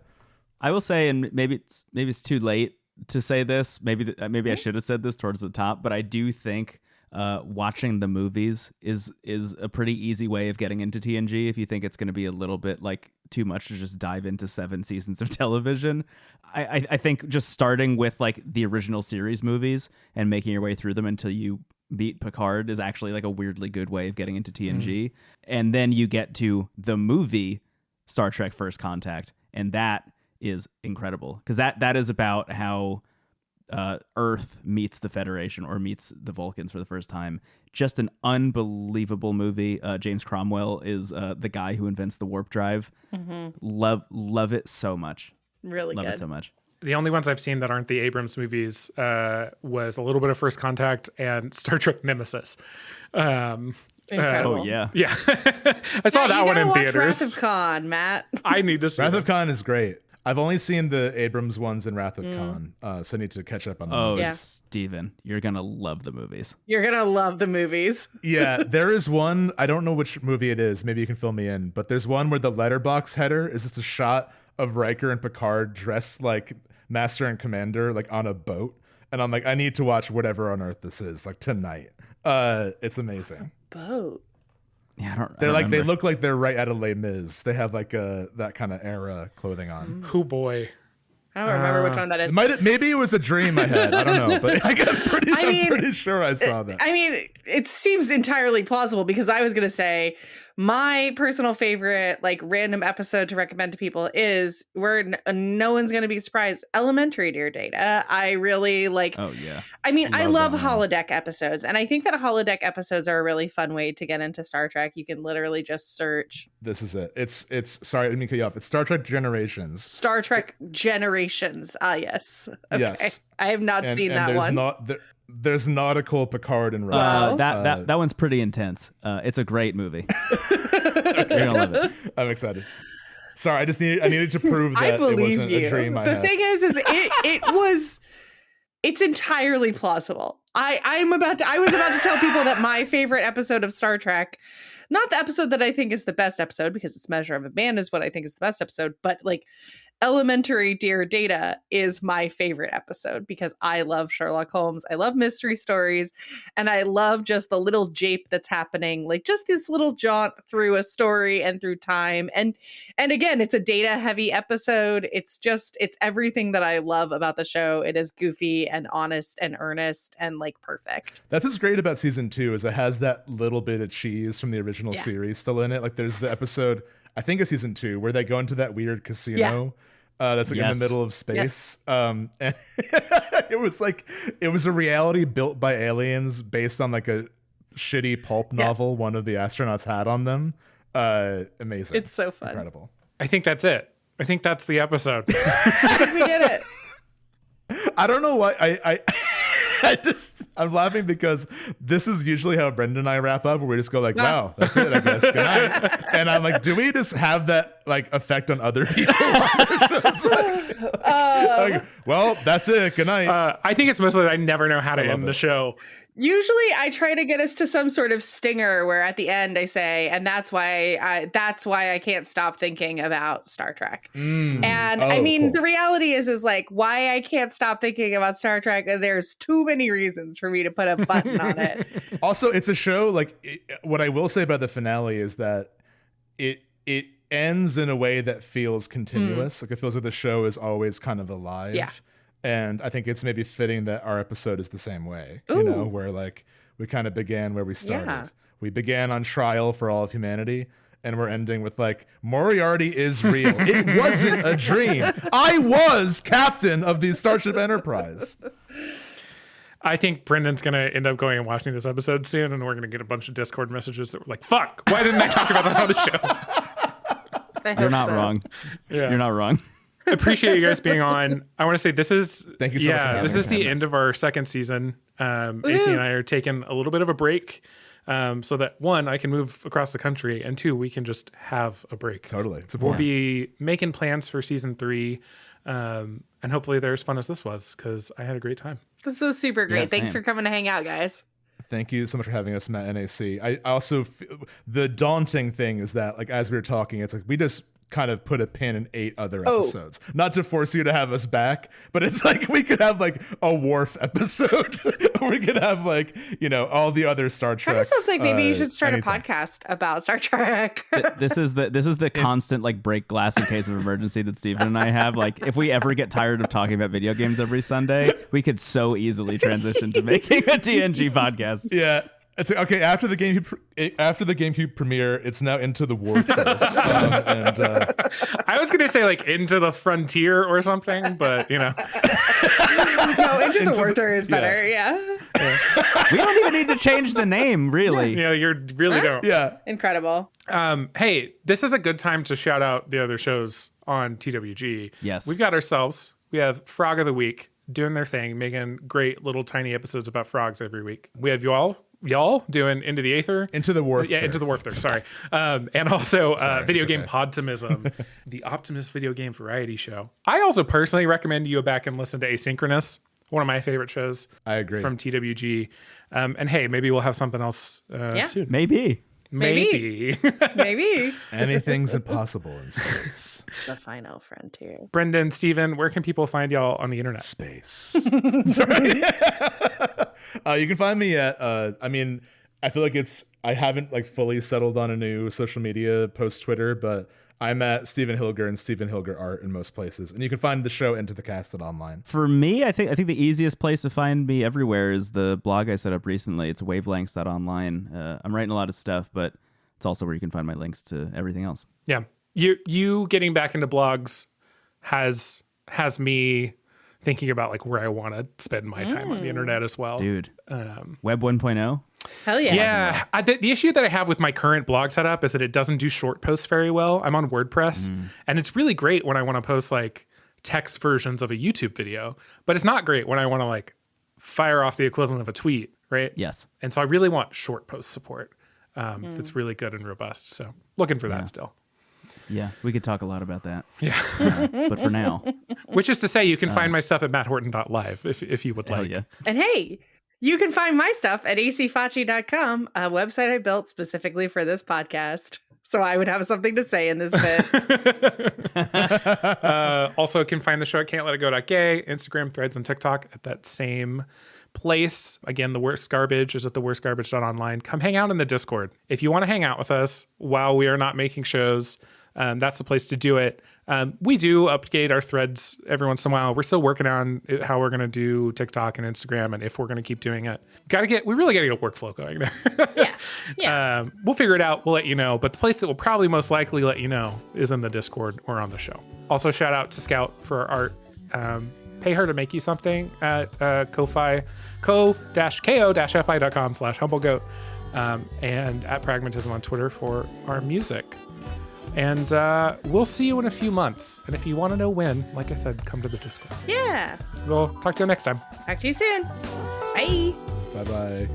I will say, and maybe it's too late to say this. Maybe I should have said this towards the top, but I do think watching the movies is a pretty easy way of getting into TNG if you think it's going to be a little bit like too much to just dive into 7 seasons of television. I think just starting with like the original series movies and making your way through them until you beat Picard is actually like a weirdly good way of getting into TNG. And then you get to the movie Star Trek First Contact, and that is incredible because that is about how Earth meets the Federation or meets the Vulcans for the first time. Just an unbelievable movie. James Cromwell is the guy who invents the warp drive. Love it so much. Really love good. it so much. The only ones I've seen that aren't the Abrams movies was a little bit of First Contact and Star Trek Nemesis. Incredible. Oh yeah. I saw that one in theaters. Wrath of Khan, Matt. I need to see Wrath that. of Khan is great. I've only seen the Abrams ones in Wrath of Khan, so I need to catch up on them. Oh, Steven, you're gonna love the movies. You're gonna love the movies. Yeah, there is one, I don't know which movie it is, maybe you can fill me in, but there's one where the letterbox header is just a shot of Riker and Picard dressed like Master and Commander, like on a boat. And I'm like, I need to watch whatever on earth this is, like tonight. It's amazing. Boat. Yeah, They look like they're right out of Les Mis. They have like that kind of era clothing on. Oh boy. I don't remember which one that is. Maybe it was a dream I had. I don't know, but I'm pretty sure I saw that. I mean, it seems entirely plausible because I was going to say my personal favorite, like random episode to recommend to people is where no one's going to be surprised. Elementary, Dear Data. I really like. Oh yeah. I mean, I love holodeck episodes, and I think that holodeck episodes are a really fun way to get into Star Trek. You can literally just search. This is it. It's sorry, let me cut you off. It's Star Trek Generations. Star Trek Generations. Ah, yes. Okay. Yes. I have not seen that one. There's nautical Picard and that one's pretty intense. It's a great movie. Okay. You're gonna love it. I'm excited. Sorry, I needed to prove that I believe it wasn't you. a dream I The had. thing is it's entirely plausible. I was about to tell people that my favorite episode of Star Trek, not the episode that I think is the best episode, because it's Measure of a Man is what I think is the best episode, but like Elementary Dear Data is my favorite episode because I love Sherlock Holmes. I love mystery stories, and I love just the little jape that's happening, like just this little jaunt through a story and through time. And again, it's a data heavy episode. It's everything that I love about the show. It is goofy and honest and earnest and like perfect. That's what's great about season 2 is it has that little bit of cheese from the original series still in it. Like there's the episode, I think it's season 2, where they go into that weird casino. That's like in the middle of space. And it was a reality built by aliens based on like a shitty pulp novel one of the astronauts had on them. Amazing. It's so fun. Incredible. I think that's it. I think that's the episode. I think we did it. I don't know why I'm laughing because this is usually how Brendon and I wrap up, where we just go like, wow, that's it, I guess. Good night. And I'm like, do we just have that like effect on other people? Like, well, that's it. Good night. I think it's mostly that I never know how to end the show. Usually I try to get us to some sort of stinger where at the end I say, and that's why I can't stop thinking about Star Trek. I mean, cool. The reality is like why I can't stop thinking about Star Trek. There's too many reasons for me to put a button on it. Also, it's a show what I will say about the finale is that it ends in a way that feels continuous. Like it feels like the show is always kind of alive. Yeah. And I think it's maybe fitting that our episode is the same way, where like we kind of began where we started. Yeah. We began on trial for all of humanity, and we're ending with like, Moriarty is real. It wasn't a dream. I was captain of the Starship Enterprise. I think Brendon's going to end up going and watching this episode soon, and we're going to get a bunch of Discord messages that were like, fuck, why didn't I talk about that on the show? You're not wrong. Yeah. You're not wrong. Appreciate you guys being on. I want to say this is thank you so much. This is the end of our second season. AC and I are taking a little bit of a break, so that one, I can move across the country, and two, we can just have a break. Totally, we'll be making plans for season 3, and hopefully they're as fun as this was because I had a great time. This was super great. Thanks for coming to hang out, guys. Thank you so much for having us, Matt and AC. I also the daunting thing is that like as we were talking, it's like we just kind of put a pin in 8 other episodes. Not to force you to have us back, but it's like we could have like a Worf episode. We could have like, all the other Star Trek. Kind of sounds like maybe you should start a podcast about Star Trek. This is the constant like break glass in case of emergency that Steven and I have. Like if we ever get tired of talking about video games every Sunday, we could so easily transition to making a TNG podcast. Yeah. It's okay. After the GameCube premiere, it's now Into the Warfare. I was gonna say like Into the Frontier or something, but no, Into the Warfare is better. Yeah. We don't even need to change the name, really. Yeah, you really don't. Yeah. Incredible. Hey, this is a good time to shout out the other shows on TWG. Yes. We have Frog of the Week doing their thing, making great little tiny episodes about frogs every week. We have y'all doing Into the Aether. Into the Warfare. Yeah, Into the Warfare, sorry. And also Video Game Podtimism, the Optimist video game variety show. I also personally recommend you go back and listen to Asynchronous, one of my favorite shows. I agree. From TWG. And hey, maybe we'll have something else soon. Maybe. Anything's impossible in space. The final frontier. Brendon, Steven, where can people find y'all on the internet? Space. Sorry. You can find me at, I feel like I haven't like fully settled on a new social media post Twitter, but I'm at Steven Hilger and Steven Hilger Art in most places. And you can find the show Into the Casted online. For me, I think the easiest place to find me everywhere is the blog I set up recently. It's wavelengths.online. I'm writing a lot of stuff, but it's also where you can find my links to everything else. Yeah. You getting back into blogs has me thinking about like where I want to spend my time on the internet as well. Dude, Web 1.0? Hell yeah. Yeah. The issue that I have with my current blog setup is that it doesn't do short posts very well. I'm on WordPress, and it's really great when I want to post like text versions of a YouTube video, but it's not great when I want to like fire off the equivalent of a tweet, right? Yes. And so I really want short post support. that's really good and robust. So looking for that still. Yeah, we could talk a lot about that. Yeah. But for now. Which is to say, you can find my stuff at matthorton.live if you would like. Yeah. And hey, you can find my stuff at acfachi.com, a website I built specifically for this podcast. So I would have something to say in this bit. Also, can find the show at can'tletitgo.gay, Instagram, Threads, and TikTok at that same place. Again, the worst garbage is at theworstgarbage.online. Come hang out in the Discord. If you want to hang out with us while we are not making shows, that's the place to do it. We do update our threads every once in a while. We're still working on how we're going to do TikTok and Instagram and if we're going to keep doing it. We really got to get a workflow going there. Yeah. We'll figure it out. We'll let you know. But the place that will probably most likely let you know is in the Discord or on the show. Also, shout out to Scout for our art. Pay her to make you something at ko-fi, ko-fi.com/humblegoat, and at Pragmatism on Twitter for our music. And we'll see you in a few months. And if you want to know when, like I said, come to the Discord. Yeah. We'll talk to you next time. Talk to you soon. Bye. Bye-bye.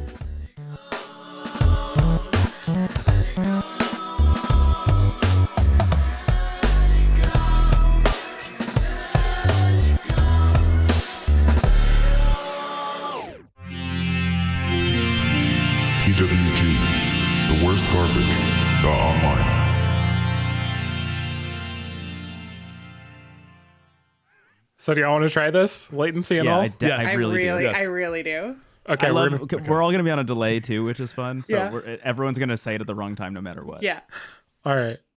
TWG, the worst garbage, online. So do y'all want to try this? Latency and all? I really do. I really do. Okay, we're all going to be on a delay too, which is fun. So Yeah. everyone's going to say it at the wrong time no matter what. Yeah. all right.